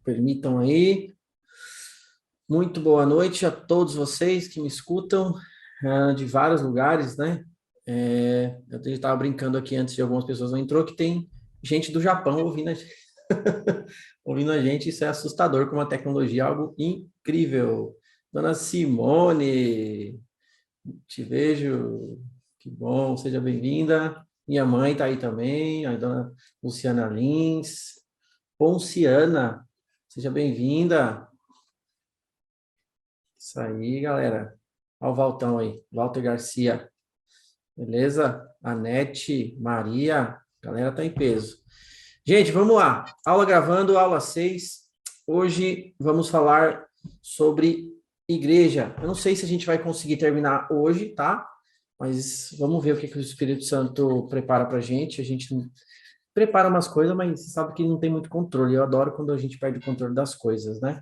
Permitam aí. Muito boa noite a todos vocês que me escutam de vários lugares, né? Eu estava brincando aqui antes de algumas pessoas não entrou, que tem gente do Japão ouvindo a gente. Ouvindo a gente, isso é assustador como a tecnologia, é algo incrível. Dona Simone, te vejo, que bom, seja bem-vinda. Minha mãe está aí também, a dona Luciana Lins. Ponciana, seja bem-vinda. Isso aí, galera. Olha o Valtão aí, Walter Garcia. Beleza? Anete, Maria, a galera tá em peso. Gente, vamos lá. Aula gravando, aula 6. Hoje vamos falar sobre igreja. Eu não sei se a gente vai conseguir terminar hoje, tá? Mas vamos ver o que o Espírito Santo prepara pra gente. A gente prepara umas coisas, mas você sabe que não tem muito controle. Eu adoro quando a gente perde o controle das coisas, né?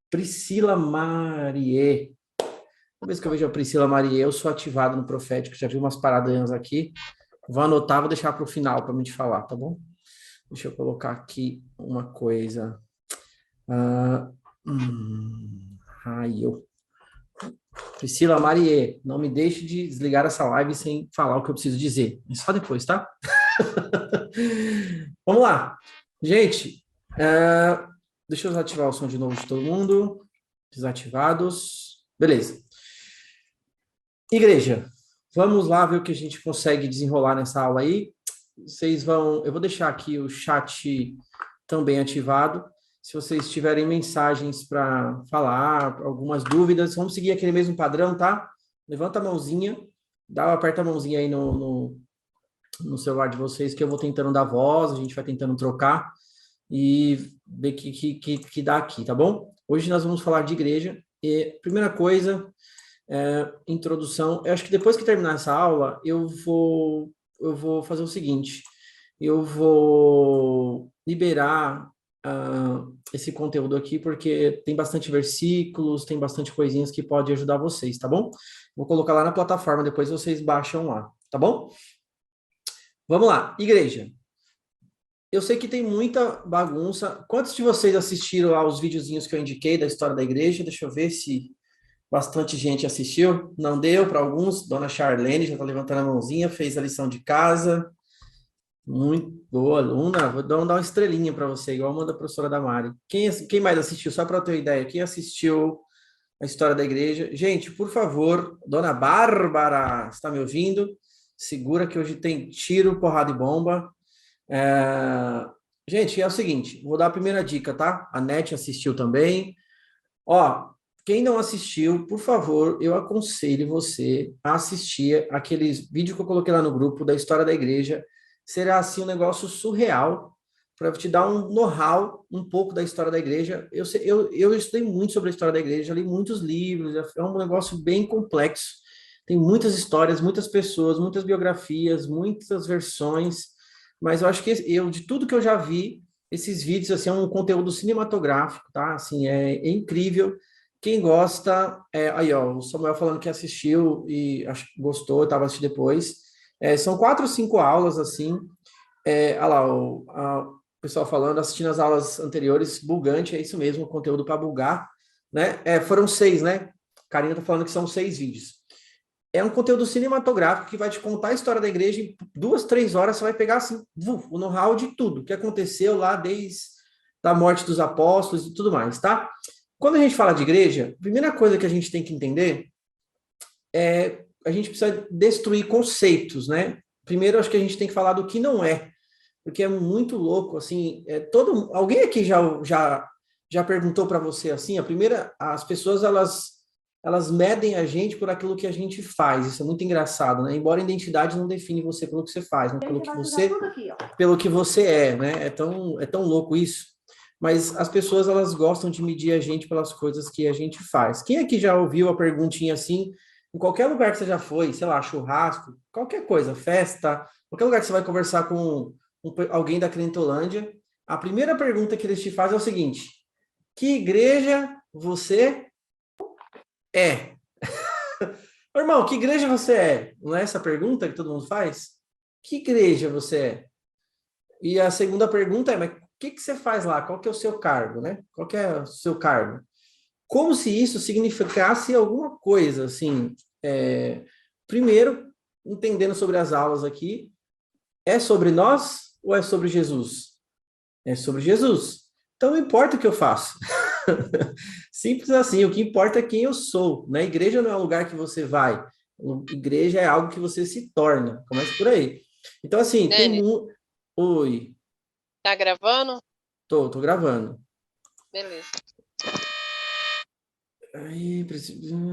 Priscila Marie. Toda vez que eu vejo a Priscila Marie, eu sou ativado no profético, já vi umas paradas aqui. Vou anotar, vou deixar para o final para me te falar, tá bom? Deixa eu colocar aqui uma coisa. Ah, eu. Priscila Marie, não me deixe de desligar essa live sem falar o que eu preciso dizer. Mas só depois, tá? Vamos lá. Gente, deixa eu ativar o som de novo de todo mundo. Desativados. Beleza. Igreja, vamos lá ver o que a gente consegue desenrolar nessa aula aí. Eu vou deixar aqui o chat também ativado. Se vocês tiverem mensagens para falar, algumas dúvidas, vamos seguir aquele mesmo padrão, tá? Levanta a mãozinha, aperta a mãozinha aí no celular de vocês, que eu vou tentando dar voz, a gente vai tentando trocar e ver o que dá aqui, tá bom? Hoje nós vamos falar de igreja. E primeira coisa, introdução. Eu acho que depois que terminar essa aula, eu vou fazer o seguinte: eu vou liberar esse conteúdo aqui, porque tem bastante versículos, tem bastante coisinhas que pode ajudar vocês, tá bom? Vou colocar lá na plataforma, depois vocês baixam lá, tá bom? Vamos lá, igreja. Eu sei que tem muita bagunça. Quantos de vocês assistiram lá os videozinhos que eu indiquei da história da igreja? Deixa eu ver se bastante gente assistiu. Não deu para alguns. Dona Charlene já está levantando a mãozinha, fez a lição de casa. Muito boa, aluna. Vou dar uma estrelinha para você, igual manda a professora da Mari. Quem mais assistiu? Só para eu ter ideia, quem assistiu a história da igreja? Gente, por favor, Dona Bárbara, está me ouvindo? Segura que hoje tem tiro, porrada e bomba. Gente, é o seguinte, vou dar a primeira dica, tá? A NET assistiu também. Ó, quem não assistiu, por favor, eu aconselho você a assistir aqueles vídeos que eu coloquei lá no grupo da história da igreja. Será assim um negócio surreal para te dar um know-how um pouco da história da igreja. Eu estudei muito sobre a história da igreja, li muitos livros, é um negócio bem complexo. Tem muitas histórias, muitas pessoas, muitas biografias, muitas versões, mas eu acho que de tudo que eu já vi, esses vídeos assim, é um conteúdo cinematográfico, tá? Assim, é incrível. Quem gosta, aí ó, o Samuel falando que assistiu e acho que gostou, eu estava assistindo depois. São 4 ou 5 aulas, assim. Olha lá, o pessoal falando, assistindo as aulas anteriores, bugante, é isso mesmo, conteúdo para bugar, né? Foram 6, né? Karina tá falando que são 6 vídeos. É um conteúdo cinematográfico que vai te contar a história da igreja em 2, 3 horas. Você vai pegar assim, o know-how de tudo que aconteceu lá desde a morte dos apóstolos e tudo mais, tá? Quando a gente fala de igreja, a primeira coisa que a gente tem que entender é a gente precisa destruir conceitos, né? Primeiro, acho que a gente tem que falar do que não é, porque é muito louco, assim, alguém aqui já perguntou para você assim, as pessoas elas medem a gente por aquilo que a gente faz. Isso é muito engraçado, né? Embora a identidade não define você pelo que você faz, mas pelo que você é, né? É tão louco isso. Mas as pessoas elas gostam de medir a gente pelas coisas que a gente faz. Quem aqui já ouviu a perguntinha assim, em qualquer lugar que você já foi, sei lá, churrasco, qualquer coisa, festa, qualquer lugar que você vai conversar com alguém da Crentolândia, a primeira pergunta que eles te fazem é o seguinte: que igreja você é? Irmão, que igreja você é? Não é essa a pergunta que todo mundo faz? Que igreja você é? E a segunda pergunta é, mas que você faz lá? Qual que é o seu cargo, né? Qual que é o seu cargo? Como se isso significasse alguma coisa, assim. Primeiro, entendendo sobre as aulas aqui, é sobre nós ou é sobre Jesus? É sobre Jesus. Então, não importa o que eu faço. Simples assim, o que importa é quem eu sou. Na igreja não é um lugar que você vai. Igreja é algo que você se torna. Começa por aí. Então, assim, tem Denis, muito. Oi, tá gravando? tô gravando. Beleza. Aí,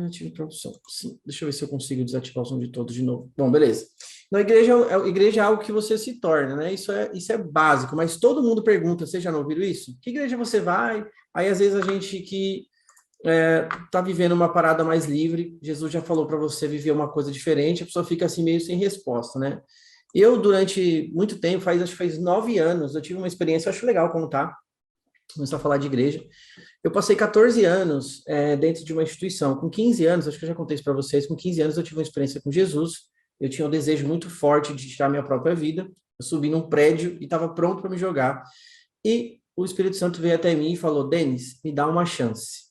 ative produção. Sim, deixa eu ver se eu consigo desativar o som de todos de novo. Bom, beleza. Na igreja, igreja é algo que você se torna, né? Isso é básico, mas todo mundo pergunta, vocês já não ouviram isso? Que igreja você vai? Aí, às vezes, a gente que tá vivendo uma parada mais livre, Jesus já falou para você viver uma coisa diferente, a pessoa fica assim meio sem resposta, né? Eu, durante muito tempo, acho que faz 9 anos, eu tive uma experiência, eu acho legal contar, começar a falar de igreja. Eu passei 14 anos dentro de uma instituição. Com 15 anos, acho que eu já contei isso para vocês, com 15 anos eu tive uma experiência com Jesus. Eu tinha um desejo muito forte de tirar minha própria vida. Eu subi num prédio e estava pronto para me jogar. E o Espírito Santo veio até mim e falou: Denis, me dá uma chance.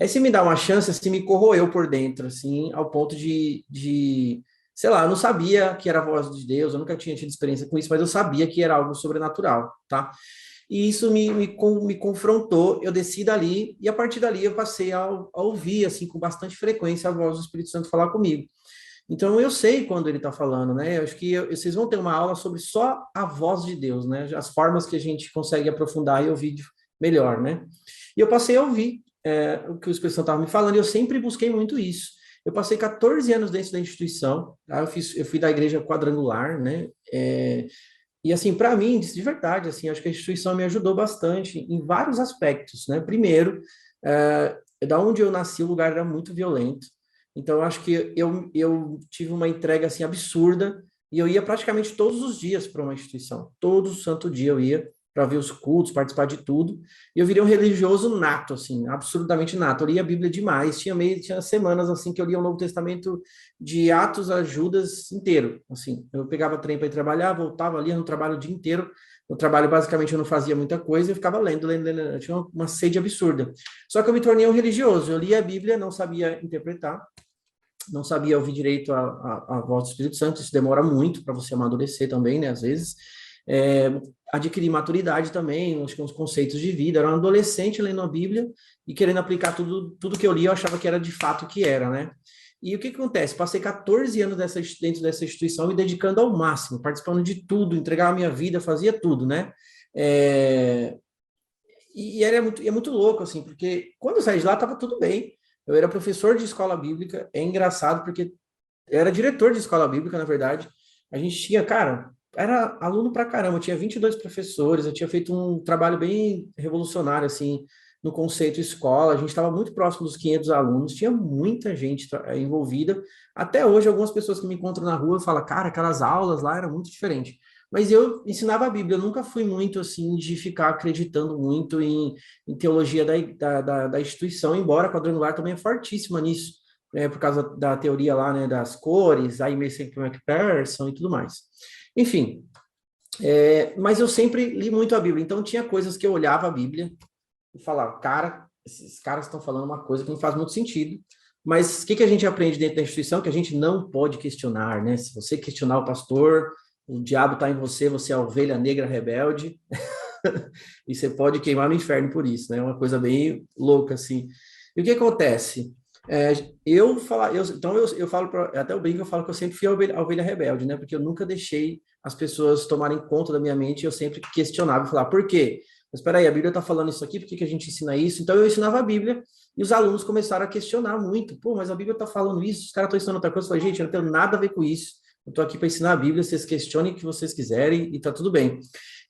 Aí, se me dá uma chance, assim, me corroeu por dentro, assim, ao ponto sei lá, eu não sabia que era a voz de Deus, eu nunca tinha tido experiência com isso, mas eu sabia que era algo sobrenatural, tá? E isso me confrontou, eu desci dali, e a partir dali eu passei a ouvir, assim, com bastante frequência a voz do Espírito Santo falar comigo. Então, eu sei quando ele está falando, né? Eu acho que vocês vão ter uma aula sobre só a voz de Deus, né? As formas que a gente consegue aprofundar e ouvir melhor, né? E eu passei a ouvir o que o Espírito Santo estava me falando, e eu sempre busquei muito isso. Eu passei 14 anos dentro da instituição, tá? Eu fui da igreja quadrangular, né? E assim, para mim, de verdade, assim, acho que a instituição me ajudou bastante em vários aspectos, né? Primeiro, da onde eu nasci, o lugar era muito violento. Então, eu acho que eu tive uma entrega assim absurda e eu ia praticamente todos os dias para uma instituição. Todo santo dia eu ia para ver os cultos, participar de tudo. E eu virei um religioso nato, assim, absurdamente nato. Eu lia a Bíblia demais. Tinha semanas assim que eu lia o Novo Testamento de Atos a Judas inteiro, assim. Eu pegava trem para ir trabalhar, voltava ali no trabalho o dia inteiro. No trabalho, basicamente, eu não fazia muita coisa, eu ficava lendo. Eu tinha uma sede absurda. Só que eu me tornei um religioso. Eu lia a Bíblia, não sabia interpretar, não sabia ouvir direito a voz do Espírito Santo. Isso demora muito para você amadurecer também, né? Às vezes. Adquirir maturidade também, acho que uns conceitos de vida. Eu era um adolescente lendo a Bíblia e querendo aplicar tudo que eu li, eu achava que era de fato o que era, né? E o que acontece? Passei 14 anos dentro dessa instituição me dedicando ao máximo, participando de tudo, entregava a minha vida, fazia tudo, né? É, é muito louco, assim, porque quando eu saí de lá, estava tudo bem. Eu era professor de escola bíblica, é engraçado, porque eu era diretor de escola bíblica, na verdade. A gente tinha, cara, era aluno pra caramba, eu tinha 22 professores, eu tinha feito um trabalho bem revolucionário, assim, no conceito escola. A gente estava muito próximo dos 500 alunos, tinha muita gente envolvida. Até hoje, algumas pessoas que me encontram na rua falam, cara, aquelas aulas lá eram muito diferentes. Mas eu ensinava a Bíblia, eu nunca fui muito, assim, de ficar acreditando muito em teologia da instituição, embora a quadrangular também é fortíssima nisso, por causa da teoria lá, né, das cores, aí Mason McPherson e tudo mais. Enfim, mas eu sempre li muito a Bíblia, então tinha coisas que eu olhava a Bíblia e falava, cara, esses caras estão falando uma coisa que não faz muito sentido, mas o que a gente aprende dentro da instituição? Que a gente não pode questionar, né? Se você questionar o pastor, o diabo está em você, você é a ovelha negra rebelde, e você pode queimar no inferno por isso, né? É uma coisa bem louca, assim. E o que acontece? Eu falo, até o brinco, eu falo que eu sempre fui a ovelha rebelde, né? Porque eu nunca deixei as pessoas tomarem conta da minha mente, eu sempre questionava e falava, por quê? Mas espera aí, a Bíblia está falando isso aqui, por que a gente ensina isso? Então eu ensinava a Bíblia e os alunos começaram a questionar muito. Pô, mas a Bíblia está falando isso, os caras estão ensinando outra coisa. Eu falei, gente, eu não tenho nada a ver com isso. Eu estou aqui para ensinar a Bíblia, vocês questionem o que vocês quiserem e tá tudo bem.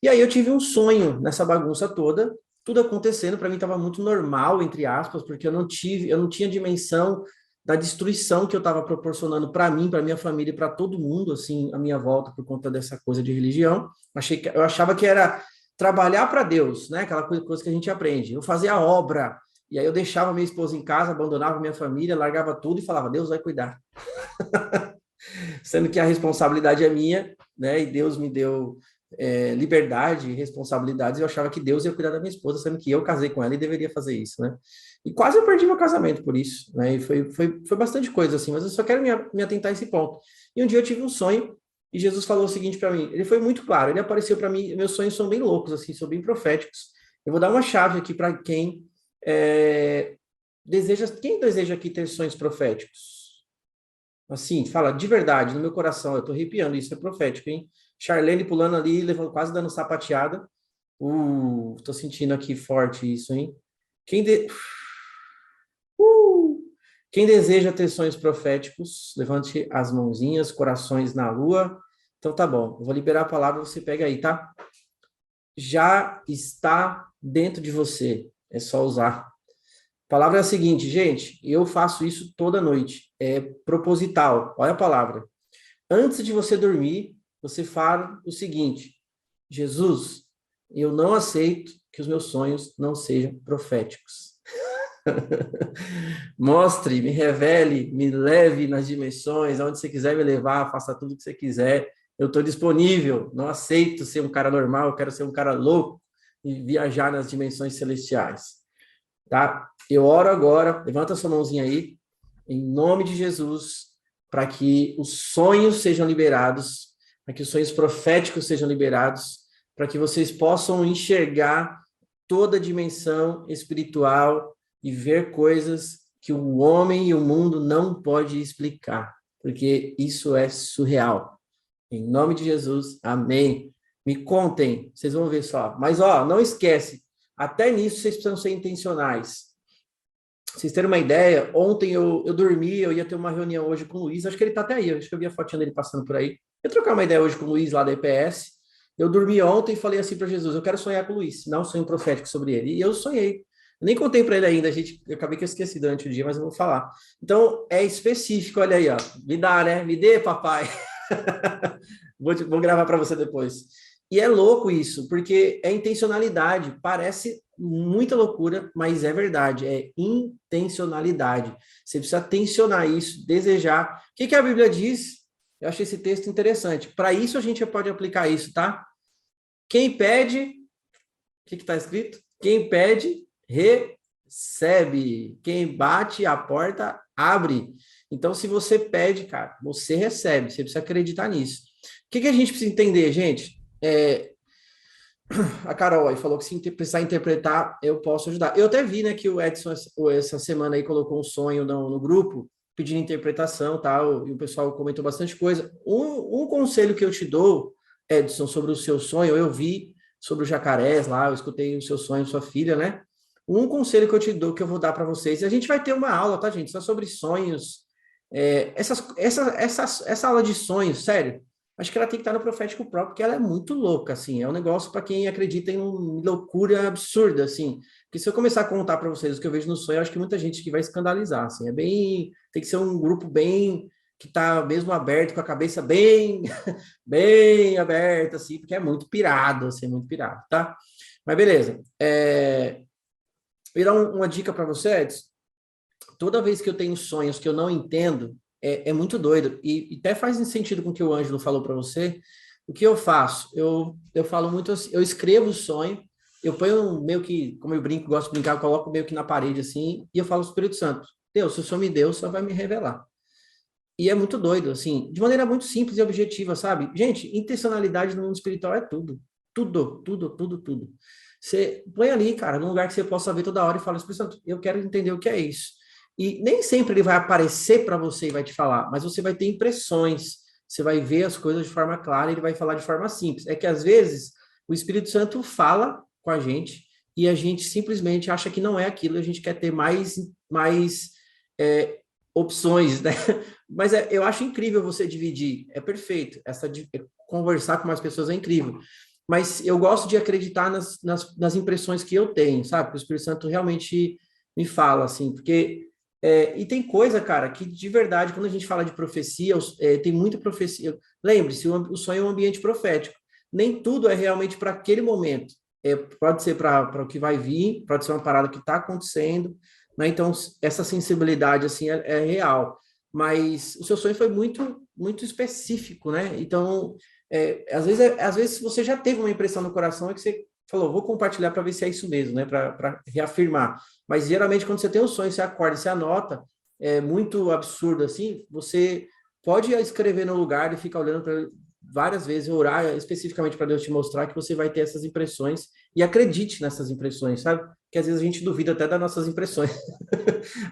E aí eu tive um sonho nessa bagunça toda, tudo acontecendo, para mim estava muito normal, entre aspas, porque eu não tinha dimensão da destruição que eu estava proporcionando para mim, para minha família e para todo mundo, assim, à minha volta, por conta dessa coisa de religião. Eu achava que era trabalhar para Deus, né? Aquela coisa que a gente aprende. Eu fazia a obra, e aí eu deixava minha esposa em casa, abandonava minha família, largava tudo e falava, Deus vai cuidar. Sendo que a responsabilidade é minha, né? E Deus me deu liberdade e responsabilidades, eu achava que Deus ia cuidar da minha esposa, sendo que eu casei com ela e deveria fazer isso, né? E quase eu perdi meu casamento por isso, né? E foi bastante coisa assim, mas eu só quero me atentar a esse ponto. E um dia eu tive um sonho e Jesus falou o seguinte para mim, ele foi muito claro, ele apareceu para mim, meus sonhos são bem loucos, assim, são bem proféticos. Eu vou dar uma chave aqui para quem deseja aqui ter sonhos proféticos? Assim, fala de verdade, no meu coração, eu tô arrepiando, isso é profético, hein? Charlene pulando ali, levando, quase dando sapateada. Tô sentindo aqui forte isso, hein? Quem, de... uh, Quem deseja ter sonhos proféticos, levante as mãozinhas, corações na lua. Então tá bom, eu vou liberar a palavra, você pega aí, tá? Já está dentro de você, é só usar. A palavra é a seguinte, gente, eu faço isso toda noite, é proposital, olha a palavra. Antes de você dormir, você fala o seguinte, Jesus, eu não aceito que os meus sonhos não sejam proféticos. Mostre, me revele, me leve nas dimensões, aonde você quiser me levar, faça tudo o que você quiser. Eu estou disponível, não aceito ser um cara normal, eu quero ser um cara louco e viajar nas dimensões celestiais. Tá? Eu oro agora, levanta sua mãozinha aí, em nome de Jesus, para que os sonhos sejam liberados, para que os sonhos proféticos sejam liberados, para que vocês possam enxergar toda a dimensão espiritual e ver coisas que o homem e o mundo não pode explicar, porque isso é surreal. Em nome de Jesus, amém. Me contem, vocês vão ver só. Mas, não esquece, até nisso vocês precisam ser intencionais. Vocês terem uma ideia, ontem eu dormi, eu ia ter uma reunião hoje com o Luiz, acho que ele tá até aí, acho que eu vi a fotinha dele passando por aí. Eu ia trocar uma ideia hoje com o Luiz lá da EPS. Eu dormi ontem e falei assim para Jesus, eu quero sonhar com o Luiz, dar um sonho profético sobre ele. E eu sonhei. Eu nem contei para ele ainda, eu acabei que eu esqueci durante o dia, mas eu vou falar. Então, é específico, olha aí, ó. Me dá, né? Me dê, papai. Vou gravar para você depois. E é louco isso, porque é intencionalidade. Parece muita loucura, mas é verdade. É intencionalidade. Você precisa tensionar isso, desejar. O que a Bíblia diz? Eu achei esse texto interessante. Para isso, a gente pode aplicar isso, tá? Quem pede, o que está escrito? Quem pede, recebe. Quem bate, a porta abre. Então, se você pede, cara, você recebe. Você precisa acreditar nisso. O que a gente precisa entender, gente? A Carol aí falou que se precisar interpretar, eu posso ajudar. Eu até vi, né, que o Edson essa semana aí colocou um sonho no grupo, pedindo interpretação, tal, e o pessoal comentou bastante coisa. Um conselho que eu te dou, Edson, sobre o seu sonho, eu vi sobre os jacarés lá, eu escutei o seu sonho, sua filha, né? Um conselho que eu te dou, que eu vou dar para vocês, e a gente vai ter uma aula, tá, gente? Só sobre sonhos. Essa aula de sonhos, sério, acho que ela tem que estar no profético próprio, porque ela é muito louca, assim, é um negócio para quem acredita em uma loucura absurda, assim, porque se eu começar a contar para vocês o que eu vejo no sonho, eu acho que muita gente que vai escandalizar, assim, tem que ser um grupo bem, que está mesmo aberto, com a cabeça bem, bem aberta, assim, porque é muito pirado, assim, muito pirado, tá? Mas beleza, eu ia dar uma dica para você, Edson. Toda vez que eu tenho sonhos que eu não entendo, é muito doido, e até faz sentido com o que o Ângelo falou para você. O que eu faço? Eu falo muito assim, eu escrevo o sonho, eu ponho meio que, como eu brinco, gosto de brincar, eu coloco meio que na parede assim, e eu falo ao Espírito Santo, Deus, se o Senhor me deu, o Senhor vai me revelar. E é muito doido, assim, de maneira muito simples e objetiva, sabe? Gente, intencionalidade no mundo espiritual é tudo. Tudo, tudo, tudo, tudo. Você põe ali, cara, num lugar que você possa ver toda hora e fala, Espírito Santo, eu quero entender o que é isso. E nem sempre ele vai aparecer para você e vai te falar, mas você vai ter impressões, você vai ver as coisas de forma clara, ele vai falar de forma simples. É que às vezes o Espírito Santo fala com a gente e a gente simplesmente acha que não é aquilo, a gente quer ter mais opções, né? Mas eu acho incrível você dividir, é perfeito. Conversar com mais pessoas é incrível. Mas eu gosto de acreditar nas impressões que eu tenho, sabe? Que o Espírito Santo realmente me fala, assim, porque e tem coisa, cara, que de verdade, quando a gente fala de profecia, tem muita profecia. Lembre-se, o sonho é um ambiente profético. Nem tudo é realmente para aquele momento. Pode ser para o que vai vir, pode ser uma parada que está acontecendo, né? Então, essa sensibilidade, assim, é real. Mas o seu sonho foi muito, muito específico, né? Então, Às vezes você já teve uma impressão no coração e que você falou, vou compartilhar para ver se é isso mesmo, né? Para reafirmar. Mas geralmente, quando você tem um sonho, você acorda, você anota, é muito absurdo assim, você pode escrever no lugar e ficar olhando para várias vezes, orar especificamente para Deus te mostrar que você vai ter essas impressões e acredite nessas impressões, sabe? Que às vezes a gente duvida até das nossas impressões.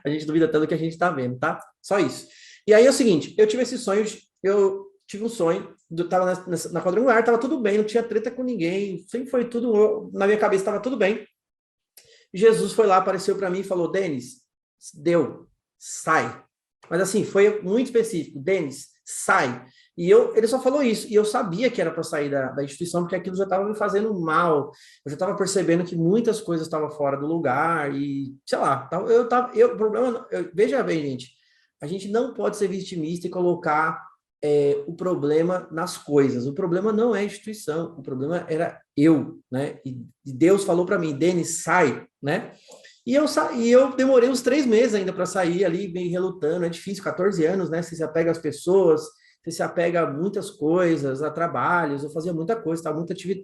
A gente duvida até do que a gente está vendo, tá? Só isso. E aí é o seguinte, eu tive esse sonho, eu tive um sonho, eu tava na quadrangular, tava tudo bem, não tinha treta com ninguém, sempre foi tudo, na minha cabeça estava tudo bem. Jesus foi lá, apareceu para mim e falou, Denis, deu, sai. Mas assim, foi muito específico, Denis, sai. Ele só falou isso, e eu sabia que era para sair da instituição, porque aquilo já estava me fazendo mal, eu já estava percebendo que muitas coisas estavam fora do lugar, e sei lá, o problema, veja bem, a gente não pode ser vitimista e colocar o problema nas coisas, o problema não é a instituição, o problema era eu, né, e Deus falou para mim, Denis, sai, né, e eu demorei uns 3 meses ainda para sair ali, bem relutando, é difícil, 14 anos, né? Você se apega às pessoas, você se apega a muitas coisas, a trabalhos, eu fazia muita coisa, tá?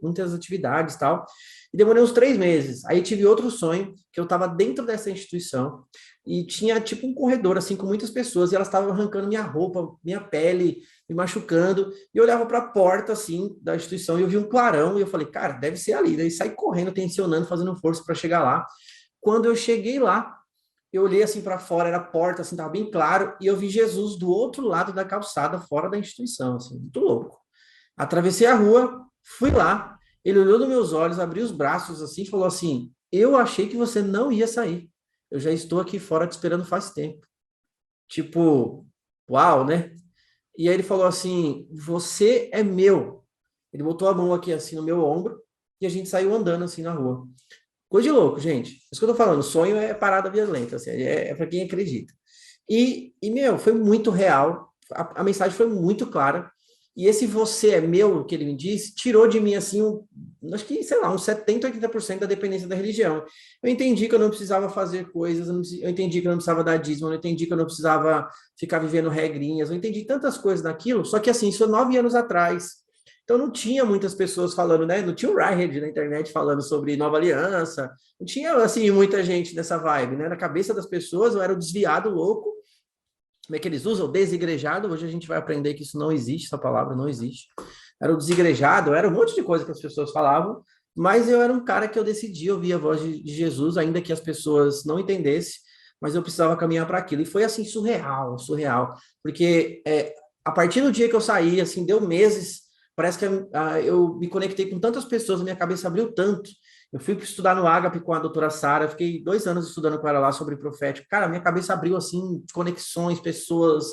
Muitas atividades tal. E demorei uns 3 meses. Aí tive outro sonho, que eu estava dentro dessa instituição, e tinha tipo um corredor, assim, com muitas pessoas, e elas estavam arrancando minha roupa, minha pele, me machucando, e eu olhava para a porta, assim, da instituição, e eu vi um clarão, e eu falei, cara, deve ser ali. Daí saí correndo, tensionando, fazendo força para chegar lá. Quando eu cheguei lá, eu olhei assim para fora, era a porta, assim, estava bem claro, e eu vi Jesus do outro lado da calçada, fora da instituição, assim, muito louco. Atravessei a rua, fui lá, ele olhou nos meus olhos, abriu os braços assim, e falou assim: eu achei que você não ia sair. Eu já estou aqui fora te esperando faz tempo. Tipo, uau, né? E aí ele falou assim: você é meu. Ele botou a mão aqui assim no meu ombro e a gente saiu andando assim na rua. Coisa de louco, gente. Isso que eu tô falando, sonho é parada violenta, assim, é para quem acredita. Meu, foi muito real, a mensagem foi muito clara, e esse você é meu, que ele me disse, tirou de mim, assim, acho que, sei lá, uns 70, 80% da dependência da religião. Eu entendi que eu não precisava fazer coisas, eu entendi que eu não precisava dar dízimo, eu entendi que eu não precisava ficar vivendo regrinhas, eu entendi tantas coisas naquilo, só que, assim, isso é 9 anos atrás. Então não tinha muitas pessoas falando, né? Não tinha o Ryhead na internet falando sobre Nova Aliança, não tinha, assim, muita gente nessa vibe, né? Na cabeça das pessoas, eu era o desviado louco, como é que eles usam? Desigrejado, hoje a gente vai aprender que isso não existe, essa palavra não existe. Era o desigrejado, era um monte de coisa que as pessoas falavam, mas eu era um cara que eu decidi ouvir a voz de Jesus, ainda que as pessoas não entendessem, mas eu precisava caminhar para aquilo. E foi, assim, surreal, surreal, porque a partir do dia que eu saí, assim, deu meses, parece que eu me conectei com tantas pessoas, a minha cabeça abriu tanto. Eu fui estudar no Ágape com a doutora Sara, fiquei 2 anos estudando com ela lá sobre profético. Cara, minha cabeça abriu, assim, conexões, pessoas,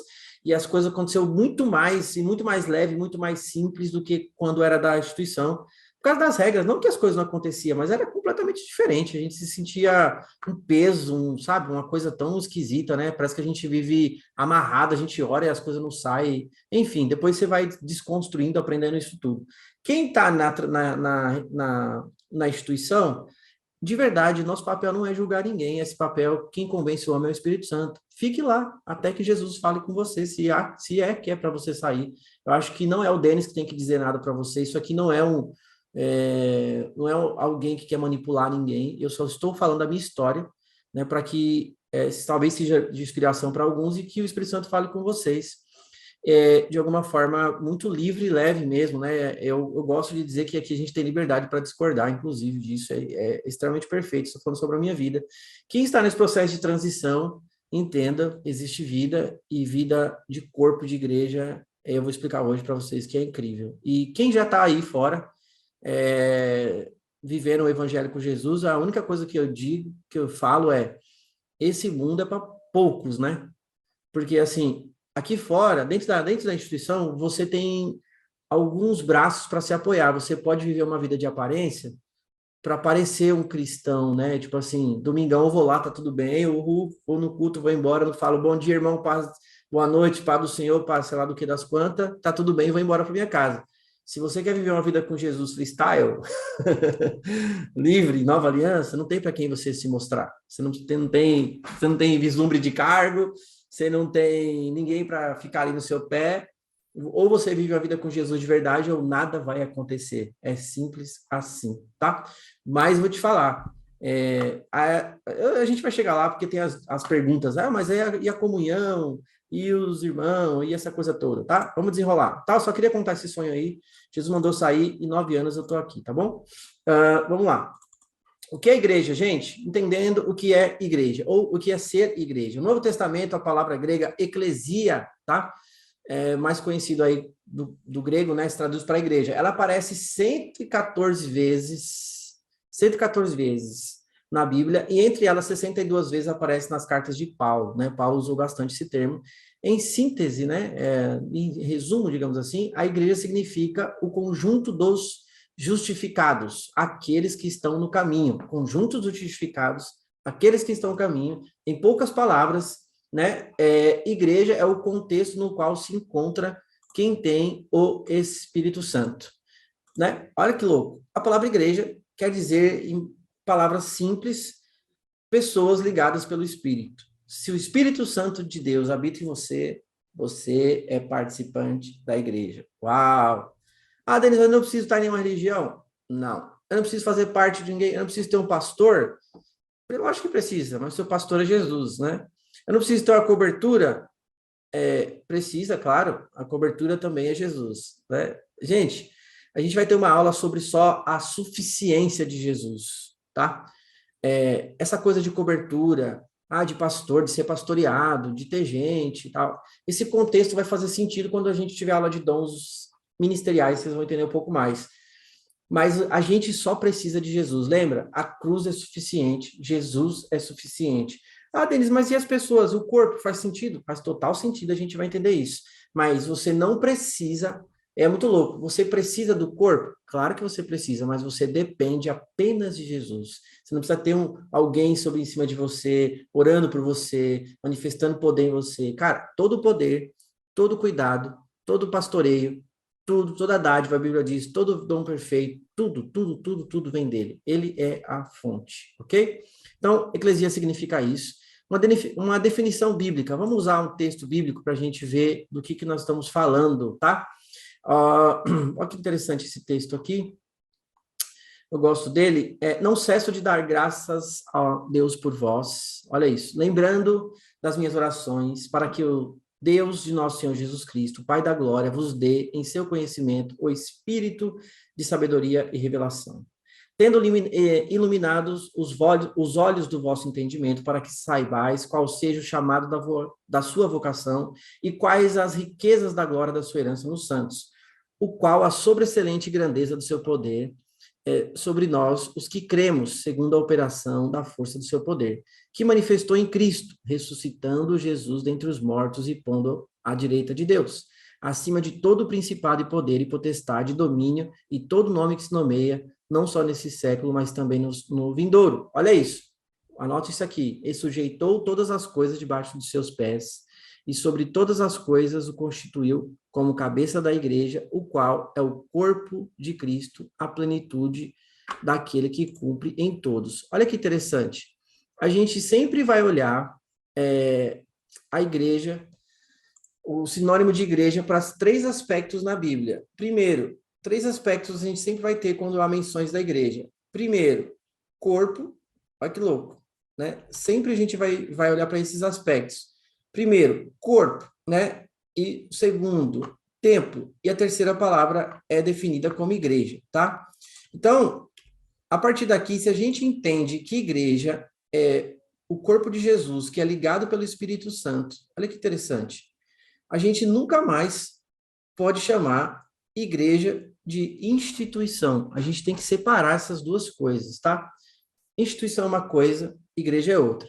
e as coisas aconteceram muito mais, e muito mais leve, muito mais simples do que quando era da instituição. Por causa das regras, não que as coisas não aconteciam, mas era completamente diferente. A gente se sentia um peso, sabe, uma coisa tão esquisita, né? Parece que a gente vive amarrado, a gente ora e as coisas não saem. Enfim, depois você vai desconstruindo, aprendendo isso tudo. Quem está na instituição, de verdade, nosso papel não é julgar ninguém, esse papel, quem convence o homem é o Espírito Santo. Fique lá, até que Jesus fale com você, se é que é para você sair. Eu acho que não é o Denis que tem que dizer nada para você, isso aqui não é alguém que quer manipular ninguém, eu só estou falando da minha história, né, para que talvez seja de inspiração para alguns e que o Espírito Santo fale com vocês de alguma forma muito livre e leve mesmo, né? Eu gosto de dizer que aqui a gente tem liberdade para discordar, inclusive, disso, é extremamente perfeito, estou falando sobre a minha vida. Quem está nesse processo de transição, entenda, existe vida, e vida de corpo de igreja, eu vou explicar hoje para vocês que é incrível. E quem já está aí fora, vivendo o evangelho com Jesus, a única coisa que eu digo, que eu falo esse mundo é para poucos, né? Porque, assim, aqui fora, dentro da instituição, você tem alguns braços para se apoiar. Você pode viver uma vida de aparência para parecer um cristão, né? Tipo assim, domingão eu vou lá, tá tudo bem, ou no culto vou embora, não falo bom dia, irmão, paz, boa noite, paz do Senhor, paz, sei lá do que das quantas, tá tudo bem, vou embora para minha casa. Se você quer viver uma vida com Jesus freestyle, livre, nova aliança, não tem para quem você se mostrar. Você não tem vislumbre de cargo, você não tem ninguém para ficar ali no seu pé. Ou você vive a vida com Jesus de verdade, ou nada vai acontecer. É simples assim, tá? Mas vou te falar, a gente vai chegar lá porque tem as perguntas, mas e a comunhão, e os irmãos, e essa coisa toda, tá? Vamos desenrolar, tá? Eu só queria contar esse sonho aí. Jesus mandou sair, e 9 anos eu tô aqui, tá bom? Vamos lá. O que é igreja, gente? Entendendo o que é igreja, ou o que é ser igreja. No Novo Testamento, a palavra grega eclesia, tá? Mais conhecido aí do grego, né? Se traduz para igreja. Ela aparece 114 vezes na Bíblia, e entre elas 62 vezes aparece nas cartas de Paulo, né? Paulo usou bastante esse termo. Em síntese, né? Em resumo, digamos assim, a igreja significa o conjunto dos justificados, aqueles que estão no caminho, conjunto dos justificados, aqueles que estão no caminho. Em poucas palavras, né? Igreja é o contexto no qual se encontra quem tem o Espírito Santo, né? Olha que louco. A palavra igreja quer dizer, em palavras simples, pessoas ligadas pelo Espírito. Se o Espírito Santo de Deus habita em você, você é participante da igreja. Uau! Ah, Denis, eu não preciso estar em nenhuma religião? Não. Eu não preciso fazer parte de ninguém, eu não preciso ter um pastor? Eu acho que precisa, mas seu pastor é Jesus, né? Eu não preciso ter uma cobertura? Precisa, claro, a cobertura também é Jesus, né? Gente, a gente vai ter uma aula sobre só a suficiência de Jesus, tá? Essa coisa de cobertura, de pastor, de ser pastoreado, de ter gente e tal, esse contexto vai fazer sentido quando a gente tiver aula de dons ministeriais, vocês vão entender um pouco mais. Mas a gente só precisa de Jesus, lembra? A cruz é suficiente, Jesus é suficiente. Ah, Denis, mas e as pessoas? O corpo faz sentido? Faz total sentido, a gente vai entender isso. Mas você não precisa, é muito louco, você precisa do corpo? Claro que você precisa, mas você depende apenas de Jesus. Você não precisa ter alguém sobre em cima de você, orando por você, manifestando poder em você. Cara, todo poder, todo cuidado, todo pastoreio, tudo, toda dádiva, a Bíblia diz, todo dom perfeito, tudo vem dele. Ele é a fonte, ok? Então, eclesia significa isso. Uma definição bíblica. Vamos usar um texto bíblico para a gente ver do que nós estamos falando, tá? Olha que interessante esse texto aqui. Eu gosto dele. Não cesso de dar graças a Deus por vós. Olha isso. Lembrando das minhas orações, para que o Deus de nosso Senhor Jesus Cristo, Pai da glória, vos dê em seu conhecimento o espírito de sabedoria e revelação, tendo iluminados os olhos do vosso entendimento, para que saibais qual seja o chamado da sua vocação e quais as riquezas da glória da sua herança nos santos, o qual a sobreexcelente grandeza do seu poder sobre nós, os que cremos, segundo a operação da força do seu poder, que manifestou em Cristo, ressuscitando Jesus dentre os mortos e pondo à direita de Deus, acima de todo principado e poder e potestade, domínio e todo nome que se nomeia, não só nesse século, mas também no vindouro. Olha isso. Anote isso aqui. E sujeitou todas as coisas debaixo dos seus pés, e sobre todas as coisas o constituiu como cabeça da igreja, o qual é o corpo de Cristo, a plenitude daquele que cumpre em todos. Olha que interessante. A gente sempre vai olhar a igreja, o sinônimo de igreja, para os 3 aspectos na Bíblia. Primeiro, 3 aspectos a gente sempre vai ter quando há menções da igreja. Primeiro, corpo. Olha que louco, né? Sempre a gente vai olhar para esses aspectos. Primeiro, corpo, né? E segundo, templo. E a terceira palavra é definida como igreja, tá? Então, a partir daqui, se a gente entende que igreja é o corpo de Jesus, que é ligado pelo Espírito Santo, olha que interessante. A gente nunca mais pode chamar igreja de instituição. A gente tem que separar essas duas coisas, tá? Instituição é uma coisa, igreja é outra.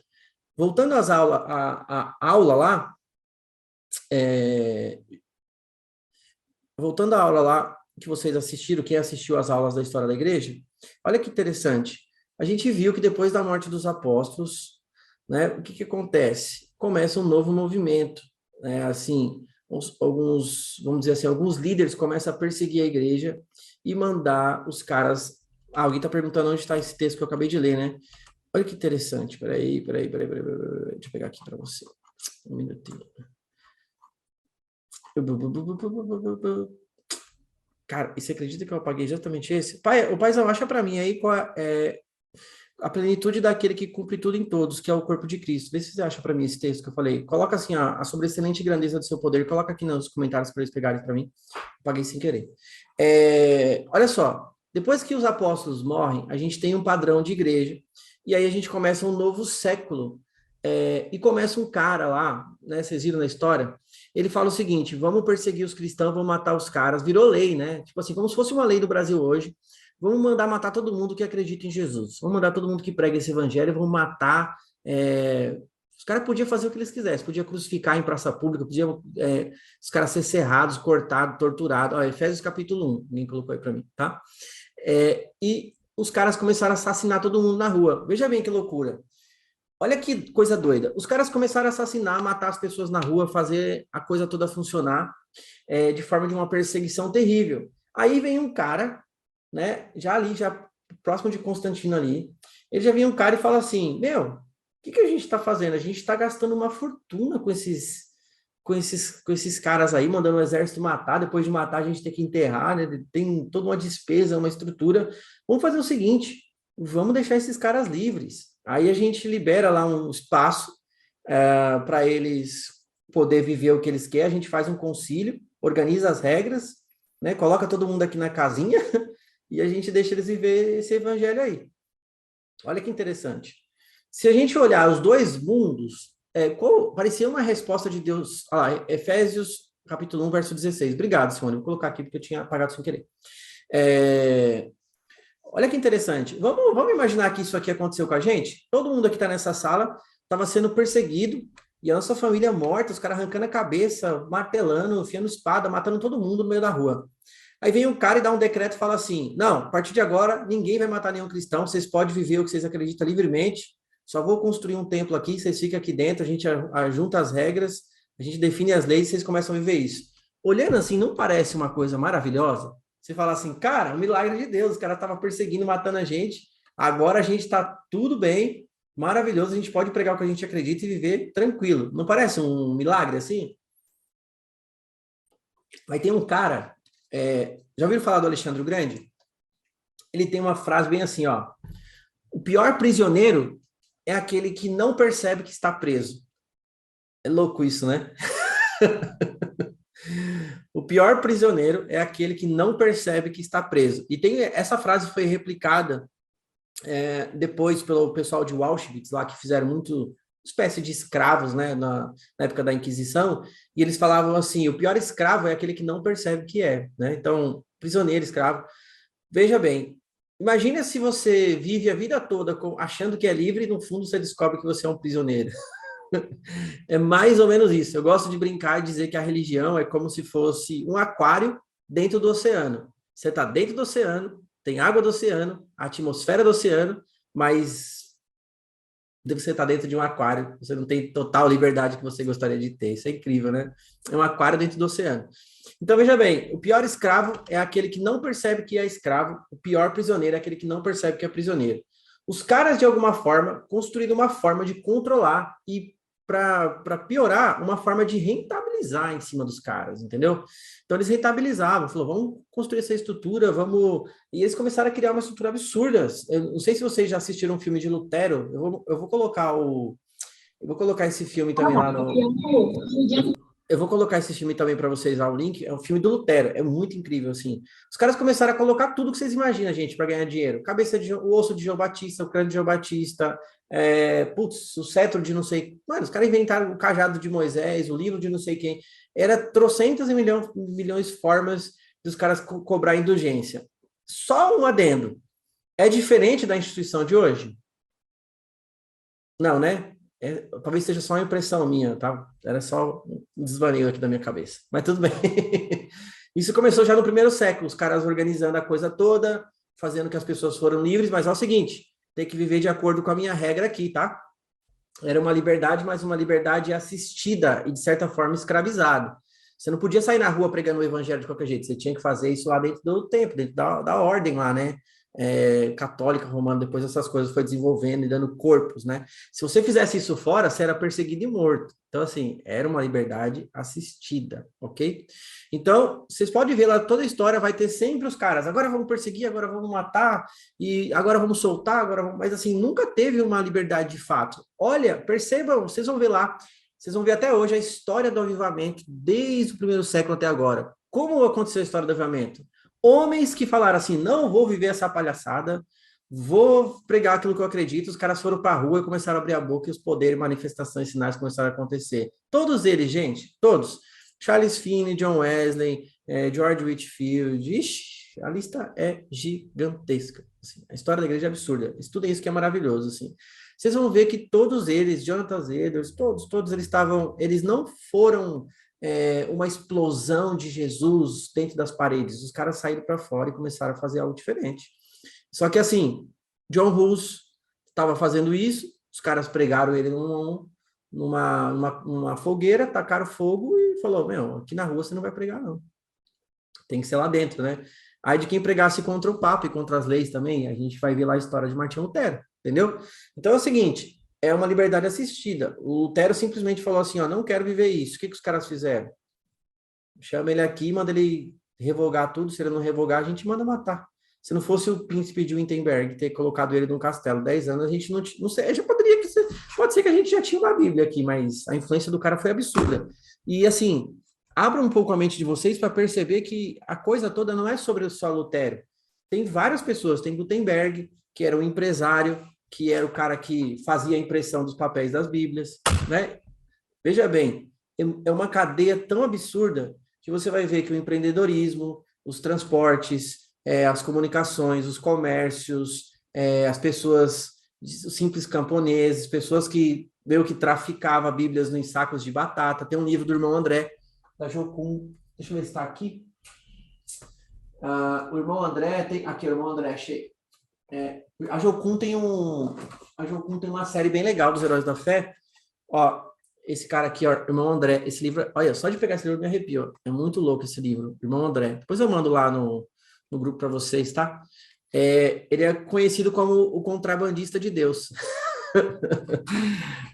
Voltando às aulas, a aula lá, voltando à aula lá que vocês assistiram, quem assistiu às aulas da história da igreja, olha que interessante. A gente viu que depois da morte dos apóstolos, né, o que acontece? Começa um novo movimento, né, assim, alguns, vamos dizer assim, alguns líderes começam a perseguir a igreja e mandar os caras. Alguém está perguntando onde está esse texto que eu acabei de ler, né? Olha que interessante. Peraí. Deixa eu pegar aqui para você. Um minutinho. Cara, e você acredita que eu apaguei exatamente esse? Pai, o paizão, acha para mim aí qual é a plenitude daquele que cumpre tudo em todos, que é o corpo de Cristo. Vê se você acha para mim esse texto que eu falei. Coloca assim, a sobreexcelente grandeza do seu poder. Coloca aqui nos comentários para eles pegarem para mim. Apaguei sem querer. Olha só, depois que os apóstolos morrem, a gente tem um padrão de igreja, e aí a gente começa um novo século. E começa um cara lá, né? Vocês viram na história? Ele fala o seguinte: vamos perseguir os cristãos, vamos matar os caras. Virou lei, né? Tipo assim, como se fosse uma lei do Brasil hoje. Vamos mandar matar todo mundo que acredita em Jesus. Vamos mandar todo mundo que prega esse evangelho, vamos matar. Os caras podiam fazer o que eles quisessem, podiam crucificar em praça pública, podiam os caras ser serrados, cortados, torturados. Ó, Efésios capítulo 1, ninguém colocou aí para mim, tá? E os caras começaram a assassinar todo mundo na rua. Veja bem que loucura. Olha que coisa doida. Os caras começaram a assassinar, matar as pessoas na rua, fazer a coisa toda funcionar de forma de uma perseguição terrível. Aí vem um cara, né, já ali, já próximo de Constantino ali, ele já vem um cara e fala assim, meu, o que a gente está fazendo? A gente está gastando uma fortuna com esses caras aí, mandando o exército matar, depois de matar a gente tem que enterrar, né? Tem toda uma despesa, uma estrutura. Vamos fazer o seguinte, vamos deixar esses caras livres. Aí a gente libera lá um espaço para eles poder viver o que eles querem, a gente faz um concílio, organiza as regras, né? Coloca todo mundo aqui na casinha e a gente deixa eles viver esse evangelho aí. Olha que interessante. Se a gente olhar os dois mundos, parecia uma resposta de Deus. Efésios capítulo 1, verso 16. Obrigado, Simone. Vou colocar aqui porque eu tinha apagado sem querer. Olha que interessante. Vamos imaginar que isso aqui aconteceu com a gente? Todo mundo aqui está nessa sala estava sendo perseguido e a nossa família morta, os caras arrancando a cabeça, martelando, enfiando espada, matando todo mundo no meio da rua. Aí vem um cara e dá um decreto e fala assim, não, a partir de agora, ninguém vai matar nenhum cristão, vocês podem viver o que vocês acreditam livremente, só vou construir um templo aqui, vocês ficam aqui dentro, a gente junta as regras, a gente define as leis e vocês começam a viver isso. Olhando assim, não parece uma coisa maravilhosa? Você fala assim, cara, um milagre de Deus, os caras estavam perseguindo, matando a gente, agora a gente está tudo bem, maravilhoso, a gente pode pregar o que a gente acredita e viver tranquilo. Não parece um milagre assim? Vai ter um cara, já ouviram falar do Alexandre o Grande? Ele tem uma frase bem assim, ó, o pior prisioneiro é aquele que não percebe que está preso. É louco isso, né? O pior prisioneiro é aquele que não percebe que está preso. E essa frase foi replicada depois pelo pessoal de Auschwitz, lá que fizeram muito espécie de escravos, né, na época da Inquisição, e eles falavam assim, o pior escravo é aquele que não percebe que é, né? Então, prisioneiro, escravo. Veja bem, imagina se você vive a vida toda achando que é livre e no fundo você descobre que você é um prisioneiro. É mais ou menos isso. Eu gosto de brincar e dizer que a religião é como se fosse um aquário dentro do oceano. Você está dentro do oceano, tem água do oceano, a atmosfera do oceano, mas você está dentro de um aquário, você não tem total liberdade que você gostaria de ter. Isso é incrível, né? É um aquário dentro do oceano. Então, veja bem, o pior escravo é aquele que não percebe que é escravo, o pior prisioneiro é aquele que não percebe que é prisioneiro. Os caras, de alguma forma, construíram uma forma de controlar e, para piorar, uma forma de rentabilizar em cima dos caras, entendeu? Então, eles rentabilizavam, falou, vamos construir essa estrutura, vamos... E eles começaram a criar uma estrutura absurda. Eu não sei se vocês já assistiram um filme de Lutero, eu vou colocar Eu vou colocar esse filme também lá no... Eu vou colocar esse filme também para vocês lá, o link. É um filme do Lutero, é muito incrível, assim. Os caras começaram a colocar tudo que vocês imaginam, gente, para ganhar dinheiro. O osso de João Batista, o crânio de João Batista, o cetro de não sei... Mano, os caras inventaram o cajado de Moisés, o livro de não sei quem. Era trocentas e milhões de formas dos caras cobrar indulgência. Só um adendo. É diferente da instituição de hoje? Não, né? Talvez seja só uma impressão minha, tá? Era só um desvaneio aqui da minha cabeça. Mas tudo bem. Isso começou já no primeiro século, os caras organizando a coisa toda, fazendo que as pessoas foram livres, mas é o seguinte, tem que viver de acordo com a minha regra aqui, tá? Era uma liberdade, mas uma liberdade assistida e, de certa forma, escravizada. Você não podia sair na rua pregando o evangelho de qualquer jeito, você tinha que fazer isso lá dentro do templo, dentro da ordem lá, né? católica romana, depois essas coisas foi desenvolvendo e dando corpos, né? Se você fizesse isso fora, você era perseguido e morto. Então, assim, era uma liberdade assistida, ok? Então, vocês podem ver lá, toda a história vai ter sempre os caras, agora vamos perseguir, agora vamos matar, e agora vamos soltar, agora vamos... Mas, assim, nunca teve uma liberdade de fato. Olha, percebam, vocês vão ver lá, vocês vão ver até hoje a história do avivamento, desde o primeiro século até agora. Como aconteceu a história do avivamento? Homens que falaram assim, não vou viver essa palhaçada, vou pregar aquilo que eu acredito, os caras foram para a rua e começaram a abrir a boca e os poderes, manifestações, sinais começaram a acontecer. Todos eles, gente, todos. Charles Finney, John Wesley, George Whitefield, ixi, a lista é gigantesca. Assim, a história da igreja é absurda. Estudem isso que é maravilhoso. Assim. Vocês vão ver que todos eles, Jonathan Edwards, todos eles não foram uma explosão de Jesus dentro das paredes. Os caras saíram para fora e começaram a fazer algo diferente. Só que assim, John Hus estava fazendo isso, os caras pregaram ele numa fogueira, tacaram fogo e falou, meu, aqui na rua você não vai pregar não. Tem que ser lá dentro, né? Aí de quem pregasse contra o Papa e contra as leis também, a gente vai ver lá a história de Martinho Lutero, entendeu? Então é o seguinte, é uma liberdade assistida. O Lutero simplesmente falou assim, ó, não quero viver isso. O que os caras fizeram? Chama ele aqui, manda ele revogar tudo, se ele não revogar, a gente manda matar. Se não fosse o príncipe de Wittenberg ter colocado ele num castelo 10 anos, a gente não sei, já poderia ser, pode ser que a gente já tinha uma Bíblia aqui, mas a influência do cara foi absurda. E assim, abra um pouco a mente de vocês para perceber que a coisa toda não é sobre só Lutero. Tem várias pessoas, tem Gutenberg, que era um empresário, que era o cara que fazia a impressão dos papéis das Bíblias, né? Veja bem, é uma cadeia tão absurda que você vai ver que o empreendedorismo, os transportes, as comunicações, os comércios, as pessoas, os simples camponeses, pessoas que meio que traficava Bíblias em sacos de batata. Tem um livro do irmão André, da Jocum, deixa eu ver se está aqui. O irmão André tem, aqui o irmão André, achei. A Jocum tem uma série bem legal dos Heróis da Fé. Ó, esse cara aqui, ó, irmão André, esse livro, olha, só de pegar esse livro me arrepio, é muito louco esse livro, irmão André. Depois eu mando lá no grupo para vocês, tá? Ele é conhecido como o contrabandista de Deus.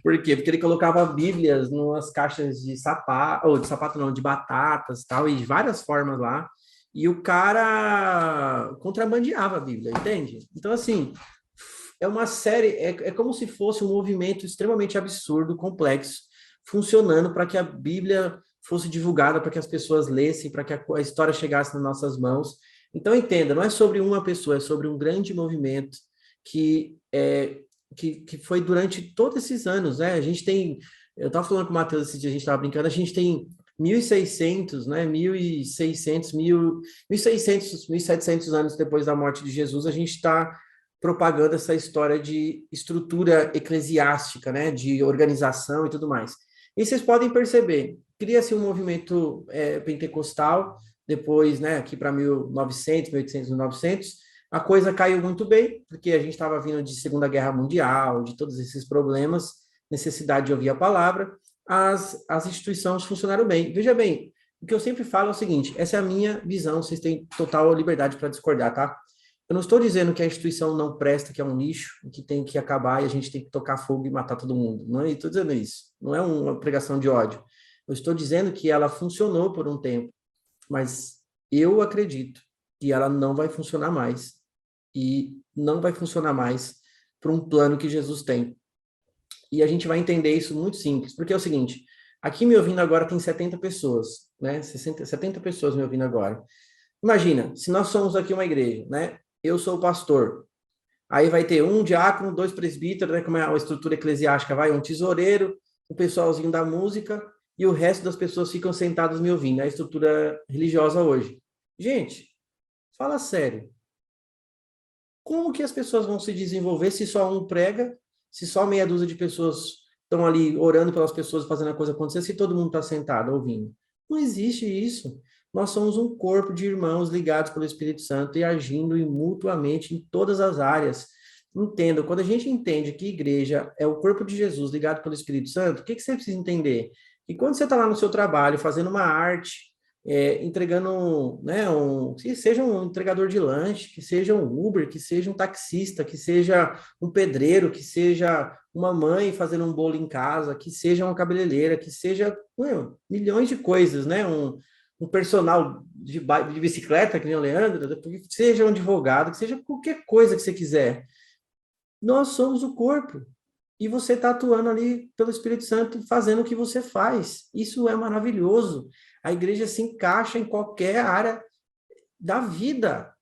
Por quê? Porque ele colocava Bíblias nas caixas de sapato, ou de sapato não, de batatas tal, e de várias formas lá, e o cara contrabandeava a Bíblia, entende? Então, assim, é uma série, é como se fosse um movimento extremamente absurdo, complexo, funcionando para que a Bíblia fosse divulgada, para que as pessoas lessem, para que a história chegasse nas nossas mãos. Então, entenda, não é sobre uma pessoa, é sobre um grande movimento que foi durante todos esses anos, né? A gente tem, eu estava falando com o Matheus esse dia, a gente estava brincando, a gente tem 1.600, né? 1.700 anos depois da morte de Jesus, a gente está propagando essa história de estrutura eclesiástica, né? De organização e tudo mais. E vocês podem perceber, cria-se um movimento pentecostal, depois, né, aqui para 1900, 1800, 1900, a coisa caiu muito bem, porque a gente estava vindo de Segunda Guerra Mundial, de todos esses problemas, necessidade de ouvir a palavra, as instituições funcionaram bem. Veja bem, o que eu sempre falo é o seguinte, essa é a minha visão, vocês têm total liberdade para discordar, tá? Eu não estou dizendo que a instituição não presta, que é um lixo, que tem que acabar e a gente tem que tocar fogo e matar todo mundo. Não estou dizendo isso. Não é uma pregação de ódio. Eu estou dizendo que ela funcionou por um tempo, mas eu acredito que ela não vai funcionar mais. E não vai funcionar mais para um plano que Jesus tem. E a gente vai entender isso muito simples, porque é o seguinte, aqui me ouvindo agora tem 70 pessoas, né? 70 pessoas me ouvindo agora. Imagina, se nós somos aqui uma igreja, né? Eu sou o pastor. Aí vai ter um diácono, 2 presbíteros, né? Como é a estrutura eclesiástica, vai um tesoureiro, um pessoalzinho da música, e o resto das pessoas ficam sentadas me ouvindo. É a estrutura religiosa hoje. Gente, fala sério. Como que as pessoas vão se desenvolver se só um prega, se só meia dúzia de pessoas estão ali orando pelas pessoas, fazendo a coisa acontecer, se todo mundo está sentado ouvindo? Não existe isso. Nós somos um corpo de irmãos ligados pelo Espírito Santo e agindo mutuamente em todas as áreas. Entenda, quando a gente entende que igreja é o corpo de Jesus ligado pelo Espírito Santo, o que você precisa entender? Que quando você está lá no seu trabalho fazendo uma arte, entregando, né, que seja um entregador de lanche, que seja um Uber, que seja um taxista, que seja um pedreiro, que seja uma mãe fazendo um bolo em casa, que seja uma cabeleireira, que seja milhões de coisas, né? Um personal de bicicleta, que nem o Leandro, que seja um advogado, que seja qualquer coisa que você quiser. Nós somos o corpo. E você está atuando ali pelo Espírito Santo, fazendo o que você faz. Isso é maravilhoso. A igreja se encaixa em qualquer área da vida,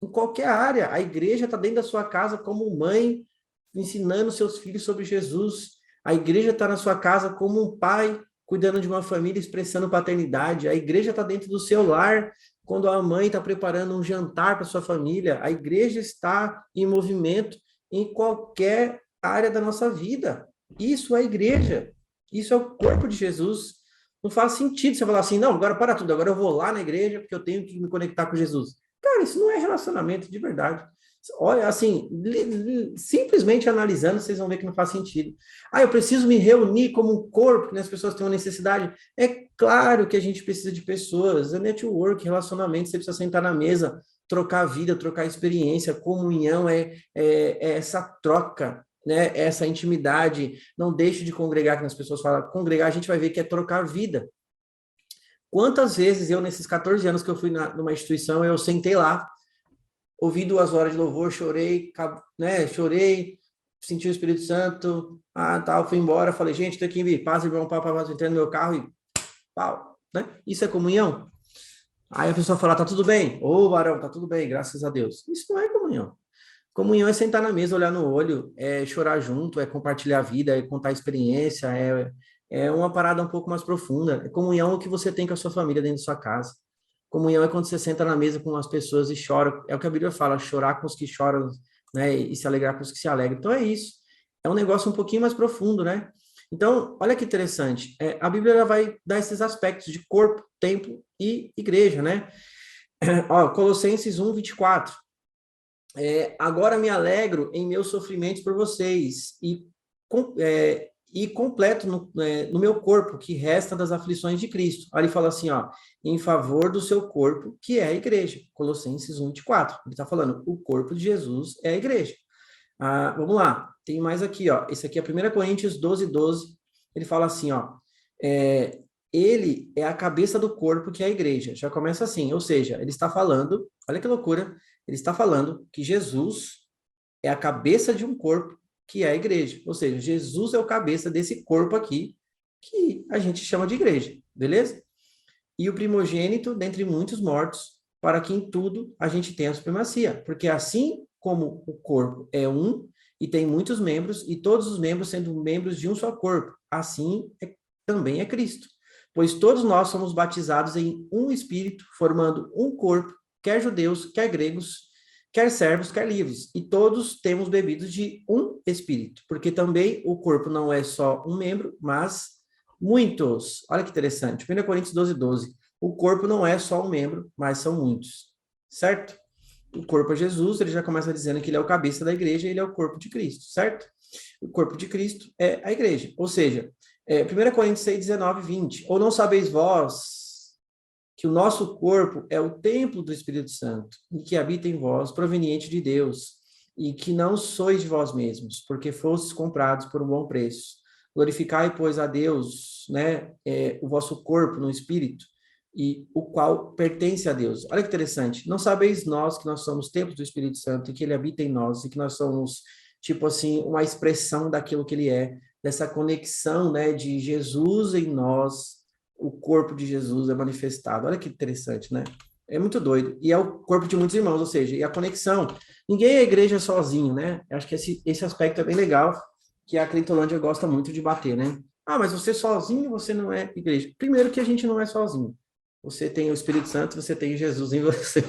em qualquer área. A igreja está dentro da sua casa como mãe, ensinando seus filhos sobre Jesus. A igreja está na sua casa como um pai, cuidando de uma família, expressando paternidade. A igreja está dentro do seu lar, quando a mãe está preparando um jantar para sua família. A igreja está em movimento em qualquer área da nossa vida. Isso é a igreja. Isso é o corpo de Jesus. Não faz sentido você falar assim, não, agora para tudo, agora eu vou lá na igreja porque eu tenho que me conectar com Jesus. Cara, isso não é relacionamento de verdade. Olha, assim, simplesmente analisando, vocês vão ver que não faz sentido. Ah, eu preciso me reunir como um corpo, né? As pessoas têm uma necessidade. É claro que a gente precisa de pessoas, é network, relacionamento, você precisa sentar na mesa, trocar vida, trocar experiência, comunhão é essa troca, né? Essa intimidade. Não deixe de congregar, que as pessoas falam, congregar, a gente vai ver que é trocar vida. Quantas vezes eu, nesses 14 anos que eu fui numa instituição, eu sentei lá, ouvi 2 horas de louvor, chorei, né? Chorei, senti o Espírito Santo, tal, fui embora, falei, gente, tô aqui, paz, irmão, paz, entrei no meu carro e pau, né? Isso é comunhão? Aí a pessoa fala, tá tudo bem? Ô, varão, tá tudo bem, graças a Deus. Isso não é comunhão. Comunhão é sentar na mesa, olhar no olho, é chorar junto, é compartilhar a vida, é contar a experiência, é uma parada um pouco mais profunda. Comunhão é o que você tem com a sua família dentro da sua casa. Comunhão é quando você senta na mesa com as pessoas e chora. É o que a Bíblia fala, chorar com os que choram, né? E se alegrar com os que se alegram. Então é isso. É um negócio um pouquinho mais profundo, né? Então, olha que interessante. A Bíblia ela vai dar esses aspectos de corpo, templo e igreja, né? Ó, Colossenses 1, 24. Agora me alegro em meus sofrimentos por vocês e completo no meu corpo, que resta das aflições de Cristo. Aí ele fala assim, ó, em favor do seu corpo, que é a igreja. Colossenses 1, 24. Ele está falando, o corpo de Jesus é a igreja. Vamos lá, tem mais aqui, ó. Esse aqui é 1 Coríntios 12, 12. Ele fala assim, ó, ele é a cabeça do corpo, que é a igreja. Já começa assim, ou seja, ele está falando, olha que loucura, ele está falando que Jesus é a cabeça de um corpo, que é a igreja. Ou seja, Jesus é o cabeça desse corpo aqui, que a gente chama de igreja, beleza? E o primogênito dentre muitos mortos, para que em tudo a gente tenha a supremacia. Porque assim como o corpo é um e tem muitos membros, e todos os membros sendo membros de um só corpo, assim também é Cristo. Pois todos nós somos batizados em um Espírito, formando um corpo, quer judeus, quer gregos, quer servos, quer livres, e todos temos bebido de um Espírito, porque também o corpo não é só um membro, mas muitos. Olha que interessante, 1 Coríntios 12, 12. O corpo não é só um membro, mas são muitos, certo? O corpo é Jesus, ele já começa dizendo que ele é o cabeça da igreja, ele é o corpo de Cristo, certo? O corpo de Cristo é a igreja, ou seja, 1 Coríntios 6, 19, 20. Ou não sabeis vós que o nosso corpo é o templo do Espírito Santo, e que habita em vós, proveniente de Deus, e que não sois de vós mesmos, porque fostes comprados por um bom preço. Glorificai, pois, a Deus, né, o vosso corpo no Espírito, e o qual pertence a Deus. Olha que interessante. Não sabeis nós que nós somos templos do Espírito Santo, e que ele habita em nós, e que nós somos, tipo assim, uma expressão daquilo que ele é, dessa conexão, né, de Jesus em nós, o corpo de Jesus é manifestado. Olha que interessante, né? É muito doido. E é o corpo de muitos irmãos, ou seja, e a conexão. Ninguém é igreja sozinho, né? Eu acho que esse aspecto é bem legal, que a Crentolândia gosta muito de bater, né? Mas você sozinho, você não é igreja. Primeiro que a gente não é sozinho. Você tem o Espírito Santo, você tem Jesus em você.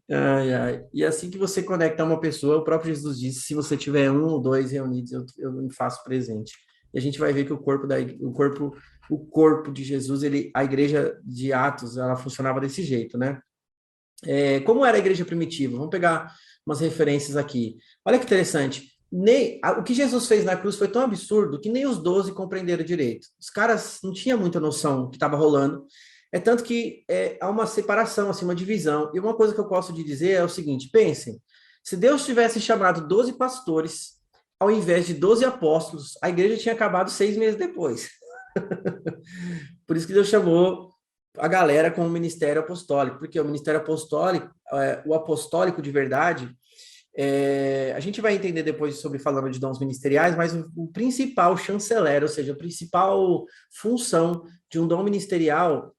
Ai, ai. E assim que você conecta uma pessoa, o próprio Jesus disse, se você tiver um ou dois reunidos, eu me faço presente. E a gente vai ver que o corpo de Jesus, a igreja de Atos, ela funcionava desse jeito, né? Como era a igreja primitiva? Vamos pegar umas referências aqui. Olha que interessante. O que Jesus fez na cruz foi tão absurdo que nem os 12 compreenderam direito. Os caras não tinham muita noção do que estava rolando. É tanto que há uma separação, assim, uma divisão. E uma coisa que eu gosto de dizer é o seguinte: pensem, se Deus tivesse chamado 12 pastores, ao invés de 12 apóstolos, a igreja tinha acabado 6 meses depois. Por isso que Deus chamou a galera com o ministério apostólico, porque o ministério apostólico, o apostólico de verdade, a gente vai entender depois sobre falando de dons ministeriais, mas o principal chanceler, ou seja, a principal função de um dom ministerial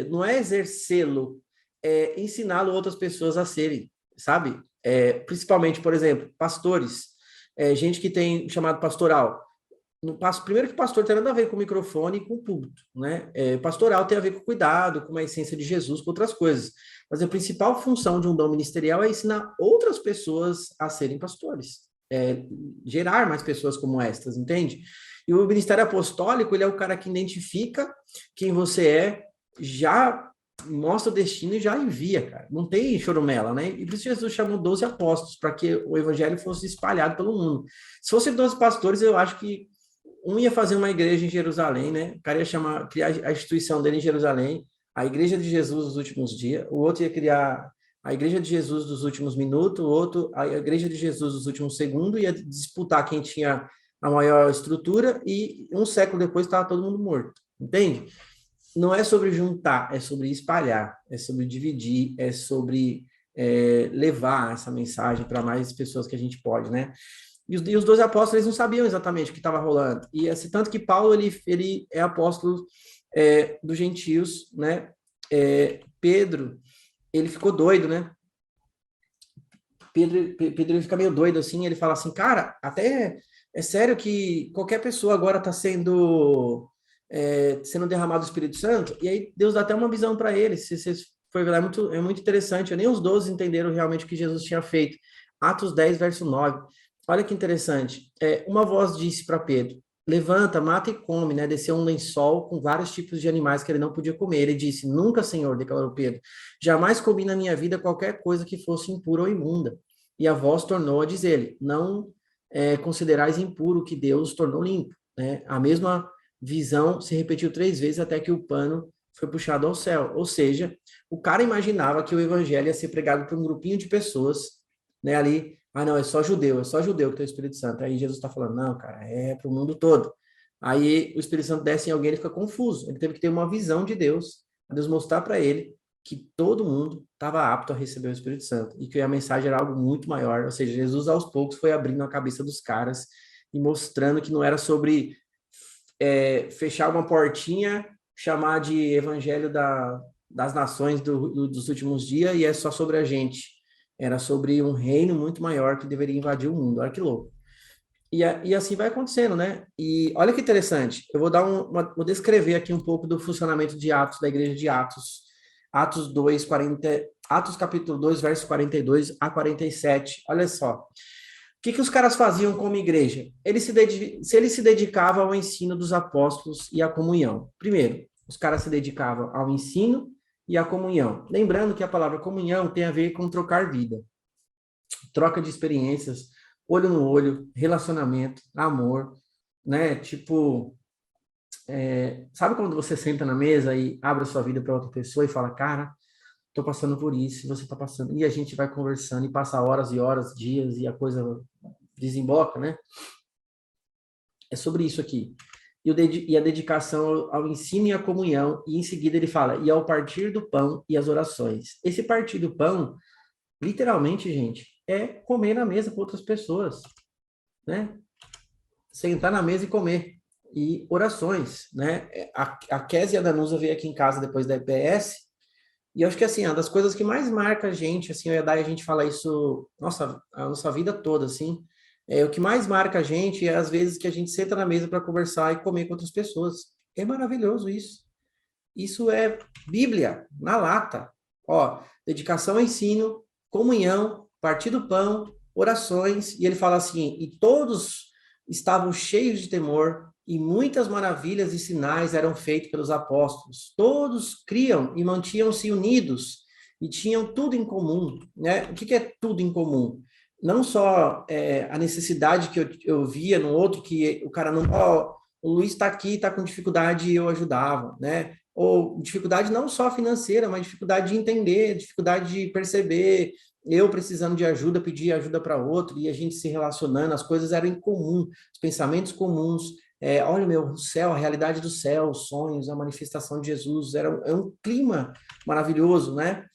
não é exercê-lo, é ensiná-lo a outras pessoas a serem, sabe? Principalmente, por exemplo, pastores, gente que tem chamado pastoral. Primeiro que pastor tem nada a ver com o microfone e com o púlpito, né? Pastoral tem a ver com cuidado, com a essência de Jesus, com outras coisas. Mas a principal função de um dom ministerial é ensinar outras pessoas a serem pastores, gerar mais pessoas como estas, entende? E o ministério apostólico, ele é o cara que identifica quem você é, já mostra o destino e já envia, cara. Não tem chorumela, né? E por isso Jesus chamou 12 apóstolos, para que o evangelho fosse espalhado pelo mundo. Se fosse 12 pastores, eu acho que um ia fazer uma igreja em Jerusalém, né? O cara ia criar a instituição dele em Jerusalém, a Igreja de Jesus dos últimos dias. O outro ia criar a Igreja de Jesus dos últimos minutos, o outro a Igreja de Jesus dos últimos segundos, ia disputar quem tinha a maior estrutura, e um século depois estava todo mundo morto, entende? Não é sobre juntar, é sobre espalhar, é sobre dividir, é sobre levar essa mensagem para mais pessoas que a gente pode, né? E os 12 apóstolos, eles não sabiam exatamente o que estava rolando. E assim, tanto que Paulo, ele é apóstolo dos gentios, né? Pedro, ele ficou doido, né? Pedro ele fica meio doido, assim, ele fala assim, cara, até é sério que qualquer pessoa agora está sendo derramado o Espírito Santo? E aí Deus dá até uma visão para ele. Se você for ver, é muito interessante. Nem os 12 entenderam realmente o que Jesus tinha feito. Atos 10, verso 9. Olha que interessante. Uma voz disse para Pedro: levanta, mata e come, né? Desceu um lençol com vários tipos de animais que ele não podia comer. Ele disse: nunca, Senhor, declarou Pedro, jamais comi na minha vida qualquer coisa que fosse impura ou imunda. E a voz tornou a dizer-lhe: não considerais impuro o que Deus tornou limpo, né? A mesma visão se repetiu 3 vezes até que o pano foi puxado ao céu. Ou seja, o cara imaginava que o evangelho ia ser pregado por um grupinho de pessoas, né? Ali, não, é só judeu que tem o Espírito Santo. Aí Jesus está falando, não, cara, é para o mundo todo. Aí o Espírito Santo desce em alguém, ele fica confuso. Ele teve que ter uma visão de Deus, a Deus mostrar para ele que todo mundo estava apto a receber o Espírito Santo e que a mensagem era algo muito maior. Ou seja, Jesus aos poucos foi abrindo a cabeça dos caras e mostrando que não era sobre fechar uma portinha, chamar de evangelho das nações dos últimos dias, e é só sobre a gente. Era sobre um reino muito maior que deveria invadir o mundo. Olha que louco. E assim vai acontecendo, né? E olha que interessante. Eu vou vou descrever aqui um pouco do funcionamento de Atos, da igreja de Atos. Atos capítulo 2, verso 42 a 47. Olha só. O que os caras faziam como igreja? Eles se dedicavam ao ensino dos apóstolos e à comunhão. Primeiro, os caras se dedicavam ao ensino e à comunhão. Lembrando que a palavra comunhão tem a ver com trocar vida, troca de experiências, olho no olho, relacionamento, amor, né? Tipo, sabe quando você senta na mesa e abre a sua vida para outra pessoa e fala, cara, tô passando por isso, e você tá passando, e a gente vai conversando e passa horas e horas, dias, e a coisa desemboca, né? É sobre isso aqui. E a dedicação ao ensino e à comunhão, e em seguida ele fala, e ao partir do pão e as orações. Esse partir do pão, literalmente, gente, é comer na mesa com outras pessoas, né? Sentar na mesa e comer. E orações, né? A Kézia e a Danusa veio aqui em casa depois da EPS, e eu acho que, assim, uma das coisas que mais marca a gente, assim, eu e a Day, a gente fala isso, nossa, a nossa vida toda, assim, o que mais marca a gente é as vezes que a gente senta na mesa para conversar e comer com outras pessoas. É maravilhoso isso. Isso é Bíblia, na lata. Ó, dedicação ao ensino, comunhão, partir do pão, orações, e ele fala assim, e todos estavam cheios de temor, e muitas maravilhas e sinais eram feitos pelos apóstolos. Todos criam e mantinham-se unidos, e tinham tudo em comum, né? O que é tudo em comum? Não só a necessidade que eu via no outro, que o cara não... o Luiz está aqui, está com dificuldade e eu ajudava, né? ou dificuldade não só financeira, mas dificuldade de entender, dificuldade de perceber, eu precisando de ajuda, pedir ajuda para outro, e a gente se relacionando, as coisas eram em comum, os pensamentos comuns, olha, o céu, a realidade do céu, os sonhos, a manifestação de Jesus, é um clima maravilhoso, né?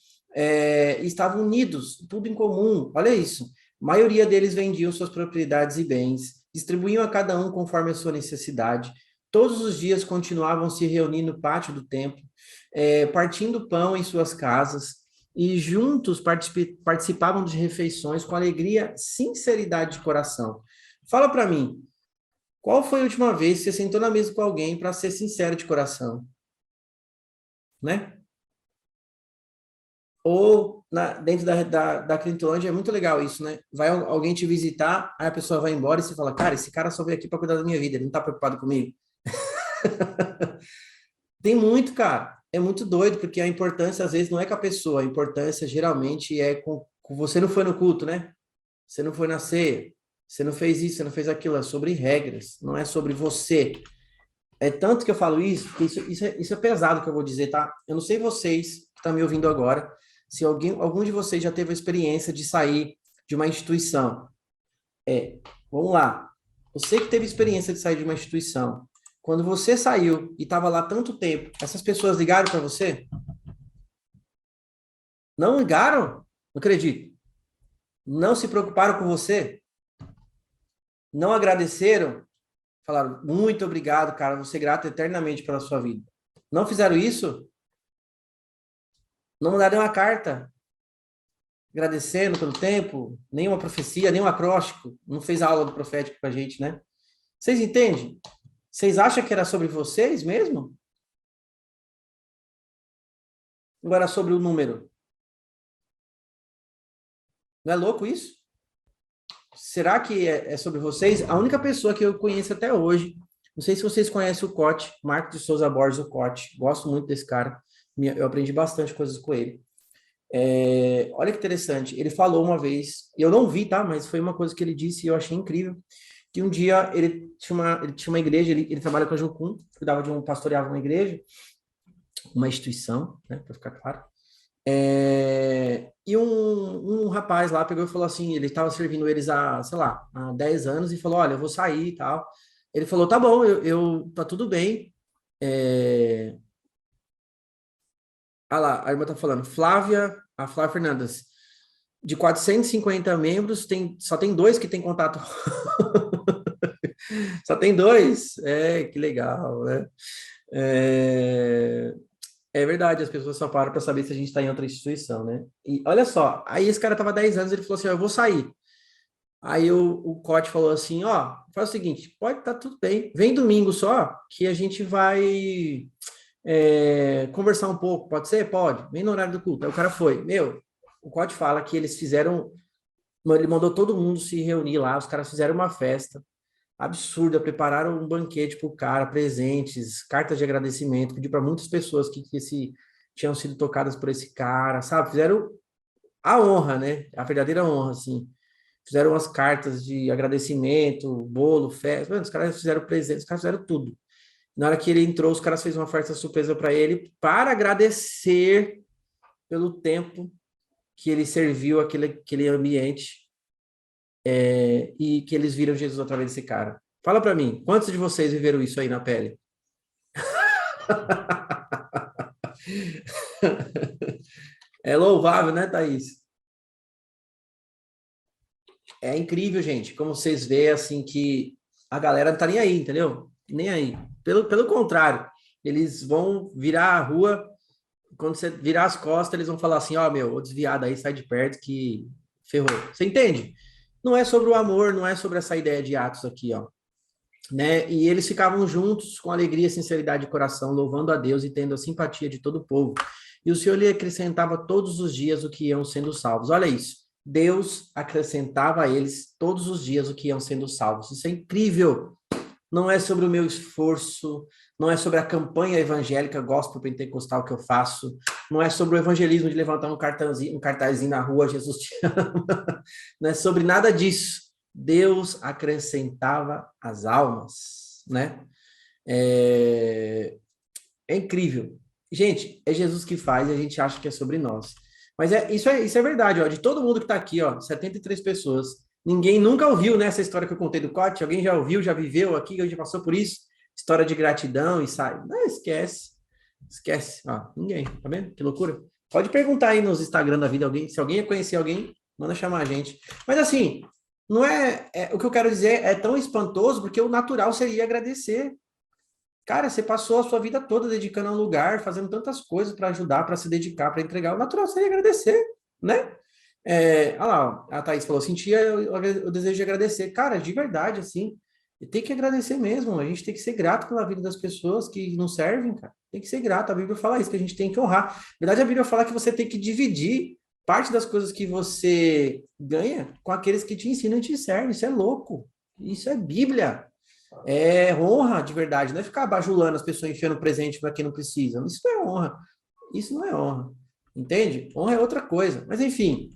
Estavam unidos, tudo em comum, olha isso. A maioria deles vendiam suas propriedades e bens, distribuíam a cada um conforme a sua necessidade. Todos os dias continuavam se reunindo no pátio do templo, partindo pão em suas casas, e juntos participavam de refeições com alegria, sinceridade de coração. Fala para mim, qual foi a última vez que você sentou na mesa com alguém para ser sincero de coração? Né? Ou dentro da Crintolândia é muito legal isso, né? Vai alguém te visitar, aí a pessoa vai embora e você fala, cara, esse cara só veio aqui para cuidar da minha vida, ele não está preocupado comigo. Tem muito, cara. É muito doido, porque a importância, às vezes, não é com a pessoa, a importância geralmente é com você não foi no culto, né? Você não foi na ceia, você não fez isso, você não fez aquilo, é sobre regras, não é sobre você. É tanto que eu falo isso, porque isso é pesado que eu vou dizer, tá? Eu não sei vocês que estão me ouvindo agora, se algum de vocês já teve a experiência de sair de uma instituição. Vamos lá. Você que teve experiência de sair de uma instituição, quando você saiu e estava lá tanto tempo, essas pessoas ligaram para você? Não ligaram? Não acredito. Não se preocuparam com você? Não agradeceram? Falaram, muito obrigado, cara, vou ser grato eternamente pela sua vida. Não fizeram isso? Não mandaram uma carta agradecendo pelo tempo? Nenhuma profecia, nenhum acróstico? Não fez a aula do profético com a gente, né? Vocês entendem? Vocês acham que era sobre vocês mesmo? Agora sobre o número. Não é louco isso? Será que é sobre vocês? A única pessoa que eu conheço até hoje, não sei se vocês conhecem o Cote, Marcos de Souza Borges, o Cote. Gosto muito desse cara. Eu aprendi bastante coisas com ele. Olha que interessante. Ele falou uma vez, eu não vi, tá? Mas foi uma coisa que ele disse e eu achei incrível. Que um dia ele tinha uma igreja, ele trabalha com a Jucum, pastoreava uma igreja, uma instituição, né? Para ficar claro. E um rapaz lá pegou e falou assim, ele estava servindo eles sei lá, há 10 anos e falou, olha, eu vou sair e tal. Ele falou, tá bom, tá tudo bem. Ah lá, a irmã tá falando, a Flávia Fernandes, de 450 membros, só tem 2 que tem contato. Só tem 2? Que legal, né? É verdade, as pessoas só param para saber se a gente está em outra instituição, né? E olha só, aí esse cara tava 10 anos, ele falou assim, ó, eu vou sair. Aí o Cote falou assim, ó, faz o seguinte, pode tá tudo bem, vem domingo só, que a gente vai conversar um pouco, pode ser? Pode, vem no horário do culto. Aí o cara foi, o Cote fala que eles fizeram, ele mandou todo mundo se reunir lá, os caras fizeram uma festa absurda, prepararam um banquete para o cara, presentes, cartas de agradecimento, pediu para muitas pessoas que tinham sido tocadas por esse cara, sabe? Fizeram a honra, né? A verdadeira honra, assim. Fizeram as cartas de agradecimento, bolo, festa. Mano, os caras fizeram presentes, os caras fizeram tudo. Na hora que ele entrou, os caras fez uma festa surpresa para ele para agradecer pelo tempo que ele serviu aquele ambiente e que eles viram Jesus através desse cara. Fala para mim, quantos de vocês viveram isso aí na pele? É louvável, né, Thaís? É incrível, gente, como vocês veem, assim, que a galera não tá nem aí, entendeu? Nem aí. Pelo contrário, eles vão virar a rua, quando você virar as costas, eles vão falar assim, ó, ô desviado aí, sai de perto que ferrou. Você entende? Não é sobre o amor, não é sobre essa ideia de Atos aqui, ó. Né? E eles ficavam juntos com alegria, sinceridade de coração, louvando a Deus e tendo a simpatia de todo o povo. E o Senhor lhe acrescentava todos os dias o que iam sendo salvos. Olha isso. Deus acrescentava a eles todos os dias o que iam sendo salvos. Isso é incrível. Não é sobre o meu esforço, não é sobre a campanha evangélica gospel pentecostal que eu faço, não é sobre o evangelismo de levantar um cartazinho na rua, Jesus te ama. Não é sobre nada disso. Deus acrescentava as almas, né? É incrível. Gente, é Jesus que faz e a gente acha que é sobre nós. Mas isso é verdade, ó. De todo mundo que está aqui, ó, 73 pessoas, ninguém nunca ouviu, né, essa história que eu contei do Cote? Alguém já ouviu, já viveu aqui, já passou por isso? História de gratidão e sai. Não, esquece. Esquece. Ah, ninguém, tá vendo? Que loucura. Pode perguntar aí nos Instagram da vida alguém, se alguém conhecer alguém, manda chamar a gente. Mas assim, não o que eu quero dizer é tão espantoso porque o natural seria agradecer. Cara, você passou a sua vida toda dedicando a um lugar, fazendo tantas coisas para ajudar, para se dedicar, para entregar. O natural seria agradecer, né? Olha lá, ó, a Thaís falou, sentia o desejo de agradecer. Cara, de verdade, assim, tem que agradecer mesmo. A gente tem que ser grato pela vida das pessoas que nos servem, cara. Tem que ser grato. A Bíblia fala isso, que a gente tem que honrar. Na verdade, a Bíblia fala que você tem que dividir parte das coisas que você ganha com aqueles que te ensinam e te servem. Isso é louco. Isso é Bíblia. É honra de verdade, não é ficar bajulando as pessoas enfiando presente para quem não precisa. Isso não é honra. Isso não é honra. Entende? Honra é outra coisa. Mas enfim,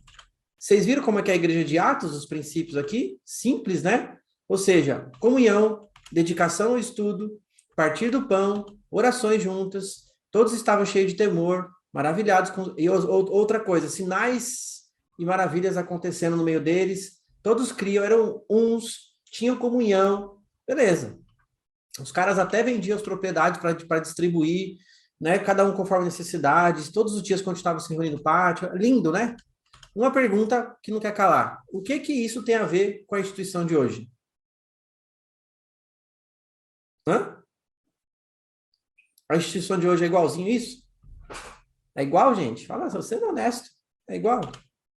vocês viram como é que é a igreja de Atos, os princípios aqui? Simples, né? Ou seja, comunhão, dedicação ao estudo, partir do pão, orações juntas, todos estavam cheios de temor, maravilhados com... E outra coisa, sinais e maravilhas acontecendo no meio deles, todos criam, eram uns, tinham comunhão, beleza. Os caras até vendiam as propriedades para distribuir, né? Cada um conforme necessidades, todos os dias quando estavam se reunindo no pátio. Lindo, né? Uma pergunta que não quer calar. O que que isso tem a ver com a instituição de hoje? Hã? A instituição de hoje é igualzinho isso? É igual, gente? Fala, sendo honesto. É igual.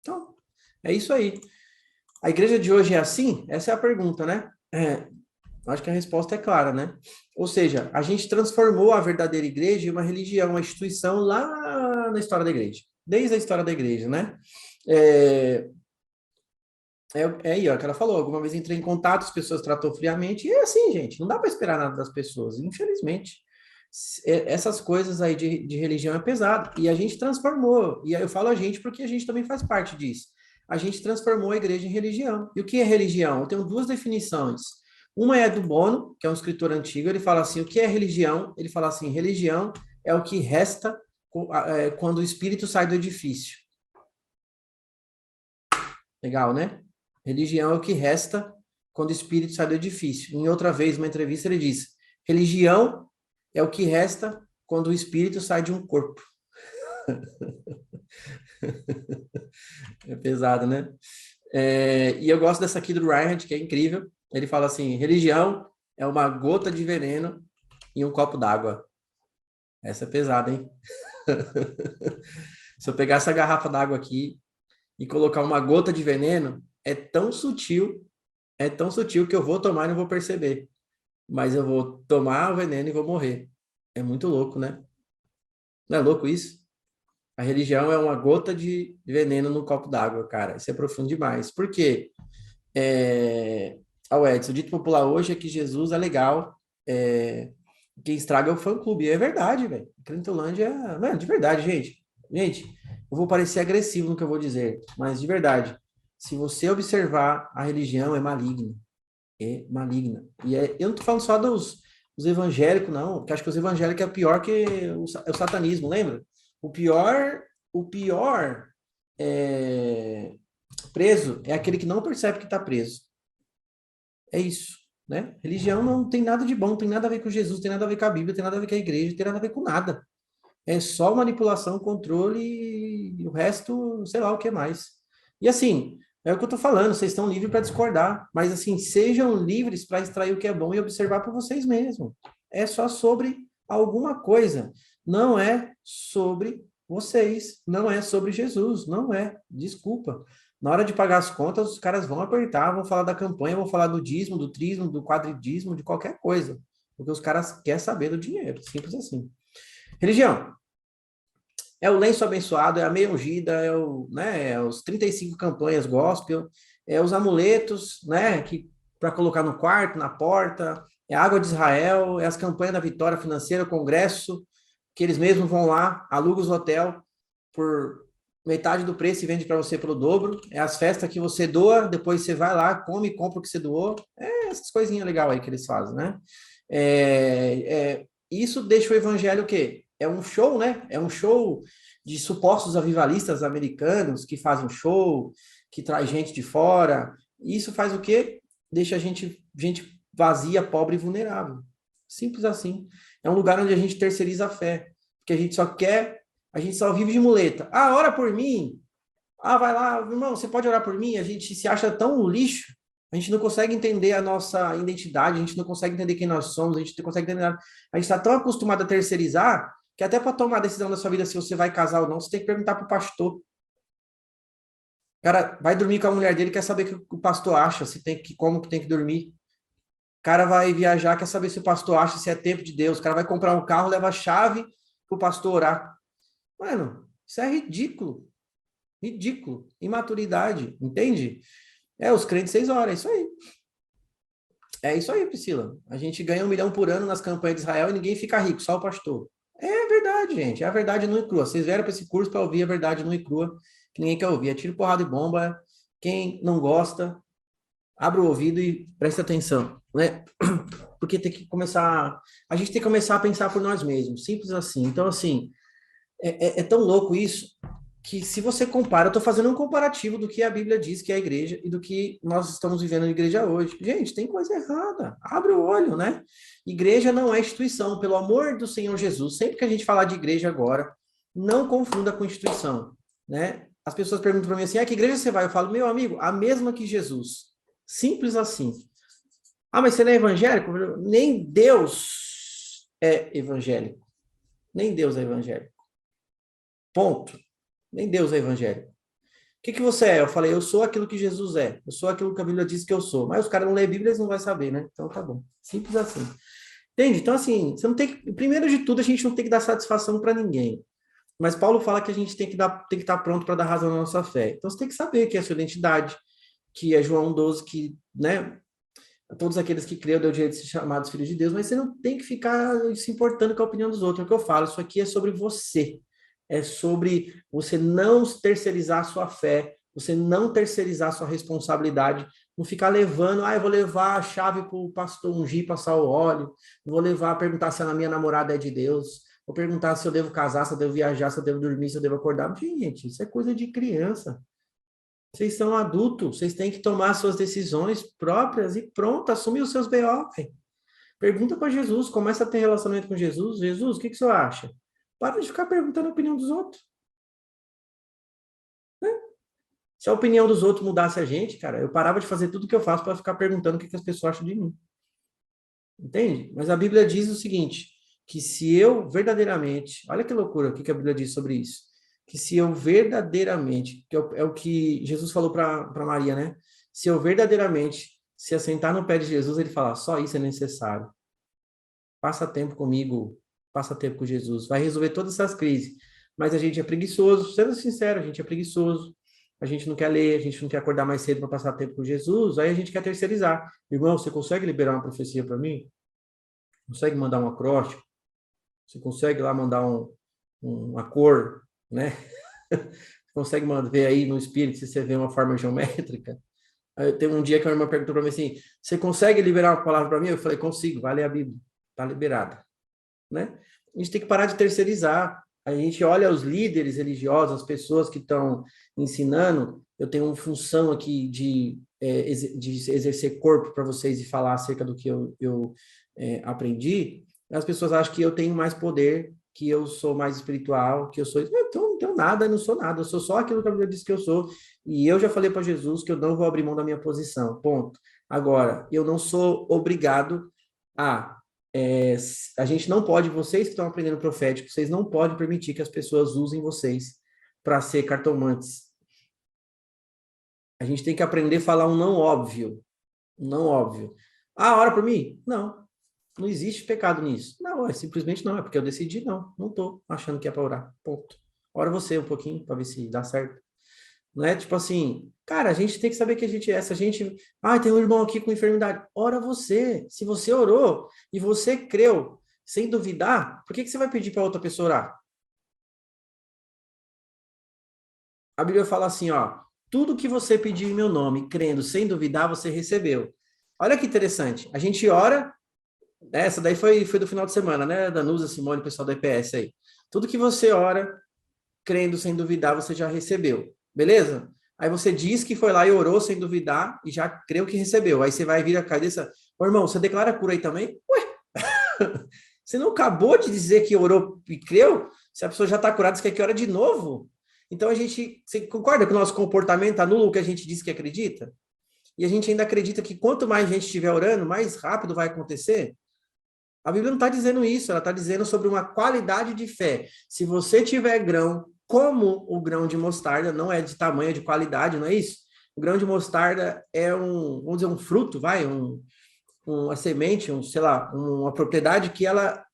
Então, é isso aí. A igreja de hoje é assim? Essa é a pergunta, né? Acho que a resposta é clara, né? Ou seja, a gente transformou a verdadeira igreja em uma religião, uma instituição lá na história da igreja. Desde a história da igreja, né? É aí, ó, que ela falou. Alguma vez entrei em contato, as pessoas tratou friamente. E é assim, gente. Não dá para esperar nada das pessoas, infelizmente. Essas coisas aí de religião é pesado. E a gente transformou. E aí eu falo a gente porque a gente também faz parte disso. A gente transformou a igreja em religião. E o que é religião? Eu tenho duas definições. Uma é do Bono, que é um escritor antigo. Ele fala assim: o que é religião? Ele fala assim: religião é o que resta quando o espírito sai do edifício. Legal, né? Religião é o que resta quando o espírito sai do edifício. Em outra vez, uma entrevista, ele diz: religião é o que resta quando o espírito sai de um corpo. É pesado, né? E eu gosto dessa aqui do Reinhardt, que é incrível. Ele fala assim: religião é uma gota de veneno em um copo d'água. Essa é pesada, hein? Se eu pegar essa garrafa d'água aqui e colocar uma gota de veneno, é tão sutil que eu vou tomar e não vou perceber. Mas eu vou tomar o veneno e vou morrer. É muito louco, né? Não é louco isso? A religião é uma gota de veneno no copo d'água, cara. Isso é profundo demais. Por quê? Edson, o dito popular hoje é que Jesus é legal. Quem estraga é o fã-clube. É verdade, velho. Crentolândia, mano, de verdade, gente. Gente, eu vou parecer agressivo no que eu vou dizer, mas de verdade, se você observar, a religião é maligna. É maligna. Eu não tô falando só dos evangélicos, não, porque acho que os evangélicos é pior que o satanismo, lembra? O pior preso é aquele que não percebe que está preso. É isso, né? Religião não tem nada de bom, não tem nada a ver com Jesus, tem nada a ver com a Bíblia, tem nada a ver com a igreja, tem nada a ver com nada. É só manipulação, controle e o resto, sei lá o que mais. E assim, é o que eu tô falando, vocês estão livres para discordar, mas assim, sejam livres para extrair o que é bom e observar por vocês mesmos. É só sobre alguma coisa, não é sobre vocês, não é sobre Jesus, não é, desculpa. Na hora de pagar as contas, os caras vão apertar, vão falar da campanha, vão falar do dízimo, do trismo, do quadridismo, de qualquer coisa, porque os caras querem saber do dinheiro, simples assim. Religião. É o lenço abençoado, é a meia ungida, os 35 campanhas gospel, é os amuletos, né, que para colocar no quarto, na porta, é a água de Israel, é as campanhas da vitória financeira, o congresso, que eles mesmos vão lá, alugam os hotel por metade do preço e vende para você pelo dobro, é as festas que você doa, depois você vai lá, come e compra o que você doou, essas coisinhas legais aí que eles fazem, né? Isso deixa o evangelho o quê? é um show, né? É um show de supostos avivalistas americanos que fazem show, que traz gente de fora. E isso faz o quê? Deixa a gente vazia, pobre e vulnerável. Simples assim. É um lugar onde a gente terceiriza a fé. Porque a gente só vive de muleta. Ah, ora por mim. Ah, vai lá, irmão, você pode orar por mim? A gente se acha tão lixo, a gente não consegue entender a nossa identidade, a gente não consegue entender quem nós somos, a gente não consegue entender nada. A gente está tão acostumado a terceirizar que até para tomar a decisão da sua vida se você vai casar ou não, você tem que perguntar para o pastor. O cara vai dormir com a mulher dele, quer saber o que o pastor acha, se tem que, como que tem que dormir. O cara vai viajar, quer saber se o pastor acha se é tempo de Deus. O cara vai comprar um carro, leva a chave para o pastor orar. Mano, isso é ridículo. Ridículo. Imaturidade, entende? Os crentes 6 horas, é isso aí. É isso aí, Priscila. A gente ganha 1 milhão por ano nas campanhas de Israel e ninguém fica rico, só o pastor. É verdade, gente. É a verdade nua e crua. Vocês vieram para esse curso para ouvir a verdade nua e crua, que ninguém quer ouvir. É tiro, porrada e bomba. Quem não gosta, abre o ouvido e presta atenção, né? Porque tem que começar... A gente tem que começar a pensar por nós mesmos. Simples assim. Então, assim, é tão louco isso que se você compara, eu estou fazendo um comparativo do que a Bíblia diz que é a igreja e do que nós estamos vivendo na igreja hoje. Gente, tem coisa errada. Abre o olho, né? Igreja não é instituição, pelo amor do Senhor Jesus. Sempre que a gente falar de igreja agora, não confunda com instituição, né? As pessoas perguntam para mim assim, que igreja você vai? Eu falo, meu amigo, a mesma que Jesus. Simples assim. Ah, mas você não é evangélico? Nem Deus é evangélico. Nem Deus é evangélico. Ponto. Nem Deus é evangélico. O que você é? Eu falei, eu sou aquilo que Jesus é. Eu sou aquilo que a Bíblia diz que eu sou. Mas os caras não lêem a Bíblia, eles não vão saber, né? Então tá bom. Simples assim. Entende? Então, assim, você não tem que... Primeiro de tudo, a gente não tem que dar satisfação para ninguém. Mas Paulo fala que a gente tem que estar pronto para dar razão à nossa fé. Então você tem que saber que é a sua identidade, que é João 12, que, né? Todos aqueles que creram deu direito de ser chamados filhos de Deus, mas você não tem que ficar se importando com a opinião dos outros. É o que eu falo, isso aqui é sobre você. É sobre você não terceirizar a sua fé, você não terceirizar a sua responsabilidade, não ficar levando, eu vou levar a chave para o pastor ungir, passar o óleo, vou levar, perguntar se a minha namorada é de Deus, vou perguntar se eu devo casar, se eu devo viajar, se eu devo dormir, se eu devo acordar. Gente, isso é coisa de criança. Vocês são adultos, vocês têm que tomar suas decisões próprias e pronto, assumir os seus BO. Pergunta para Jesus, começa a ter relacionamento com Jesus. Jesus, o que o senhor acha? Para de ficar perguntando a opinião dos outros. Né? Se a opinião dos outros mudasse a gente, cara, eu parava de fazer tudo que eu faço para ficar perguntando o que as pessoas acham de mim. Entende? Mas a Bíblia diz o seguinte, que se eu verdadeiramente... Olha que loucura o que a Bíblia diz sobre isso. Que se eu verdadeiramente... Que é o que Jesus falou para Maria, né? Se eu verdadeiramente se assentar no pé de Jesus, ele fala, só isso é necessário. Passa tempo comigo, passa tempo com Jesus, vai resolver todas essas crises. Mas a gente é preguiçoso, sendo sincero, a gente é preguiçoso, a gente não quer ler, a gente não quer acordar mais cedo para passar tempo com Jesus, aí a gente quer terceirizar. Irmão, você consegue liberar uma profecia para mim? Consegue mandar um acróstico? Você consegue lá mandar uma cor, né? Consegue ver aí no espírito se você vê uma forma geométrica? Aí, tem um dia que a irmã perguntou para mim assim, você consegue liberar uma palavra para mim? Eu falei, consigo, vai ler a Bíblia, está liberada. Né? A gente tem que parar de terceirizar. A gente olha os líderes religiosos, as pessoas que estão ensinando. Eu tenho uma função aqui de exercer corpo para vocês e falar acerca do que eu aprendi. As pessoas acham que eu tenho mais poder, que eu sou mais espiritual, que eu sou... Não tenho nada, não sou nada. Eu sou só aquilo que a Bíblia diz que eu sou. E eu já falei para Jesus que eu não vou abrir mão da minha posição. Ponto. Agora, eu não sou obrigado a gente não pode, vocês que estão aprendendo profético, vocês não podem permitir que as pessoas usem vocês para ser cartomantes. A gente tem que aprender a falar um não óbvio. Um não óbvio. Ora por mim? Não. Não existe pecado nisso. Não, simplesmente não. É porque eu decidi não. Não estou achando que é para orar. Ponto. Ora você um pouquinho para ver se dá certo. Não é tipo assim, cara, a gente tem que saber que a gente é essa. A gente, tem um irmão aqui com enfermidade. Ora você. Se você orou e você creu sem duvidar, por que você vai pedir para outra pessoa orar? A Bíblia fala assim, tudo que você pediu em meu nome, crendo sem duvidar, você recebeu. Olha que interessante. A gente ora, essa daí foi do final de semana, né? Da Nusa, Simone, pessoal da EPS aí. Tudo que você ora, crendo sem duvidar, você já recebeu. Beleza? Aí você diz que foi lá e orou sem duvidar e já creu que recebeu. Aí você vai vir a cabeça, ô irmão, você declara cura aí também? Ué, você não acabou de dizer que orou e creu? Se a pessoa já está curada, você quer que ora de novo? Então você concorda que o nosso comportamento anula o que a gente diz que acredita? E a gente ainda acredita que quanto mais gente estiver orando, mais rápido vai acontecer? A Bíblia não está dizendo isso, ela está dizendo sobre uma qualidade de fé. Se você tiver grão, como o grão de mostarda, não é de tamanho, é de qualidade, não é isso? O grão de mostarda é vamos dizer, um fruto, uma semente, sei lá, uma propriedade que ela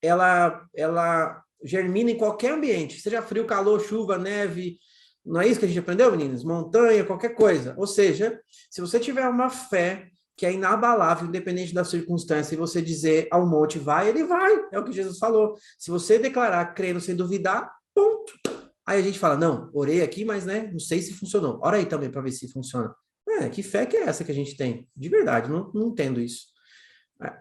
germina em qualquer ambiente, seja frio, calor, chuva, neve, não é isso que a gente aprendeu, meninas? Montanha, qualquer coisa. Ou seja, se você tiver uma fé que é inabalável, independente da circunstância, e você dizer ao monte vai, ele vai. É o que Jesus falou. Se você declarar crendo sem duvidar, ponto. Aí a gente fala, não, orei aqui, mas né, não sei se funcionou. Ora aí também para ver se funciona. Que fé que é essa que a gente tem? De verdade, não entendo isso.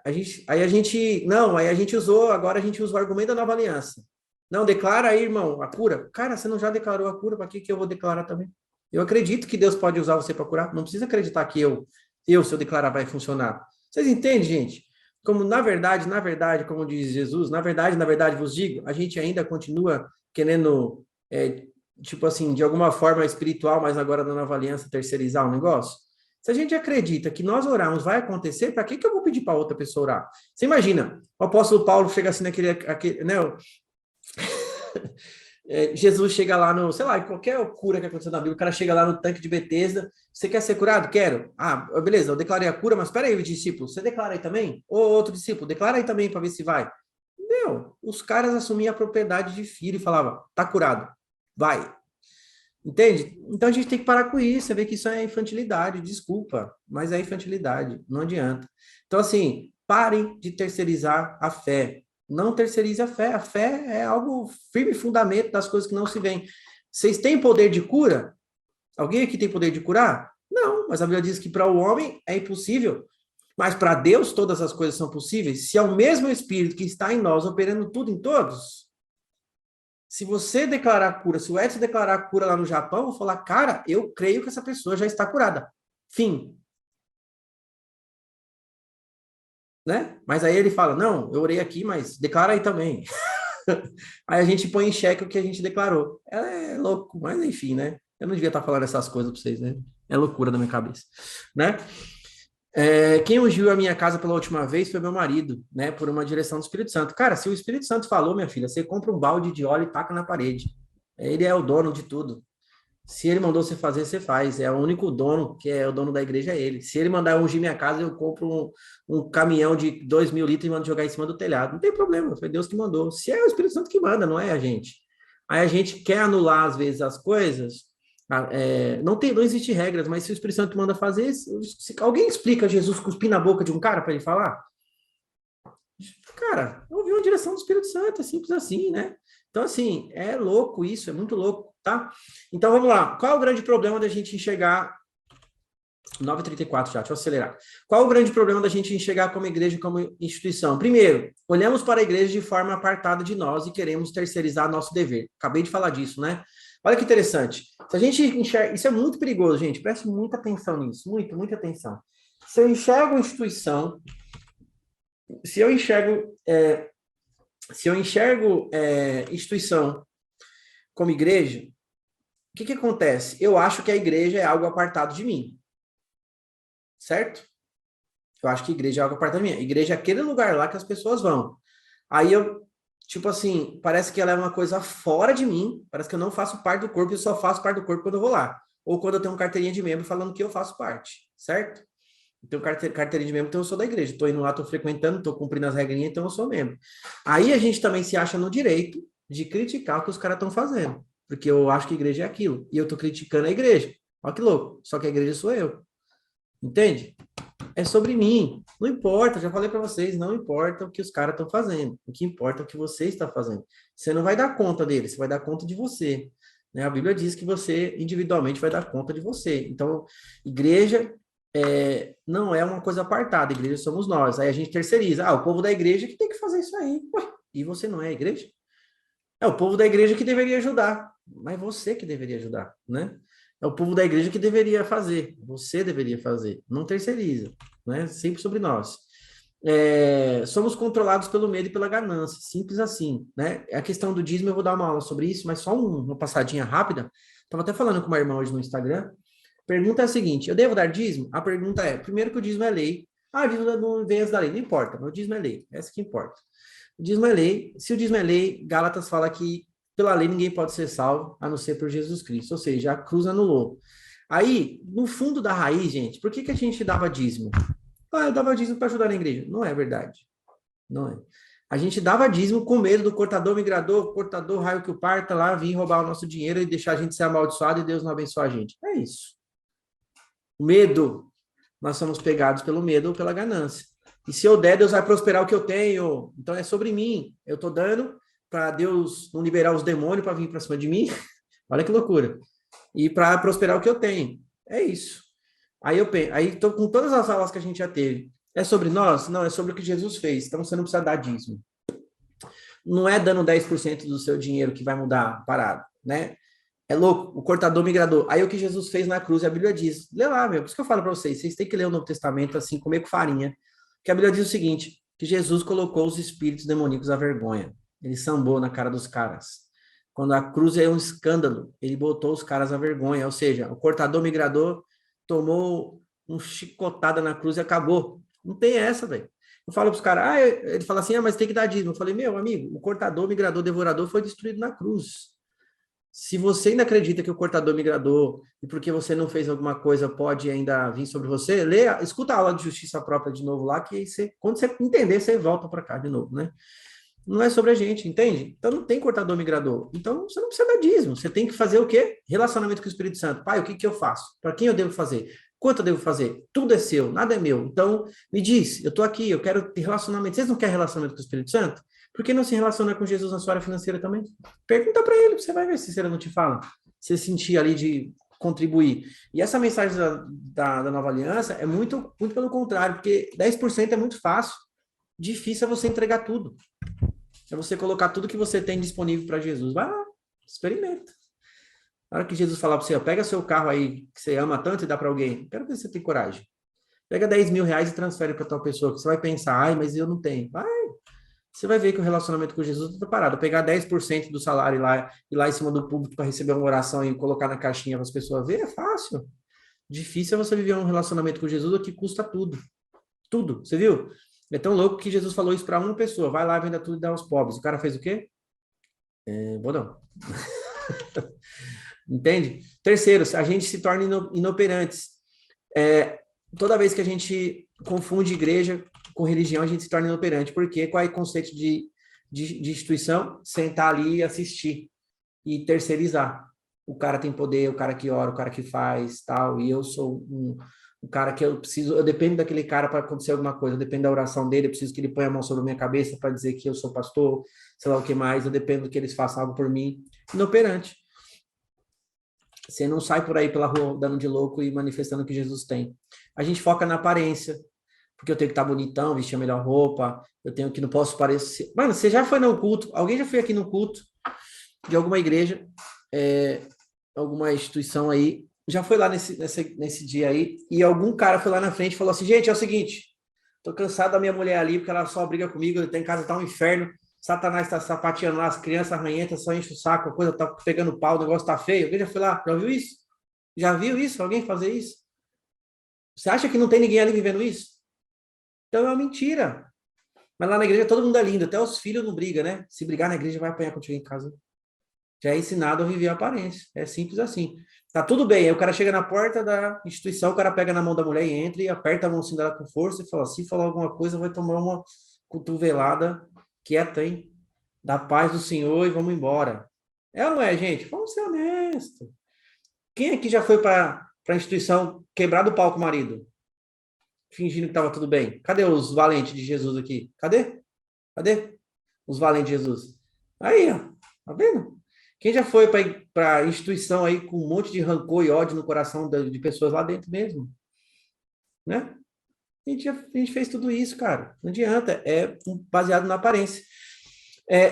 Aí a gente usou, agora a gente usa o argumento da nova aliança. Não, declara aí, irmão, a cura. Cara, você não já declarou a cura, para que eu vou declarar também? Eu acredito que Deus pode usar você para curar, não precisa acreditar que se eu declarar, vai funcionar. Vocês entendem, gente? Como na verdade, como diz Jesus, na verdade vos digo, a gente ainda continua querendo, tipo assim, de alguma forma espiritual, mas agora na nova aliança, terceirizar o negócio. Se a gente acredita que nós orarmos vai acontecer, para que eu vou pedir para outra pessoa orar? Você imagina, o apóstolo Paulo chega assim né, Jesus chega lá no, sei lá, qualquer cura que aconteceu na Bíblia, o cara chega lá no tanque de Betesda, você quer ser curado? Quero. Ah, beleza, eu declarei a cura, mas espera aí, discípulo, você declara aí também? Ou outro discípulo, declara aí também para ver se vai. Os caras assumiam a propriedade de filho e falavam, tá curado, vai. Entende? Então a gente tem que parar com isso, você vê que isso é infantilidade, desculpa, mas é infantilidade, não adianta. Então assim, parem de terceirizar a fé. Não terceirize a fé. A fé é algo firme fundamento das coisas que não se veem. Vocês têm poder de cura? Alguém aqui tem poder de curar? Não, mas a Bíblia diz que para o homem é impossível. Mas para Deus todas as coisas são possíveis. Se é o mesmo Espírito que está em nós operando tudo em todos, se você declarar cura, se o Edson declarar cura lá no Japão, eu vou falar, cara, eu creio que essa pessoa já está curada. Fim. Né? Mas aí ele fala, não, eu orei aqui, mas declara aí também. Aí a gente põe em xeque o que a gente declarou. É louco, mas enfim, né? Eu não devia estar falando essas coisas para vocês, né? É loucura da minha cabeça, né? Quem ungiu a minha casa pela última vez foi meu marido, né? Por uma direção do Espírito Santo. Cara, se o Espírito Santo falou, minha filha, você compra um balde de óleo e taca na parede. Ele é o dono de tudo. Se ele mandou você fazer, você faz. É o único dono, que é o dono da igreja, é ele. Se ele mandar ungir minha casa, eu compro um caminhão de 2.000 litros e mando jogar em cima do telhado. Não tem problema, foi Deus que mandou. Se é o Espírito Santo que manda, não é a gente. Aí a gente quer anular, às vezes, as coisas. Não existe regras, mas se o Espírito Santo manda fazer, se alguém explica Jesus cuspir na boca de um cara para ele falar, cara, ouviu uma direção do Espírito Santo, é simples assim, né? Então, assim, é louco isso, é muito louco, tá? Então, vamos lá. Qual é o grande problema da gente enxergar... 9h34 já, deixa eu acelerar. Qual é o grande problema da gente enxergar como igreja, como instituição? Primeiro, olhamos para a igreja de forma apartada de nós e queremos terceirizar nosso dever. Acabei de falar disso, né? Olha que interessante. Se a gente enxerga... Isso é muito perigoso, gente. Preste muita atenção nisso. Muita atenção. Se eu enxergo a instituição... Se eu enxergo instituição como igreja, o que acontece? Eu acho que a igreja é algo apartado de mim. Certo? Eu acho que igreja é algo apartado de mim. A igreja é aquele lugar lá que as pessoas vão. Aí tipo assim, parece que ela é uma coisa fora de mim, parece que eu não faço parte do corpo, eu só faço parte do corpo quando eu vou lá. Ou quando eu tenho uma carteirinha de membro falando que eu faço parte, certo? Então, carteirinha de membro, então eu sou da igreja. Estou indo lá, estou frequentando, estou cumprindo as regrinhas, então eu sou membro. Aí a gente também se acha no direito de criticar o que os caras estão fazendo. Porque eu acho que a igreja é aquilo. E eu estou criticando a igreja. Olha que louco. Só que a igreja sou eu. Entende? É sobre mim. Não importa, já falei para vocês, não importa o que os caras estão fazendo. O que importa é o que você está fazendo. Você não vai dar conta deles, você vai dar conta de você. Né? A Bíblia diz que você individualmente vai dar conta de você. Então, igreja não é uma coisa apartada, a igreja somos nós. Aí a gente terceiriza. O povo da igreja que tem que fazer isso aí. Ué, e você não é a igreja? É o povo da igreja que deveria ajudar, mas você que deveria ajudar, né? É o povo da igreja que deveria fazer, você deveria fazer, não terceiriza, né? Sempre sobre nós. Somos controlados pelo medo e pela ganância, simples assim, né? A questão do dízimo, eu vou dar uma aula sobre isso, mas só uma passadinha rápida. Estava até falando com uma irmã hoje no Instagram. Pergunta é a seguinte: eu devo dar dízimo? A pergunta é: primeiro que o dízimo é lei. Ah, o dízimo não vem antes da lei, não importa, mas o dízimo é lei, essa que importa. O dízimo é lei. Se o dízimo é lei, Gálatas fala que pela lei ninguém pode ser salvo, a não ser por Jesus Cristo. Ou seja, a cruz anulou. Aí, no fundo da raiz, gente, por que que a gente dava dízimo? Ah, eu dava dízimo para ajudar na igreja. Não é verdade. Não é. A gente dava dízimo com medo do cortador, raio que o parta lá, vir roubar o nosso dinheiro e deixar a gente ser amaldiçoado e Deus não abençoar a gente. É isso. Medo. Nós somos pegados pelo medo ou pela ganância. E se eu der, Deus vai prosperar o que eu tenho. Então é sobre mim. Eu estou dando para Deus não liberar os demônios para vir para cima de mim. Olha que loucura. E para prosperar o que eu tenho. É isso. Aí eu penso, aí tô com todas as aulas que a gente já teve. É sobre nós? Não, é sobre o que Jesus fez. Então você não precisa dar dízimo. Não é dando 10% do seu dinheiro que vai mudar a parada, né? É louco, o cortador migrador. Aí o que Jesus fez na cruz, a Bíblia diz. Lê lá, meu. Por isso que eu falo para vocês têm que ler o Novo Testamento assim, comer com farinha. Que a Bíblia diz o seguinte, que Jesus colocou os espíritos demoníacos à vergonha. Ele sambou na cara dos caras. Quando a cruz é um escândalo, ele botou os caras à vergonha. Ou seja, o cortador migrador tomou um chicotada na cruz e acabou. Não tem essa, velho. Eu falo para os caras, ele fala assim, mas tem que dar dízimo. Eu falei, meu amigo, o cortador, migrador, devorador foi destruído na cruz. Se você ainda acredita que o cortador migrador, e porque você não fez alguma coisa, pode ainda vir sobre você, escuta a aula de justiça própria de novo lá, que você, quando você entender, você volta para cá de novo, né? Não é sobre a gente, entende? Então não tem cortador migrador. Então você não precisa dar dízimo. Você tem que fazer o quê? Relacionamento com o Espírito Santo. Pai, o que que eu faço? Para quem eu devo fazer? Quanto eu devo fazer? Tudo é seu, nada é meu. Então, me diz, eu estou aqui, eu quero ter relacionamento. Vocês não querem relacionamento com o Espírito Santo? Por que não se relaciona com Jesus na sua área financeira também? Pergunta para ele, você vai ver se ele não te fala. Você sentir ali de contribuir. E essa mensagem da nova aliança é muito pelo contrário, porque 10% é muito fácil. Difícil é você entregar tudo. É você colocar tudo que você tem disponível para Jesus. Vai lá, experimenta. Na hora que Jesus falar para você, ó, pega seu carro aí, que você ama tanto e dá para alguém, quero ver se você tem coragem. Pega 10 mil reais e transfere para tal pessoa, que você vai pensar, ai, mas eu não tenho. Vai. Você vai ver que o relacionamento com Jesus está parado. Pegar 10% do salário e lá em cima do público para receber uma oração e colocar na caixinha para as pessoas verem, é fácil. Difícil é você viver um relacionamento com Jesus que custa tudo. Tudo. Você viu? É tão louco que Jesus falou isso para uma pessoa. Vai lá, venda tudo e dá aos pobres. O cara fez o quê? Vou não. Entende? Terceiro, a gente se torna inoperantes. Toda vez que a gente confunde igreja com religião, a gente se torna inoperante. Por quê? Qual é o conceito de instituição? Sentar ali e assistir. E terceirizar. O cara tem poder, o cara que ora, o cara que faz, tal. E eu sou um cara que eu dependo daquele cara para acontecer alguma coisa. Eu dependo da oração dele, eu preciso que ele ponha a mão sobre a minha cabeça para dizer que eu sou pastor, sei lá o que mais. Eu dependo que eles façam algo por mim. Inoperante. Você não sai por aí pela rua dando de louco e manifestando o que Jesus tem. A gente foca na aparência, porque eu tenho que estar bonitão, vestir a melhor roupa, eu tenho que não posso parecer. Mano, você já foi no culto? Alguém já foi aqui no culto de alguma igreja, alguma instituição aí? Já foi lá nesse dia aí, e algum cara foi lá na frente e falou assim: gente, é o seguinte, tô cansado da minha mulher ali, porque ela só briga comigo, em casa tá um inferno. Satanás está sapateando lá, as crianças arranhentas só enche o saco, a coisa tá pegando pau, o negócio tá feio. Alguém já foi lá? Já viu isso? Já viu isso? Alguém fazer isso? Você acha que não tem ninguém ali vivendo isso? Então é uma mentira. Mas lá na igreja todo mundo é lindo, até os filhos não brigam, né? Se brigar na igreja vai apanhar contigo em casa. Já é ensinado a viver a aparência. É simples assim. Tá tudo bem, aí o cara chega na porta da instituição, o cara pega na mão da mulher e entra e aperta a mão assim dela com força e fala: se falar alguma coisa, vai tomar uma cotovelada. Quieta, hein? Da paz do Senhor e vamos embora. É ou não é, gente? Vamos ser honestos. Quem aqui já foi para a instituição quebrar do pau com o marido? Fingindo que estava tudo bem. Cadê os valentes de Jesus aqui? Cadê? Cadê os valentes de Jesus? Aí, ó. Tá vendo? Quem já foi para a instituição aí com um monte de rancor e ódio no coração de pessoas lá dentro mesmo? Né? A gente fez tudo isso, cara. Não adianta. É baseado na aparência.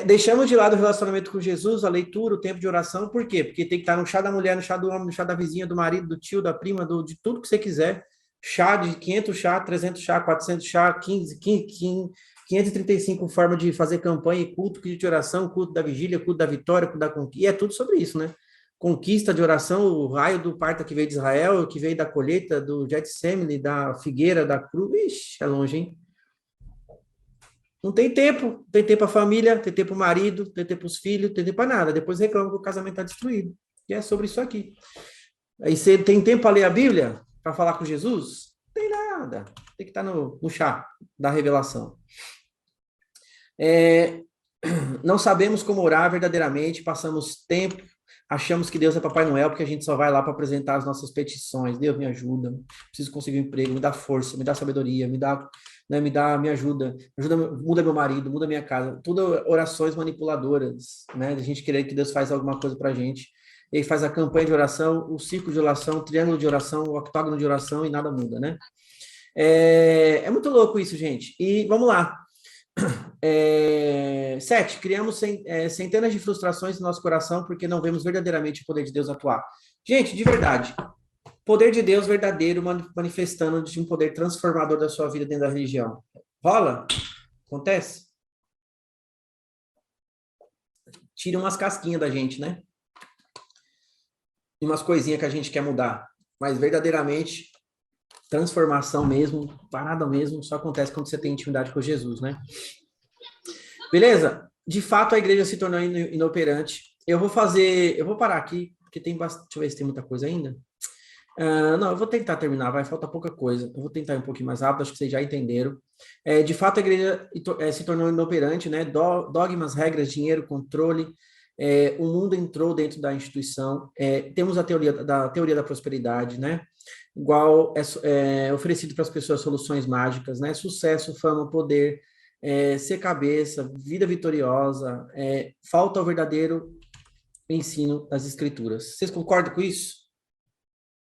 Deixamos de lado o relacionamento com Jesus, a leitura, o tempo de oração, por quê? Porque tem que estar no chá da mulher, no chá do homem, no chá da vizinha, do marido, do tio, da prima, de tudo que você quiser. Chá de 500 chá, 300 chá, 400 chá, 535 formas de fazer campanha e culto, culto de oração, culto da vigília, culto da vitória, culto da conquista, e é tudo sobre isso, né? Conquista de oração, o raio do parto que veio de Israel, que veio da colheita, do Getsemane, da figueira, da cruz, ixi, é longe, hein? Não tem tempo a família, tem tempo o marido, tem tempo os filhos, tem tempo para nada. Depois reclama que o casamento está destruído. E é sobre isso aqui. Aí você tem tempo para ler a Bíblia? Para falar com Jesus? Não tem nada. Tem que estar no chá da revelação. Não sabemos como orar verdadeiramente, passamos tempo, achamos que Deus é Papai Noel, porque a gente só vai lá para apresentar as nossas petições. Deus me ajuda, preciso conseguir um emprego, me dá força, me dá sabedoria, me ajuda, muda meu marido, muda minha casa. Tudo orações manipuladoras, né? A gente querer que Deus faz alguma coisa para a gente. Ele faz a campanha de oração, o círculo de oração, o triângulo de oração, o octógono de oração e nada muda, né? É muito louco isso, gente. E vamos lá. 7, criamos centenas de frustrações no nosso coração porque não vemos verdadeiramente o poder de Deus atuar. Gente, de verdade, poder de Deus verdadeiro manifestando de um poder transformador da sua vida dentro da religião. Rola? Acontece? Tira umas casquinhas da gente, né? E umas coisinhas que a gente quer mudar. Mas verdadeiramente, transformação mesmo, parada mesmo, só acontece quando você tem intimidade com Jesus, né? Beleza? De fato, a igreja se tornou inoperante. Eu vou parar aqui, porque tem bastante. Deixa eu ver se tem muita coisa ainda. Não, eu vou tentar terminar, vai, falta pouca coisa. Eu vou tentar ir um pouquinho mais rápido, acho que vocês já entenderam. De fato, a igreja se tornou inoperante, né? Dogmas, regras, dinheiro, controle. O mundo entrou dentro da instituição. Temos a teoria da prosperidade, né? Igual oferecido para as pessoas soluções mágicas, né? Sucesso, fama, poder, ser cabeça, vida vitoriosa. Falta o verdadeiro ensino das escrituras. Vocês concordam com isso?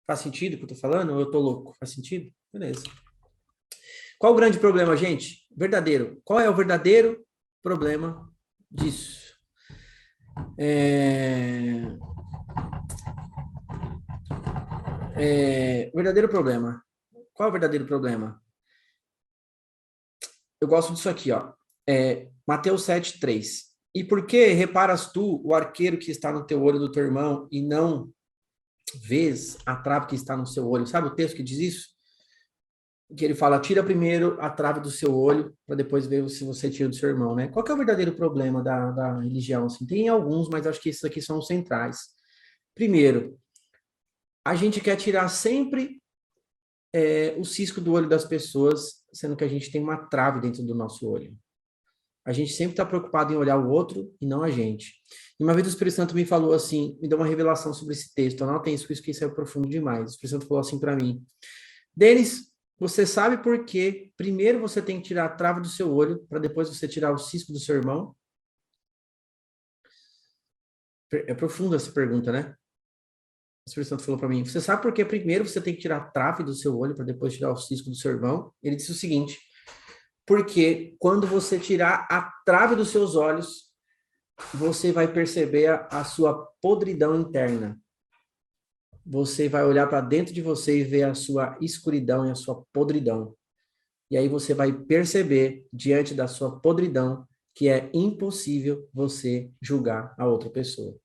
Faz sentido o que eu tô falando? Ou eu tô louco? Faz sentido? Beleza. Qual o grande problema, gente? Verdadeiro. Qual é o verdadeiro problema disso? O verdadeiro problema. Qual é o verdadeiro problema? Eu gosto disso aqui, ó. Mateus 7:3. E por que reparas tu o arqueiro que está no teu olho do teu irmão e não vês a trave que está no seu olho? Sabe o texto que diz isso? Que ele fala, tira primeiro a trave do seu olho, para depois ver se você tira do seu irmão, né? Qual que é o verdadeiro problema da religião? Assim, tem alguns, mas acho que esses aqui são os centrais. Primeiro, a gente quer tirar sempre o cisco do olho das pessoas, sendo que a gente tem uma trave dentro do nosso olho. A gente sempre está preocupado em olhar o outro e não a gente. E uma vez o Espírito Santo me falou assim, me deu uma revelação sobre esse texto. Anotem isso, que isso é profundo demais. O Espírito Santo falou assim para mim, Denis, você sabe por que primeiro você tem que tirar a trave do seu olho, para depois você tirar o cisco do seu irmão? É profunda essa pergunta, né? O Espírito Santo falou para mim, você sabe por que primeiro você tem que tirar a trave do seu olho, para depois tirar o cisco do seu irmão? Ele disse o seguinte, porque quando você tirar a trave dos seus olhos, você vai perceber a sua podridão interna. Você vai olhar para dentro de você e ver a sua escuridão e a sua podridão. E aí você vai perceber, diante da sua podridão, que é impossível você julgar a outra pessoa.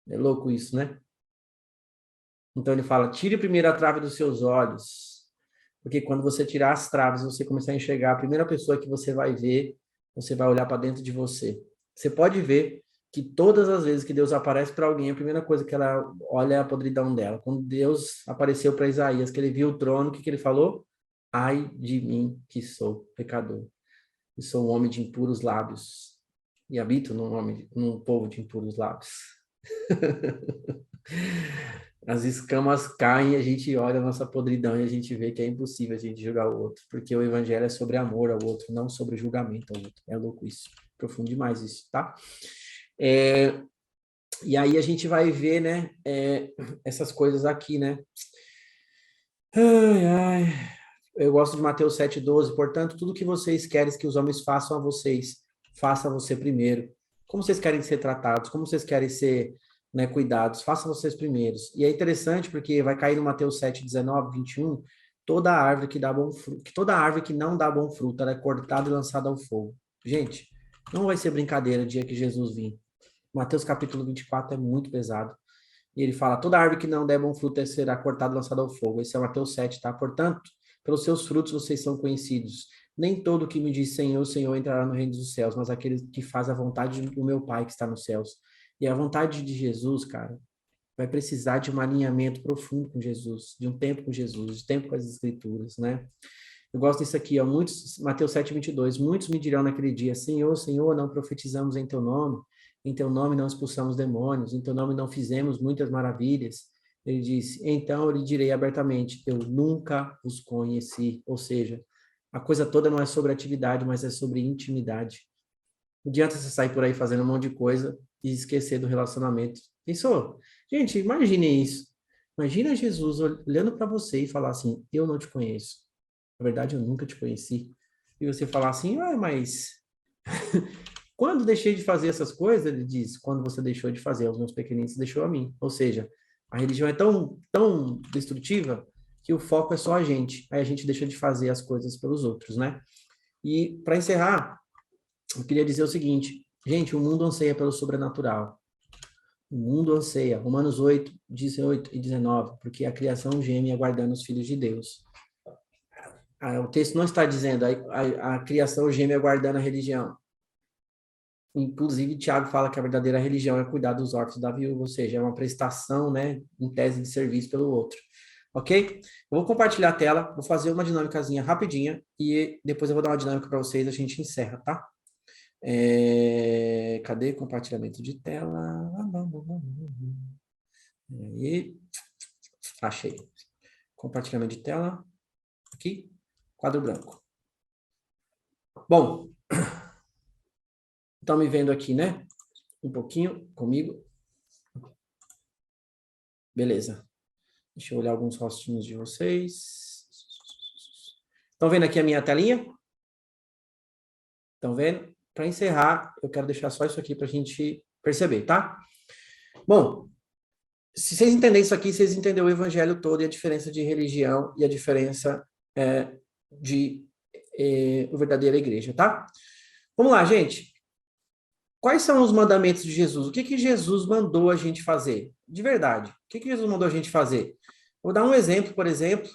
É louco isso, né? Então ele fala, tire primeiro a trave dos seus olhos. Porque quando você tirar as traves, você começar a enxergar a primeira pessoa que você vai ver, você vai olhar para dentro de você. Você pode ver que todas as vezes que Deus aparece para alguém, a primeira coisa que ela olha é a podridão dela. Quando Deus apareceu para Isaías, que ele viu o trono, o que ele falou? Ai de mim, que sou pecador. E sou um homem de impuros lábios. E habito num povo de impuros lábios. As escamas caem e a gente olha a nossa podridão e a gente vê que é impossível a gente julgar o outro, porque o evangelho é sobre amor ao outro, não sobre julgamento ao outro. É louco isso. Profundo demais isso, tá? E aí a gente vai ver, né, essas coisas aqui, né? Ai, ai. Eu gosto de Mateus 7,12. Portanto, tudo que vocês querem que os homens façam a vocês, faça você primeiro. Como vocês querem ser tratados? Como vocês querem ser, né, cuidados? Façam vocês primeiros. E é interessante porque vai cair no Mateus 7,19, 21, toda árvore que dá bom fruto, que toda árvore que não dá bom fruto, ela é cortada e lançada ao fogo. Gente, não vai ser brincadeira o dia que Jesus vir. Mateus capítulo 24 é muito pesado. E ele fala, toda árvore que não der bom fruto será cortada e lançada ao fogo. Esse é Mateus 7, tá? Portanto, pelos seus frutos vocês são conhecidos. Nem todo que me diz Senhor, Senhor entrará no reino dos céus, mas aquele que faz a vontade do meu Pai que está nos céus. E a vontade de Jesus, cara, vai precisar de um alinhamento profundo com Jesus, de um tempo com Jesus, de tempo com as Escrituras, né? Eu gosto disso aqui, ó, Mateus 7,22, muitos me dirão naquele dia, Senhor, Senhor, não profetizamos em teu nome não expulsamos demônios, em teu nome não fizemos muitas maravilhas. Ele disse, então eu lhe direi abertamente, eu nunca os conheci. Ou seja, a coisa toda não é sobre atividade, mas é sobre intimidade. Não adianta você sair por aí fazendo um monte de coisa e esquecer do relacionamento. Pensou? Gente, imagine isso. Imagina Jesus olhando para você e falar assim, eu não te conheço. Na verdade, eu nunca te conheci. E você falar assim, mas quando deixei de fazer essas coisas, ele diz, quando você deixou de fazer aos meus pequeninos, você deixou a mim. Ou seja, a religião é tão destrutiva que o foco é só a gente. Aí a gente deixa de fazer as coisas pelos outros, né? E para encerrar, eu queria dizer o seguinte, gente, o mundo anseia pelo sobrenatural. O mundo anseia. Romanos 8, 18 e 19, porque a criação geme aguardando os filhos de Deus. O texto não está dizendo a criação geme aguardando a religião. Inclusive, Tiago fala que a verdadeira religião é cuidar dos órfãos da viúva, ou seja, é uma prestação, né, em tese de serviço pelo outro. Ok? Eu vou compartilhar a tela, vou fazer uma dinâmicazinha rapidinha e depois eu vou dar uma dinâmica para vocês, a gente encerra, tá? Cadê compartilhamento de tela? Aí, achei. Compartilhamento de tela. Aqui, quadro branco. Bom, estão me vendo aqui, né? Um pouquinho comigo. Beleza. Deixa eu olhar alguns rostinhos de vocês. Estão vendo aqui a minha telinha? Estão vendo? Para encerrar, eu quero deixar só isso aqui para a gente perceber, tá? Bom, se vocês entenderem isso aqui, vocês entenderam o evangelho todo e a diferença de religião e a diferença de verdadeira igreja, tá? Vamos lá, gente. Quais são os mandamentos de Jesus? O que Jesus mandou a gente fazer? De verdade. O que Jesus mandou a gente fazer? Vou dar um exemplo, por exemplo,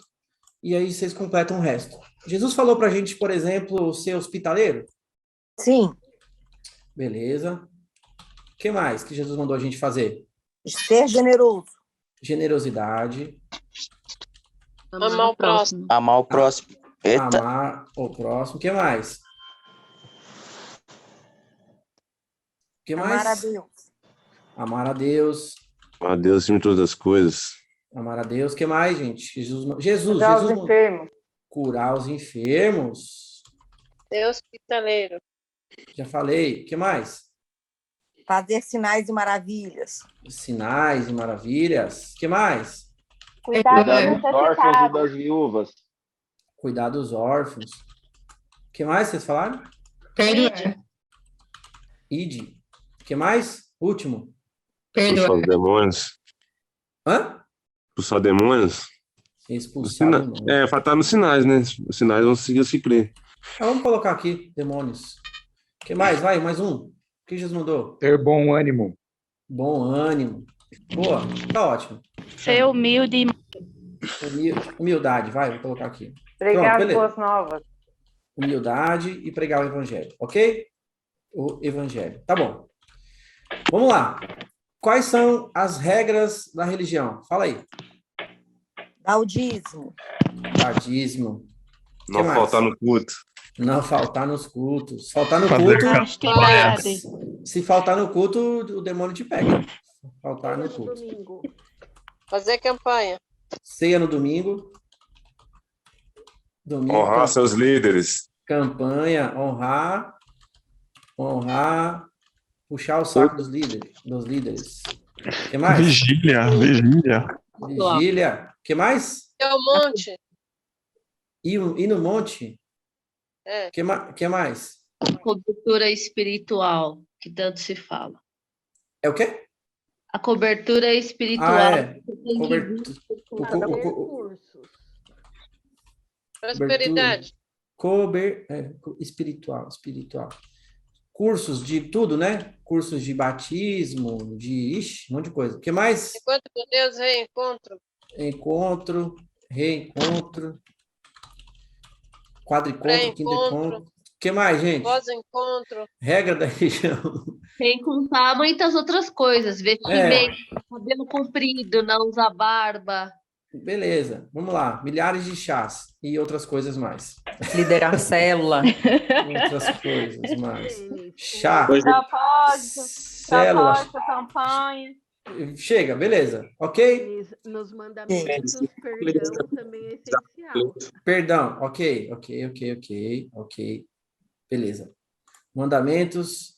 e aí vocês completam o resto. Jesus falou para a gente, por exemplo, ser hospitaleiro? Sim. Beleza. O que mais que Jesus mandou a gente fazer? Ser generoso. Generosidade. Amar o próximo. Amar o próximo. Eita. Amar o próximo. O que mais? O que mais? Amar a Deus. Amar a Deus. A Deus em todas as coisas. Amar a Deus. O que mais, gente? Jesus Curar os enfermos. Curar os enfermos. Ser hospitaleiro. Já falei. O que mais? Fazer sinais e maravilhas. Sinais e maravilhas. O que mais? Cuidar dos Cuidar dos órfãos e necessitados. das viúvas. Cuidar dos órfãos. O que mais vocês falaram? Perdoar. Ide. O que mais? Último. Expulsar Perdoar. os demônios. Hã? Expulsar demônios. Expulsar demônios. Faltar nos sinais, né? Os sinais vão seguir se crer. Vamos colocar aqui, demônios. O que mais? Vai, mais um. O que Jesus mandou? Ter bom ânimo. Bom ânimo. Boa, tá ótimo. Ser humilde. Humildade, vai, vou colocar aqui. Pregar Pronto, as boas novas. Humildade e pregar o evangelho, ok? O evangelho. Tá bom. Vamos lá. Quais são as regras da religião? Fala aí. Dar o dízimo. Dar dízimo. Não mais? faltar no culto. Não faltar nos cultos. Faltar no Fazer culto. Honestidade. Se faltar no culto, o demônio te pega. Faltar no culto. Domingo. Fazer campanha. Ceia no domingo. Domingo. Honrar seus líderes. Campanha, honrar, puxar o saco dos líderes. O que mais? Vigília. Vigília. O que mais? Ter um monte. E no monte, É. que mais? Cobertura espiritual, que tanto se fala. É o quê? A cobertura espiritual. Ah, é. que tem que Cobertura. Recursos. Prosperidade. Espiritual. Cursos de tudo, né? Cursos de batismo, um monte de coisa. O que mais? Encontro com Deus, reencontro. Encontro, reencontro, quadricontro, Pré-encontro. quintecontro. O que mais, gente? Pós-encontro. Regra da região. Sem contar muitas outras coisas. Vestimenta, cabelo comprido, não usar barba. Beleza, vamos lá. Milhares de chás e outras coisas mais. Liderar célula. Outras coisas mais. Chá, Propósito, célula. propósito, campanha. Chega, beleza. Ok? Nos mandamentos, o perdão também é essencial. Perdão, ok. Beleza. Mandamentos.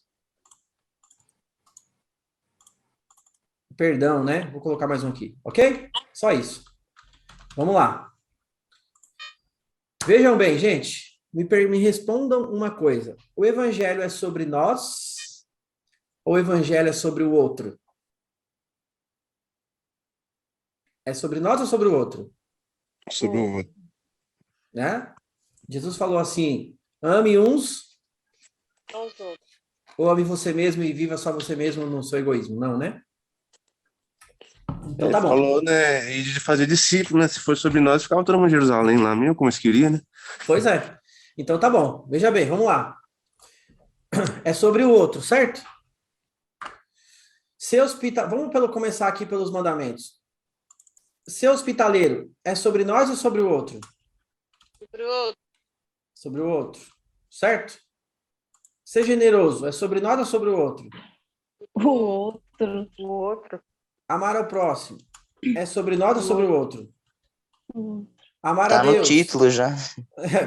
Perdão, né? Vou colocar mais um aqui, ok? Só isso. Vamos lá. Vejam bem, gente. Me respondam uma coisa. O evangelho é sobre nós ou o evangelho é sobre o outro? É sobre nós ou sobre o outro? Sobre o outro. Né? Jesus falou assim: ame uns Aos outros. ou ame você mesmo e viva só você mesmo no seu egoísmo. Não, né? Então Ele tá bom. falou, né, e de fazer discípulo, né? Se for sobre nós, ficava todo mundo em Jerusalém lá, mesmo como eles queriam, né? Pois é. Então tá bom. Veja bem, vamos lá. É sobre o outro, certo? Vamos começar aqui pelos mandamentos. Ser hospitaleiro é sobre nós ou sobre o outro? Sobre o outro. Sobre o outro, certo? Ser generoso é sobre nós ou sobre o outro? O outro. O outro. Amar ao próximo é sobre nós ou sobre o outro? Amar Tá a no Deus. título já.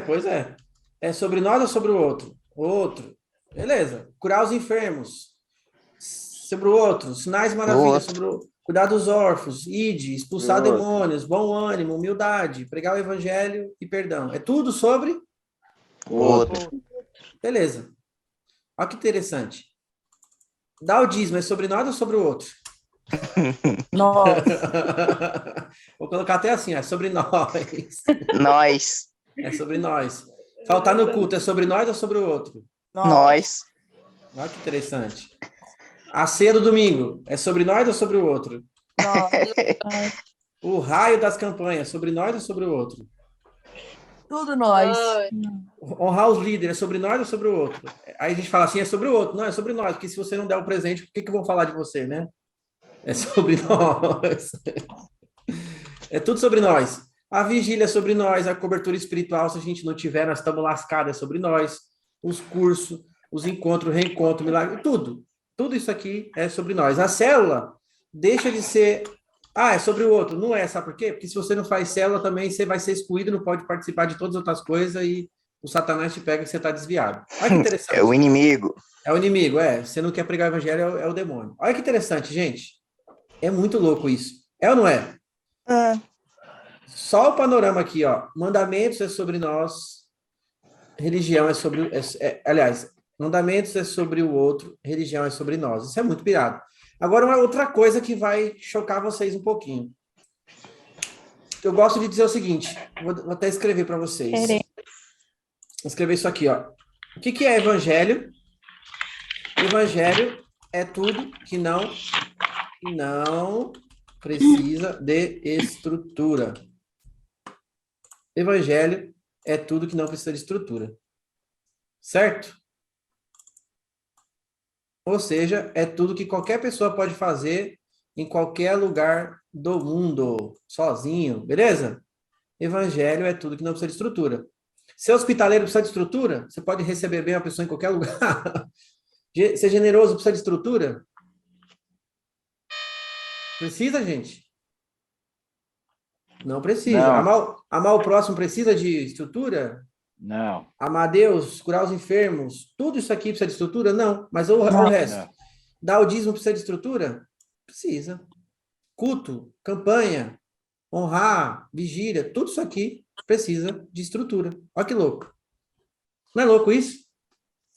Pois é. É sobre nós ou sobre o outro? Outro. Beleza. Curar os enfermos. Sobre o outro. Sinais e maravilhas. Outro. Sobre o... Cuidar dos órfãos. Ide. Expulsar Outro. demônios. Bom ânimo. Humildade. Pregar o evangelho e perdão. É tudo sobre... Outro. Beleza. Olha que interessante. Dar o dízimo é sobre nós ou sobre o outro? Nós. Vou colocar até assim, é sobre nós. Nós. É sobre nós. Faltar no culto é sobre nós ou sobre o outro? Nós. Olha que interessante. A ceia do domingo é sobre nós ou sobre o outro? Nós. O raio das campanhas, sobre nós ou sobre o outro? Tudo nós. Ai, Honrar os líderes, é sobre nós ou sobre o outro? Aí a gente fala assim, é sobre o outro. Não, é sobre nós, porque se você não der o presente, por que vão falar de você, né? É sobre nós. É tudo sobre nós. A vigília é sobre nós, a cobertura espiritual, se a gente não tiver, nós estamos lascados, é sobre nós. Os cursos, os encontros, reencontro, milagre, tudo. Tudo isso aqui é sobre nós. A célula deixa de ser... é sobre o outro. Não é, sabe por quê? Porque se você não faz célula também, você vai ser excluído, não pode participar de todas as outras coisas e o Satanás te pega e você está desviado. Olha que interessante. É o inimigo. É o inimigo, é. Você não quer pregar o evangelho, é o demônio. Olha que interessante, gente. É muito louco isso. É ou não é? É. Só o panorama aqui, ó. Mandamentos é sobre nós. Religião é sobre... aliás, mandamentos é sobre o outro. Religião é sobre nós. Isso é muito pirado. Agora, uma outra coisa que vai chocar vocês um pouquinho. Eu gosto de dizer o seguinte. Vou até escrever para vocês. Vou escrever isso aqui, ó. O que é evangelho? Evangelho é tudo que não precisa de estrutura. Evangelho é tudo que não precisa de estrutura. Certo? Ou seja, é tudo que qualquer pessoa pode fazer em qualquer lugar do mundo, sozinho, beleza? Evangelho é tudo que não precisa de estrutura. Ser hospitaleiro precisa de estrutura? Você pode receber bem uma pessoa em qualquer lugar. Ser generoso precisa de estrutura? Precisa, gente? Não precisa. Não. Amar o próximo precisa de estrutura? Não. Amar a Deus, curar os enfermos, tudo isso aqui precisa de estrutura? Não. Mas o resto? Não. Dar o dízimo precisa de estrutura? Precisa. Culto, campanha, honrar, vigília, tudo isso aqui precisa de estrutura. Olha que louco. Não é louco isso?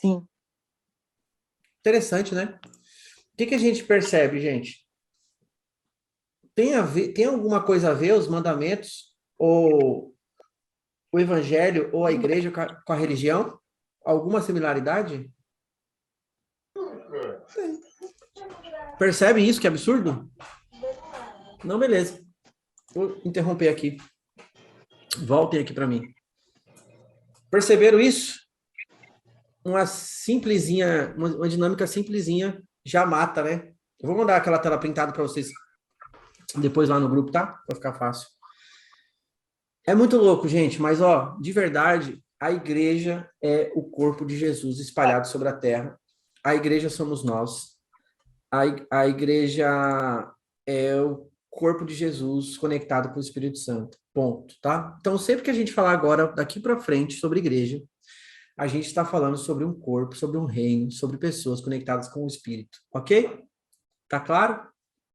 Sim. Interessante, né? O que a gente percebe, gente? Tem alguma coisa a ver os mandamentos, ou o evangelho, ou a igreja com a religião? Alguma similaridade? Tem. Percebe isso, que absurdo? Não, beleza. Vou interromper aqui. Voltem aqui para mim. Perceberam isso? Uma simplesinha, uma dinâmica simplesinha já mata, né? Eu vou mandar aquela tela printada para vocês depois lá no grupo, tá? Para ficar fácil. É muito louco, gente, mas ó, de verdade, a igreja é o corpo de Jesus espalhado sobre a terra. A igreja somos nós. A igreja é o corpo de Jesus conectado com o Espírito Santo. Ponto, tá? Então, sempre que a gente falar agora, daqui para frente, sobre igreja, a gente está falando sobre um corpo, sobre um reino, sobre pessoas conectadas com o Espírito, ok? Tá claro?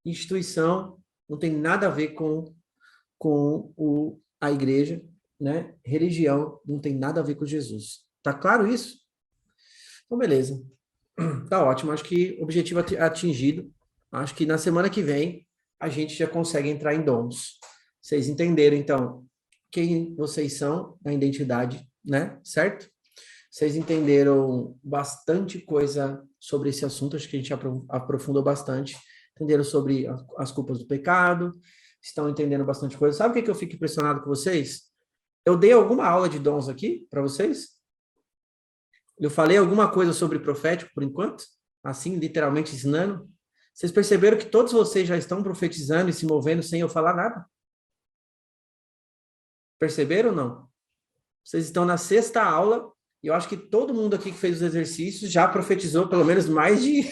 Instituição não tem nada a ver com a igreja, né? Religião não tem nada a ver com Jesus. Tá claro isso? Então, beleza. Tá ótimo. Acho que objetivo atingido. Acho que na semana que vem a gente já consegue entrar em dons. Vocês entenderam, então, quem vocês são, a identidade, né? Certo? Vocês entenderam bastante coisa sobre esse assunto, acho que a gente aprofundou bastante. Entenderam sobre as culpas do pecado, estão entendendo bastante coisa. Sabe o que eu fico impressionado com vocês? Eu dei alguma aula de dons aqui para vocês? Eu falei alguma coisa sobre profético por enquanto? Assim, literalmente ensinando? Vocês perceberam que todos vocês já estão profetizando e se movendo sem eu falar nada? Perceberam ou não? Vocês estão na 6ª aula e eu acho que todo mundo aqui que fez os exercícios já profetizou pelo menos mais de,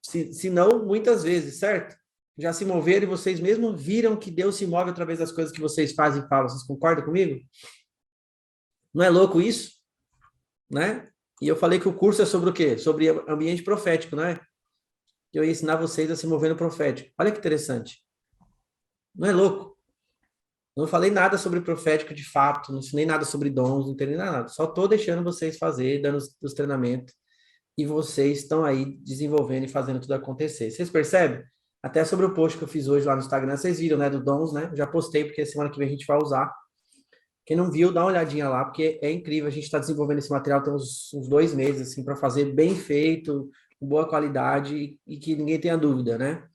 se não muitas vezes, certo? Já se moveram e vocês mesmo viram que Deus se move através das coisas que vocês fazem e falam. Vocês concordam comigo? Não é louco isso? Né? E eu falei que o curso é sobre o quê? Sobre ambiente profético, não é? Eu ia ensinar vocês a se mover no profético. Olha que interessante. Não é louco? Não falei nada sobre profético de fato, não ensinei nada sobre dons, não entendi nada. Só estou deixando vocês fazer, dando os treinamentos, e vocês estão aí desenvolvendo e fazendo tudo acontecer. Vocês percebem? Até sobre o post que eu fiz hoje lá no Instagram, vocês viram, né, do dons, né? Eu já postei, porque semana que vem a gente vai usar. Quem não viu, dá uma olhadinha lá, porque é incrível. A gente está desenvolvendo esse material tem uns 2 meses, assim, para fazer bem feito, com boa qualidade e que ninguém tenha dúvida, né?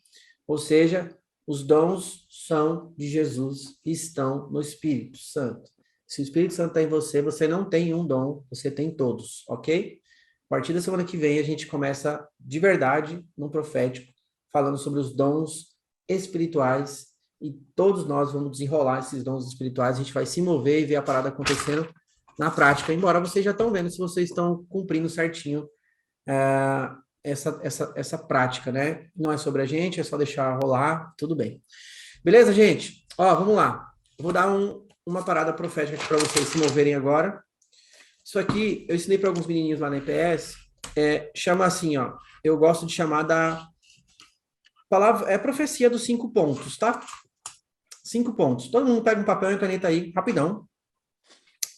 Ou seja, os dons são de Jesus e estão no Espírito Santo. Se o Espírito Santo está em você, você não tem um dom, você tem todos, ok? A partir da semana que vem, a gente começa de verdade no profético, falando sobre os dons espirituais, e todos nós vamos desenrolar esses dons espirituais, a gente vai se mover e ver a parada acontecendo na prática, embora vocês já estão vendo se vocês estão cumprindo certinho essa prática, né? Não é sobre a gente, é só deixar rolar, tudo bem. Beleza, gente? Ó, vamos lá. Eu vou dar uma parada profética aqui para vocês se moverem agora. Isso aqui, eu ensinei para alguns menininhos lá na EPS, chama assim, ó, eu gosto de chamar da palavra, profecia dos 5 pontos, tá? 5 pontos. Todo mundo pega um papel e caneta aí, rapidão.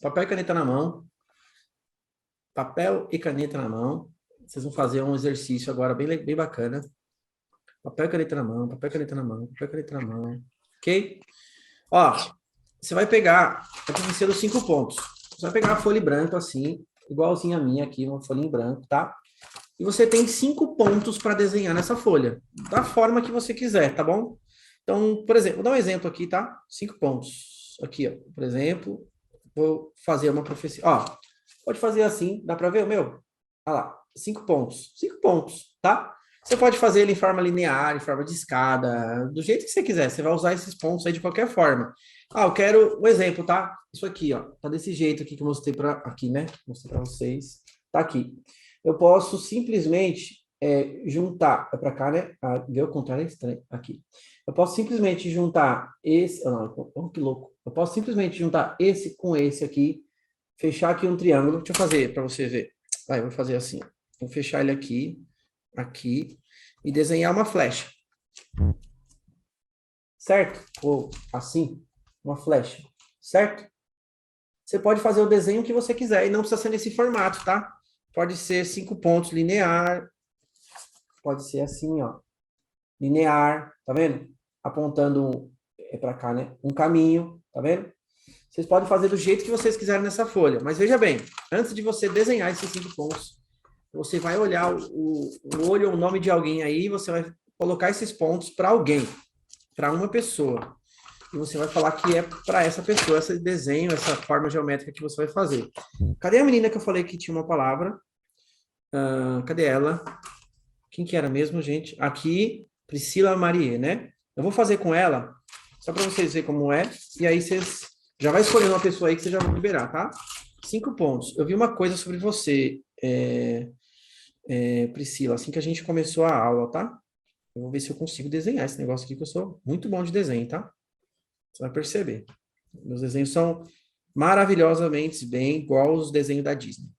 Papel e caneta na mão. Papel e caneta na mão. Vocês vão fazer um exercício agora bem bacana. Papel e caneta na mão, papel e caneta na mão, papel e caneta na mão. Ok? Ó, você vai pegar a profecia dos 5 pontos. Você vai pegar a folha em branco assim, igualzinha a minha aqui, uma folha em branco, tá? E você tem 5 pontos para desenhar nessa folha, da forma que você quiser, tá bom? Então, por exemplo, vou dar um exemplo aqui, tá? 5 pontos. Aqui, ó, por exemplo, vou fazer uma profecia. Ó, pode fazer assim, dá para ver o meu? Olha lá, 5 pontos. 5 pontos, tá? Você pode fazer ele em forma linear, em forma de escada, do jeito que você quiser. Você vai usar esses pontos aí de qualquer forma. Ah, eu quero um exemplo, tá? Isso aqui, ó, tá desse jeito aqui que eu mostrei aqui, né? Mostrei para vocês. Tá aqui. Eu posso simplesmente juntar, é para cá, né? Ver o contrário é estranho. Aqui. Eu posso simplesmente juntar esse, oh, que louco. Eu posso simplesmente juntar esse com esse aqui, fechar aqui um triângulo. Deixa eu fazer para você ver. Vai, eu vou fazer assim. Vou fechar ele aqui, e desenhar uma flecha. Certo? Ou assim, uma flecha. Certo? você pode fazer o desenho que você quiser, e não precisa ser nesse formato, tá? Pode ser 5 pontos linear, pode ser assim, ó, linear, tá vendo? Apontando para cá, né? Um caminho, tá vendo? Vocês podem fazer do jeito que vocês quiserem nessa folha, mas veja bem, antes de você desenhar esses 5 pontos, você vai olhar o olho ou o nome de alguém aí, você vai colocar esses pontos para alguém, para uma pessoa. E você vai falar que é para essa pessoa, esse desenho, essa forma geométrica que você vai fazer. Cadê a menina que eu falei que tinha uma palavra? Cadê ela? Quem que era mesmo, gente? Aqui, Priscila Marie, né? Eu vou fazer com ela, só para vocês verem como é, e aí vocês já vai escolhendo uma pessoa aí que vocês já vão liberar, tá? 5 pontos. Eu vi uma coisa sobre você, Priscila, assim que a gente começou a aula, tá? Eu vou ver se eu consigo desenhar esse negócio aqui, que eu sou muito bom de desenho, tá? Você vai perceber. Meus desenhos são maravilhosamente bem igual os desenhos da Disney.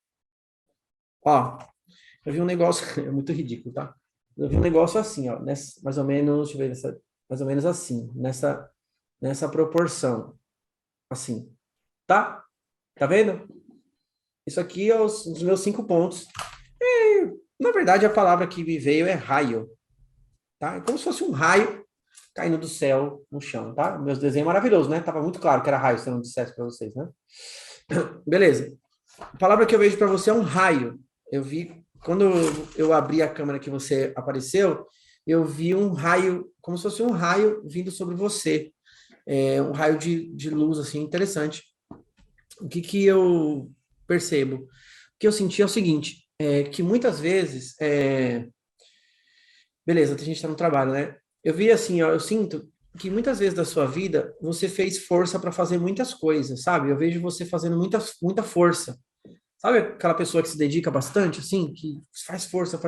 Ó, eu vi um negócio, é muito ridículo, tá? Eu vi um negócio assim, ó, mais ou menos, deixa eu ver, mais ou menos assim, nessa proporção. Assim, tá? Tá vendo? Isso aqui é os meus 5 pontos. Na verdade, a palavra que me veio é raio, tá? É como se fosse um raio caindo do céu no chão, tá? Meus desenhos maravilhosos, né? Tava muito claro que era raio, se eu não dissesse para vocês, né? Beleza. A palavra que eu vejo para você é um raio. Eu vi, quando eu abri a câmera que você apareceu, eu vi um raio, como se fosse um raio vindo sobre você. Um raio de luz, assim, interessante. O que eu percebo? O que eu senti é o seguinte, que muitas vezes... Beleza, a gente está no trabalho, né? Eu vi assim, ó, eu sinto que muitas vezes da sua vida você fez força para fazer muitas coisas, sabe? Eu vejo você fazendo muita força. Sabe aquela pessoa que se dedica bastante, assim, que faz força,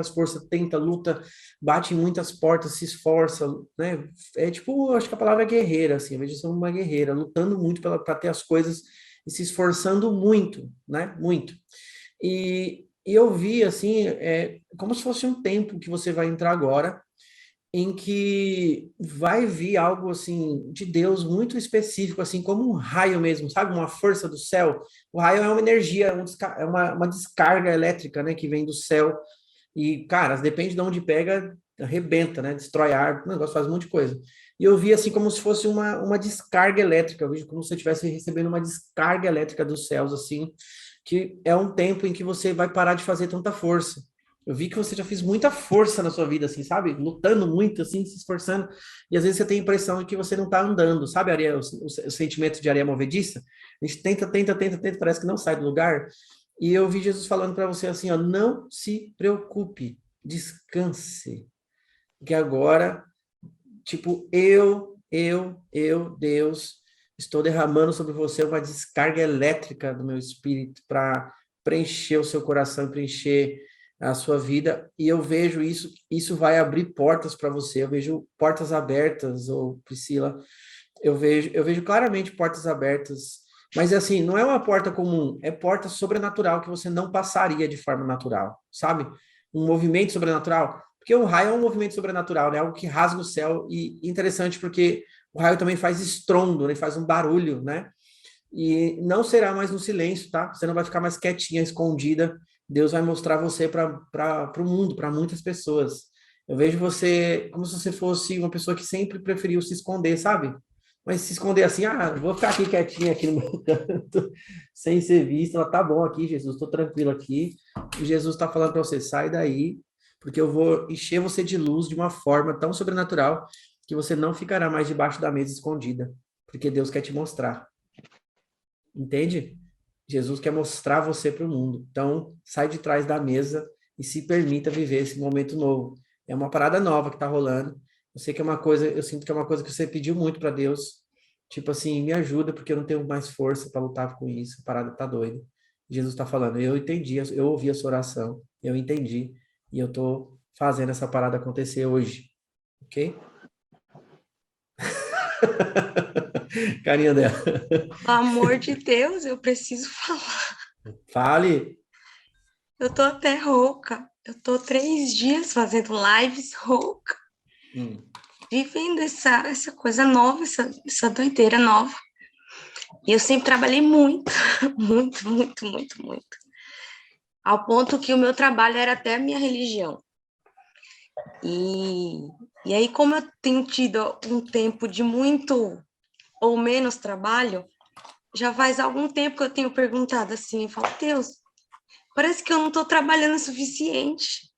tenta, luta, bate em muitas portas, se esforça, né? É tipo, acho que a palavra é guerreira, assim, eu vejo você uma guerreira, lutando muito para ter as coisas e se esforçando muito, né? Muito. E eu vi, assim, como se fosse um tempo que você vai entrar agora, em que vai vir algo assim de Deus muito específico, assim como um raio mesmo, sabe? Uma força do céu. O raio é uma energia, é uma descarga elétrica, né? Que vem do céu e, cara, depende de onde pega, arrebenta, né? Destrói ar, o negócio faz um monte de coisa. E eu vi assim como se fosse uma descarga elétrica, eu vejo como se você estivesse recebendo uma descarga elétrica dos céus, assim, que é um tempo em que você vai parar de fazer tanta força. Eu vi que você já fez muita força na sua vida, assim, sabe? Lutando muito, assim, se esforçando. E às vezes você tem a impressão de que você não está andando, sabe? O sentimento de areia movediça. A gente tenta, parece que não sai do lugar. E eu vi Jesus falando para você assim, ó, não se preocupe, descanse. Que agora, tipo, Deus, estou derramando sobre você uma descarga elétrica do meu espírito para preencher o seu coração, preencher a sua vida, e eu vejo isso vai abrir portas para você, eu vejo portas abertas, ou Priscila, eu vejo claramente portas abertas, mas assim, não é uma porta comum, é porta sobrenatural que você não passaria de forma natural, sabe? Um movimento sobrenatural, porque o raio é um movimento sobrenatural, né? Algo que rasga o céu, e interessante porque o raio também faz estrondo, né? Faz um barulho, né? E não será mais no silêncio, tá? Você não vai ficar mais quietinha, escondida. Deus vai mostrar você para o mundo, para muitas pessoas. Eu vejo você como se você fosse uma pessoa que sempre preferiu se esconder, sabe? Mas se esconder assim, vou ficar aqui quietinha aqui no meu canto, sem ser vista. Tá bom aqui, Jesus, estou tranquilo aqui. E Jesus está falando para você, sai daí, porque eu vou encher você de luz de uma forma tão sobrenatural que você não ficará mais debaixo da mesa escondida, porque Deus quer te mostrar. Entende? Jesus quer mostrar você para o mundo. Então, sai de trás da mesa e se permita viver esse momento novo. É uma parada nova que está rolando. Eu sei que é uma coisa, eu sinto que é uma coisa que você pediu muito para Deus. Tipo assim, me ajuda, porque eu não tenho mais força para lutar com isso. A parada tá doida. Jesus está falando, eu entendi, eu ouvi a sua oração, eu entendi, e eu tô fazendo essa parada acontecer hoje. Ok? Carinha dela. Pelo amor de Deus, eu preciso falar. Fale. Eu tô até rouca. Eu tô 3 dias fazendo lives rouca. Vivendo essa coisa nova, essa doideira nova. E eu sempre trabalhei muito, muito, muito, muito, muito. Ao ponto que o meu trabalho era até a minha religião. E aí, como eu tenho tido um tempo de muito ou menos trabalho, já faz algum tempo que eu tenho perguntado assim, eu falo, Deus, parece que eu não estou trabalhando o suficiente.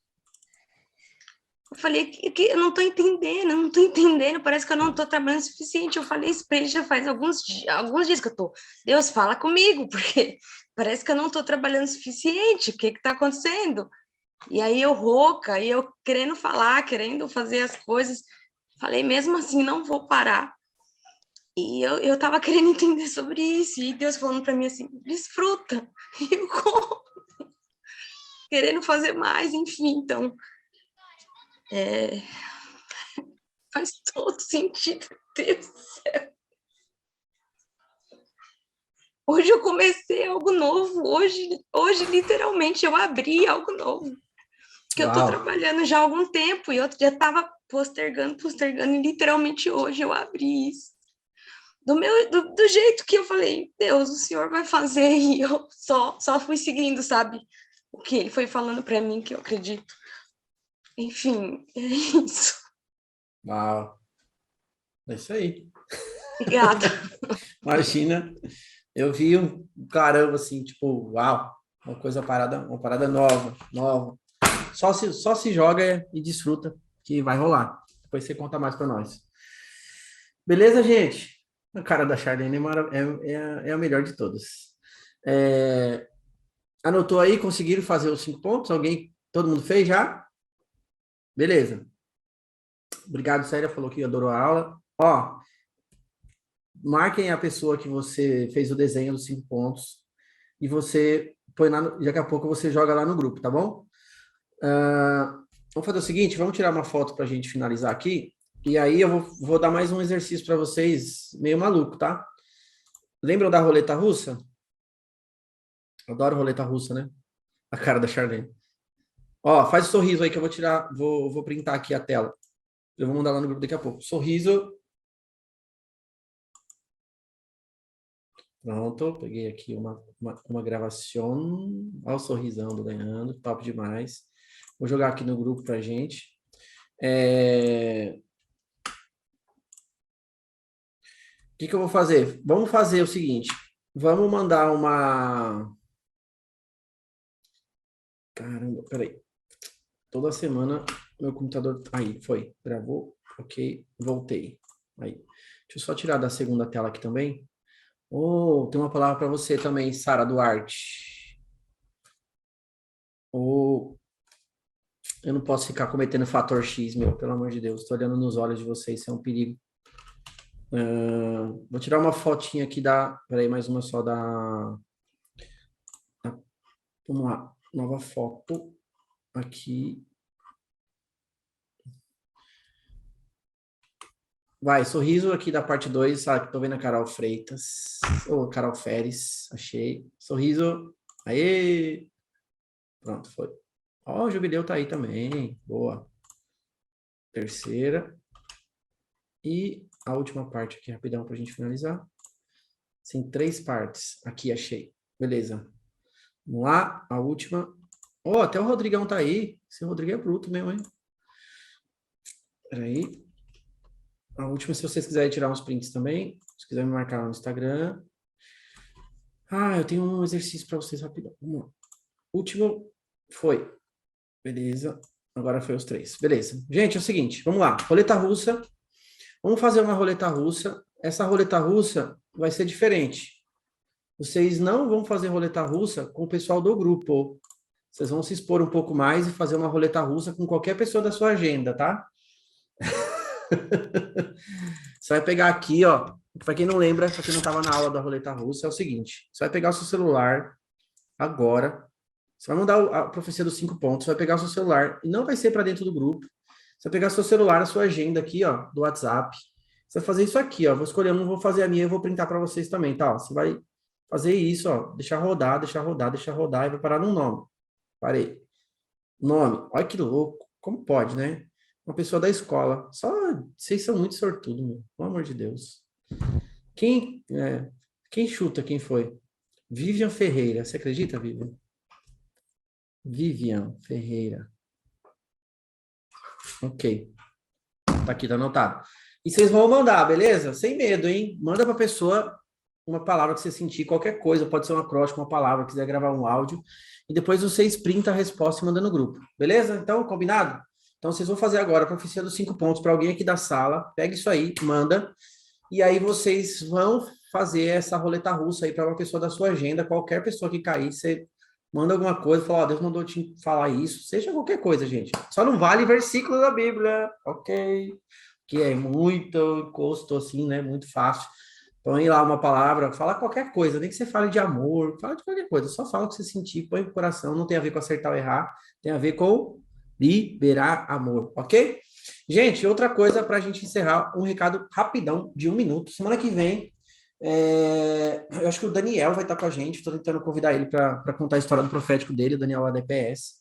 Eu falei, que eu não estou entendendo, parece que eu não estou trabalhando o suficiente. Eu falei isso para ele já faz alguns dias que eu estou. Deus, fala comigo, porque parece que eu não estou trabalhando o suficiente, o que está acontecendo? E aí eu rouca, e eu querendo falar, querendo fazer as coisas, falei, mesmo assim, não vou parar. E eu estava querendo entender sobre isso, e Deus falando para mim assim, desfruta, e eu como, querendo fazer mais, enfim, então... faz todo sentido, Deus do céu. Hoje eu comecei algo novo, hoje literalmente eu abri algo novo, que eu estou trabalhando já há algum tempo, e eu já estava postergando, e literalmente hoje eu abri isso. Do jeito que eu falei, Deus, o Senhor vai fazer, e eu só fui seguindo, sabe? O que Ele foi falando para mim, que eu acredito. Enfim, é isso. Uau. É isso aí. Obrigada. Imagina, eu vi um caramba assim, tipo, uau, uma parada nova. Só se joga e desfruta que vai rolar. Depois você conta mais para nós. Beleza, gente? A cara da Charlene é a melhor de todas. Anotou aí? Conseguiram fazer os 5 pontos? Todo mundo fez já? Beleza. Obrigado, Célia, falou que adorou a aula. Ó, marquem a pessoa que você fez o desenho dos 5 pontos e você põe lá, daqui a pouco você joga lá no grupo, tá bom? Vamos fazer o seguinte, vamos tirar uma foto para a gente finalizar aqui, e aí eu vou dar mais um exercício para vocês, meio maluco, tá? Lembram da roleta russa? Adoro roleta russa, né? A cara da Charlene. Ó, faz o sorriso aí que eu vou tirar, vou printar aqui a tela. Eu vou mandar lá no grupo daqui a pouco. Sorriso. Pronto, peguei aqui uma gravação. Olha o sorrisão do Leandro, top demais. Vou jogar aqui no grupo pra gente. O que eu vou fazer? Vamos fazer o seguinte. Vamos mandar uma... Caramba, peraí. Toda semana meu computador... Aí, foi. Gravou. Ok. Voltei. Aí. Deixa eu só tirar da segunda tela aqui também. Oh, tem uma palavra para você também, Sara Duarte. Oh, eu não posso ficar cometendo fator X, meu. Pelo amor de Deus. Estou olhando nos olhos de vocês. Isso é um perigo. Vou tirar uma fotinha aqui da... Peraí, mais uma só da... Vamos lá. Nova foto. Aqui. Vai, sorriso aqui da parte 2, sabe? Tô vendo a Carol Freitas. Carol Feres, achei. Sorriso. Aê! Pronto, foi. Ó, o Jubileu tá aí também. Boa. Terceira. E a última parte aqui, rapidão, pra gente finalizar. Sim, 3 partes. Aqui, achei. Beleza. Vamos lá, a última. Ó, até o Rodrigão tá aí. Esse Rodrigo é bruto mesmo, hein? Peraí. A última, se vocês quiserem tirar uns prints também, se quiserem me marcar lá no Instagram. Eu tenho um exercício para vocês rapidão. Vamos lá. Último foi. Beleza. Agora foi os 3. Beleza. Gente, é o seguinte, vamos lá. Roleta russa. Vamos fazer uma roleta russa. Essa roleta russa vai ser diferente. Vocês não vão fazer roleta russa com o pessoal do grupo. Vocês vão se expor um pouco mais e fazer uma roleta russa com qualquer pessoa da sua agenda, tá? Você vai pegar aqui, ó. Para quem não lembra, para quem não estava na aula da roleta russa, é o seguinte: você vai pegar o seu celular agora. Você vai mandar a profecia dos 5 pontos. Você vai pegar o seu celular e não vai ser para dentro do grupo. Você vai pegar o seu celular, a sua agenda aqui, ó, do WhatsApp. Você vai fazer isso aqui, ó. Vou escolher um, vou fazer a minha e vou printar para vocês também, tá? Ó, você vai fazer isso, ó. Deixar rodar e vai parar num nome. Parei. Nome. Olha que louco. Como pode, né? Uma pessoa da escola. Só vocês são muito sortudos, meu. Pelo amor de Deus. Quem chuta quem foi? Vivian Ferreira. Você acredita, Vivian? Vivian Ferreira. Ok. Tá aqui, tá anotado. E vocês vão mandar, beleza? Sem medo, hein? Manda pra pessoa uma palavra que você sentir, qualquer coisa, pode ser um acróstico, uma palavra, quiser gravar um áudio, e depois vocês printam a resposta e mandam no grupo, beleza? Então, combinado? Então, vocês vão fazer agora a profecia dos 5 pontos para alguém aqui da sala, pega isso aí, manda, e aí vocês vão fazer essa roleta russa aí para uma pessoa da sua agenda, qualquer pessoa que cair, você manda alguma coisa, fala, ó, Deus mandou te falar isso, seja qualquer coisa, gente. Só não vale versículo da Bíblia, ok? Que é muito custo, assim, né? Muito fácil. Põe lá uma palavra, fala qualquer coisa, nem que você fale de amor, fala de qualquer coisa, só fala o que você sentir, põe pro coração, não tem a ver com acertar ou errar, tem a ver com liberar amor, ok? Gente, outra coisa para a gente encerrar, um recado rapidão, de 1 minuto. Semana que vem, eu acho que o Daniel vai estar com a gente, estou tentando convidar ele para contar a história do profético dele, o Daniel lá da EPS.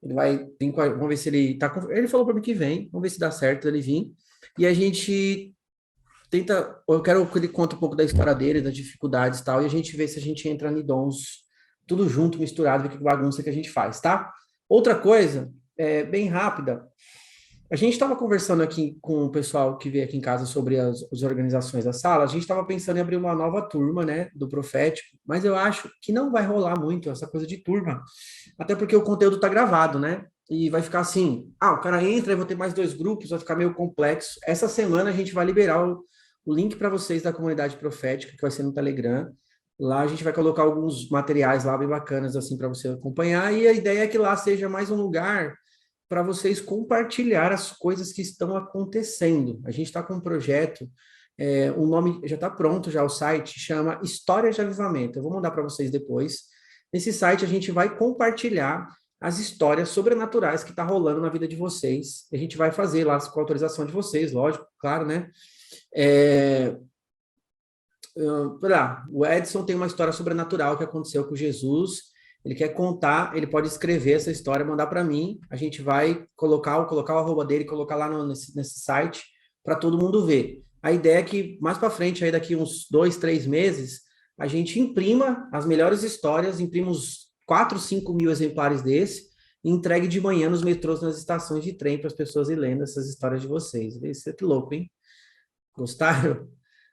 Ele vai vir vamos ver se ele tá com... Ele falou para mim que vem, vamos ver se dá certo ele vir. E a gente eu quero que ele conte um pouco da história dele, das dificuldades e tal, e a gente vê se a gente entra em dons, tudo junto, misturado, ver que bagunça que a gente faz, tá? Outra coisa, bem rápida, a gente estava conversando aqui com o pessoal que veio aqui em casa sobre as organizações da sala, a gente estava pensando em abrir uma nova turma, né, do Profético, mas eu acho que não vai rolar muito essa coisa de turma, até porque o conteúdo está gravado, né? E vai ficar assim, o cara entra, eu vou ter mais 2 grupos, vai ficar meio complexo. Essa semana a gente vai liberar o link para vocês da comunidade profética, que vai ser no Telegram. Lá a gente vai colocar alguns materiais lá bem bacanas, assim, para você acompanhar. E a ideia é que lá seja mais um lugar para vocês compartilhar as coisas que estão acontecendo. A gente está com um projeto, o nome já está pronto, já o site chama Histórias de Avivamento. Eu vou mandar para vocês depois. Nesse site a gente vai compartilhar as histórias sobrenaturais que está rolando na vida de vocês. A gente vai fazer lá com a autorização de vocês, lógico, claro, né? O Edson tem uma história sobrenatural que aconteceu com Jesus. Ele quer contar, ele pode escrever essa história, mandar para mim. A gente vai colocar o arroba dele, colocar lá nesse site para todo mundo ver. A ideia é que mais para frente, aí daqui uns 2, 3 meses, a gente imprima as melhores histórias, imprima uns 4, 5 mil exemplares desse e entregue de manhã nos metrôs, nas estações de trem para as pessoas ir lendo essas histórias de vocês. Isso é que louco, hein? Gostaram?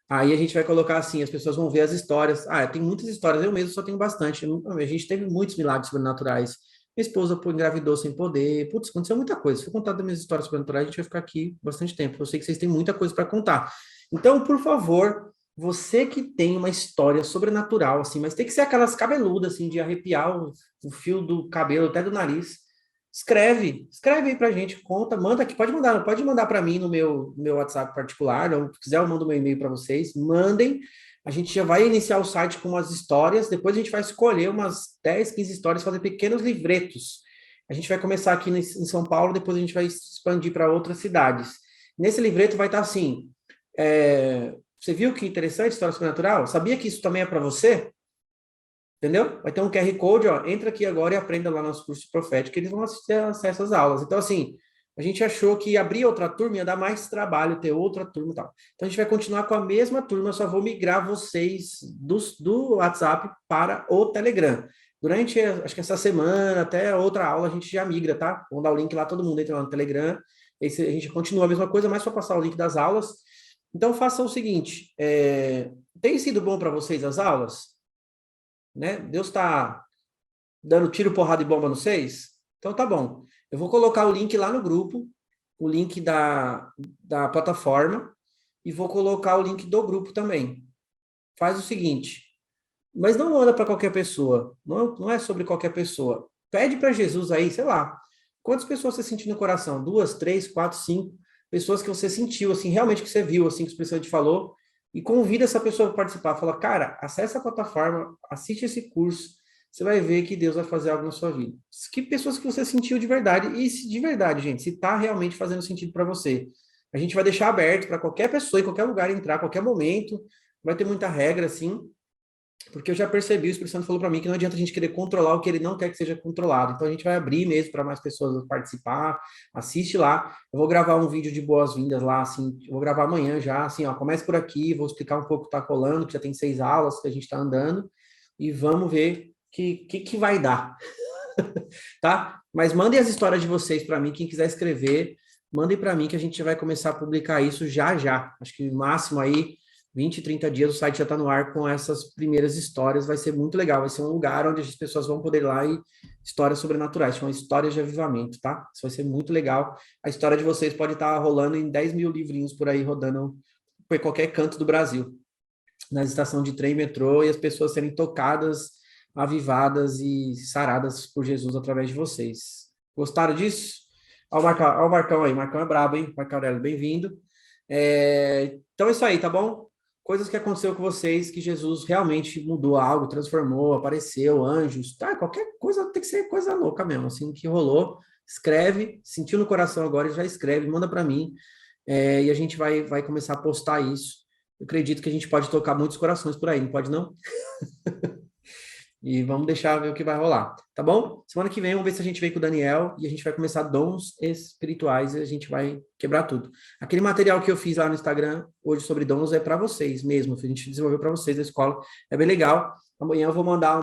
Aí a gente vai colocar assim, as pessoas vão ver as histórias. Tem muitas histórias, eu mesmo só tenho bastante. A gente teve muitos milagres sobrenaturais. Minha esposa engravidou sem poder. Putz, aconteceu muita coisa. Se eu contar das minhas histórias sobrenaturais, a gente vai ficar aqui bastante tempo. Eu sei que vocês têm muita coisa para contar. Então, por favor, você que tem uma história sobrenatural, assim, mas tem que ser aquelas cabeludas, assim, de arrepiar o fio do cabelo até do nariz. Escreve aí pra gente, conta, manda aqui, pode mandar para mim no meu WhatsApp particular, ou se quiser eu mando meu e-mail para vocês, mandem, a gente já vai iniciar o site com umas histórias, depois a gente vai escolher umas 10, 15 histórias, fazer pequenos livretos. A gente vai começar aqui em São Paulo, depois a gente vai expandir para outras cidades. Nesse livreto vai estar assim, você viu que interessante, história sobrenatural? Sabia que isso também é para você? Entendeu? Vai ter um QR Code, entra aqui agora e aprenda lá no nosso curso profético, que eles vão ter acesso às aulas. Então, assim, a gente achou que abrir outra turma ia dar mais trabalho, ter outra turma e tal. Então, a gente vai continuar com a mesma turma, só vou migrar vocês do WhatsApp para o Telegram. Durante, acho que essa semana, até outra aula, a gente já migra, tá? Vamos dar o link lá, todo mundo entra lá no Telegram. A gente continua a mesma coisa, mas só passar o link das aulas. Então, façam o seguinte, tem sido bom para vocês as aulas? Né? Deus está dando tiro, porrada e bomba no 6? Então tá bom. Eu vou colocar o link lá no grupo, o link da plataforma, e vou colocar o link do grupo também. Faz o seguinte, mas não manda para qualquer pessoa, não é sobre qualquer pessoa. Pede para Jesus aí, sei lá, quantas pessoas você sentiu no coração? 2, 3, 4, 5 pessoas que você sentiu, assim, realmente que você viu, assim, que o Espírito Santo te falou, e convida essa pessoa a participar. Fala, cara, acessa a plataforma, assiste esse curso, você vai ver que Deus vai fazer algo na sua vida. Que pessoas que você sentiu de verdade, e se de verdade, gente, se está realmente fazendo sentido para você. A gente vai deixar aberto para qualquer pessoa, em qualquer lugar entrar, a qualquer momento, vai ter muita regra, assim, porque eu já percebi, o Espírito Santo falou para mim que não adianta a gente querer controlar o que ele não quer que seja controlado. Então a gente vai abrir mesmo para mais pessoas participar. Assiste lá. Eu vou gravar um vídeo de boas-vindas lá, assim, eu vou gravar amanhã já, assim, ó, comece por aqui, vou explicar um pouco o que está rolando, que já tem 6 aulas que a gente está andando, e vamos ver que vai dar. Tá? Mas mandem as histórias de vocês para mim, quem quiser escrever, mandem para mim que a gente vai começar a publicar isso já já. Acho que no máximo aí 20, 30 dias o site já está no ar com essas primeiras histórias, vai ser muito legal, vai ser um lugar onde as pessoas vão poder ir lá e histórias sobrenaturais, chama Histórias de Avivamento, tá? Isso vai ser muito legal. A história de vocês pode estar rolando em 10 mil livrinhos por aí, rodando por qualquer canto do Brasil, na estação de trem, metrô, e as pessoas serem tocadas, avivadas e saradas por Jesus através de vocês. Gostaram disso? Olha o Marcão aí, Marcão é brabo, hein? Marcão Aurélio, bem-vindo. Então é isso aí, tá bom? Coisas que aconteceu com vocês, que Jesus realmente mudou algo, transformou, apareceu, anjos, tá? Qualquer coisa tem que ser coisa louca mesmo, assim, que rolou. Escreve, sentiu no coração agora, já escreve, manda para mim, e a gente vai começar a postar isso. Eu acredito que a gente pode tocar muitos corações por aí, não pode não? E vamos deixar ver o que vai rolar, tá bom? Semana que vem vamos ver se a gente vem com o Daniel e a gente vai começar dons espirituais e a gente vai quebrar tudo. Aquele material que eu fiz lá no Instagram hoje sobre dons é para vocês mesmo, a gente desenvolveu para vocês da escola, é bem legal. Amanhã eu vou mandar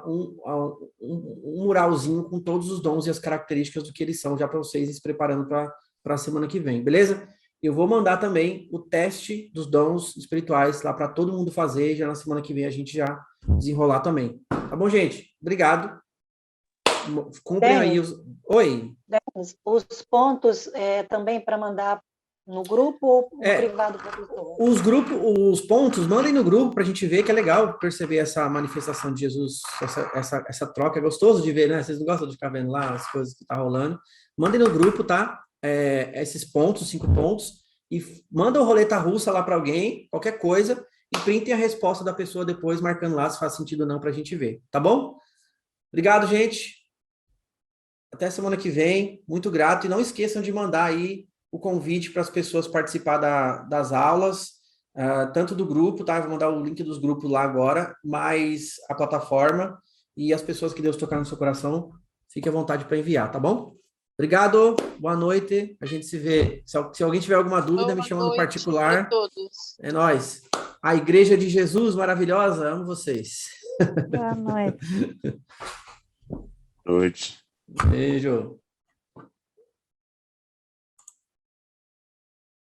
um muralzinho com todos os dons e as características do que eles são, já para vocês se preparando para a semana que vem, beleza? Eu vou mandar também o teste dos dons espirituais lá para todo mundo fazer, já na semana que vem a gente já desenrolar também. Tá bom, gente? Obrigado. Cumprem aí os... Oi? Os pontos também para mandar no grupo ou no privado para pessoa? Os pontos, mandem no grupo para a gente ver, que é legal perceber essa manifestação de Jesus, essa troca. É gostoso de ver, né? Vocês não gostam de ficar vendo lá as coisas que tá rolando. Mandem no grupo, tá? Esses pontos, 5 pontos, e manda o roleta russa lá para alguém, qualquer coisa, e printem a resposta da pessoa depois, marcando lá se faz sentido ou não para a gente ver, tá bom? Obrigado, gente. Até semana que vem. Muito grato. E não esqueçam de mandar aí o convite para as pessoas participar das aulas, tanto do grupo, tá? Eu vou mandar o link dos grupos lá agora, mais a plataforma e as pessoas que Deus tocar no seu coração, fique à vontade para enviar, tá bom? Obrigado, boa noite. A gente se vê. Se alguém tiver alguma dúvida, me chama no particular. É nóis. A Igreja de Jesus, maravilhosa. Amo vocês. Boa noite. Noite. Beijo.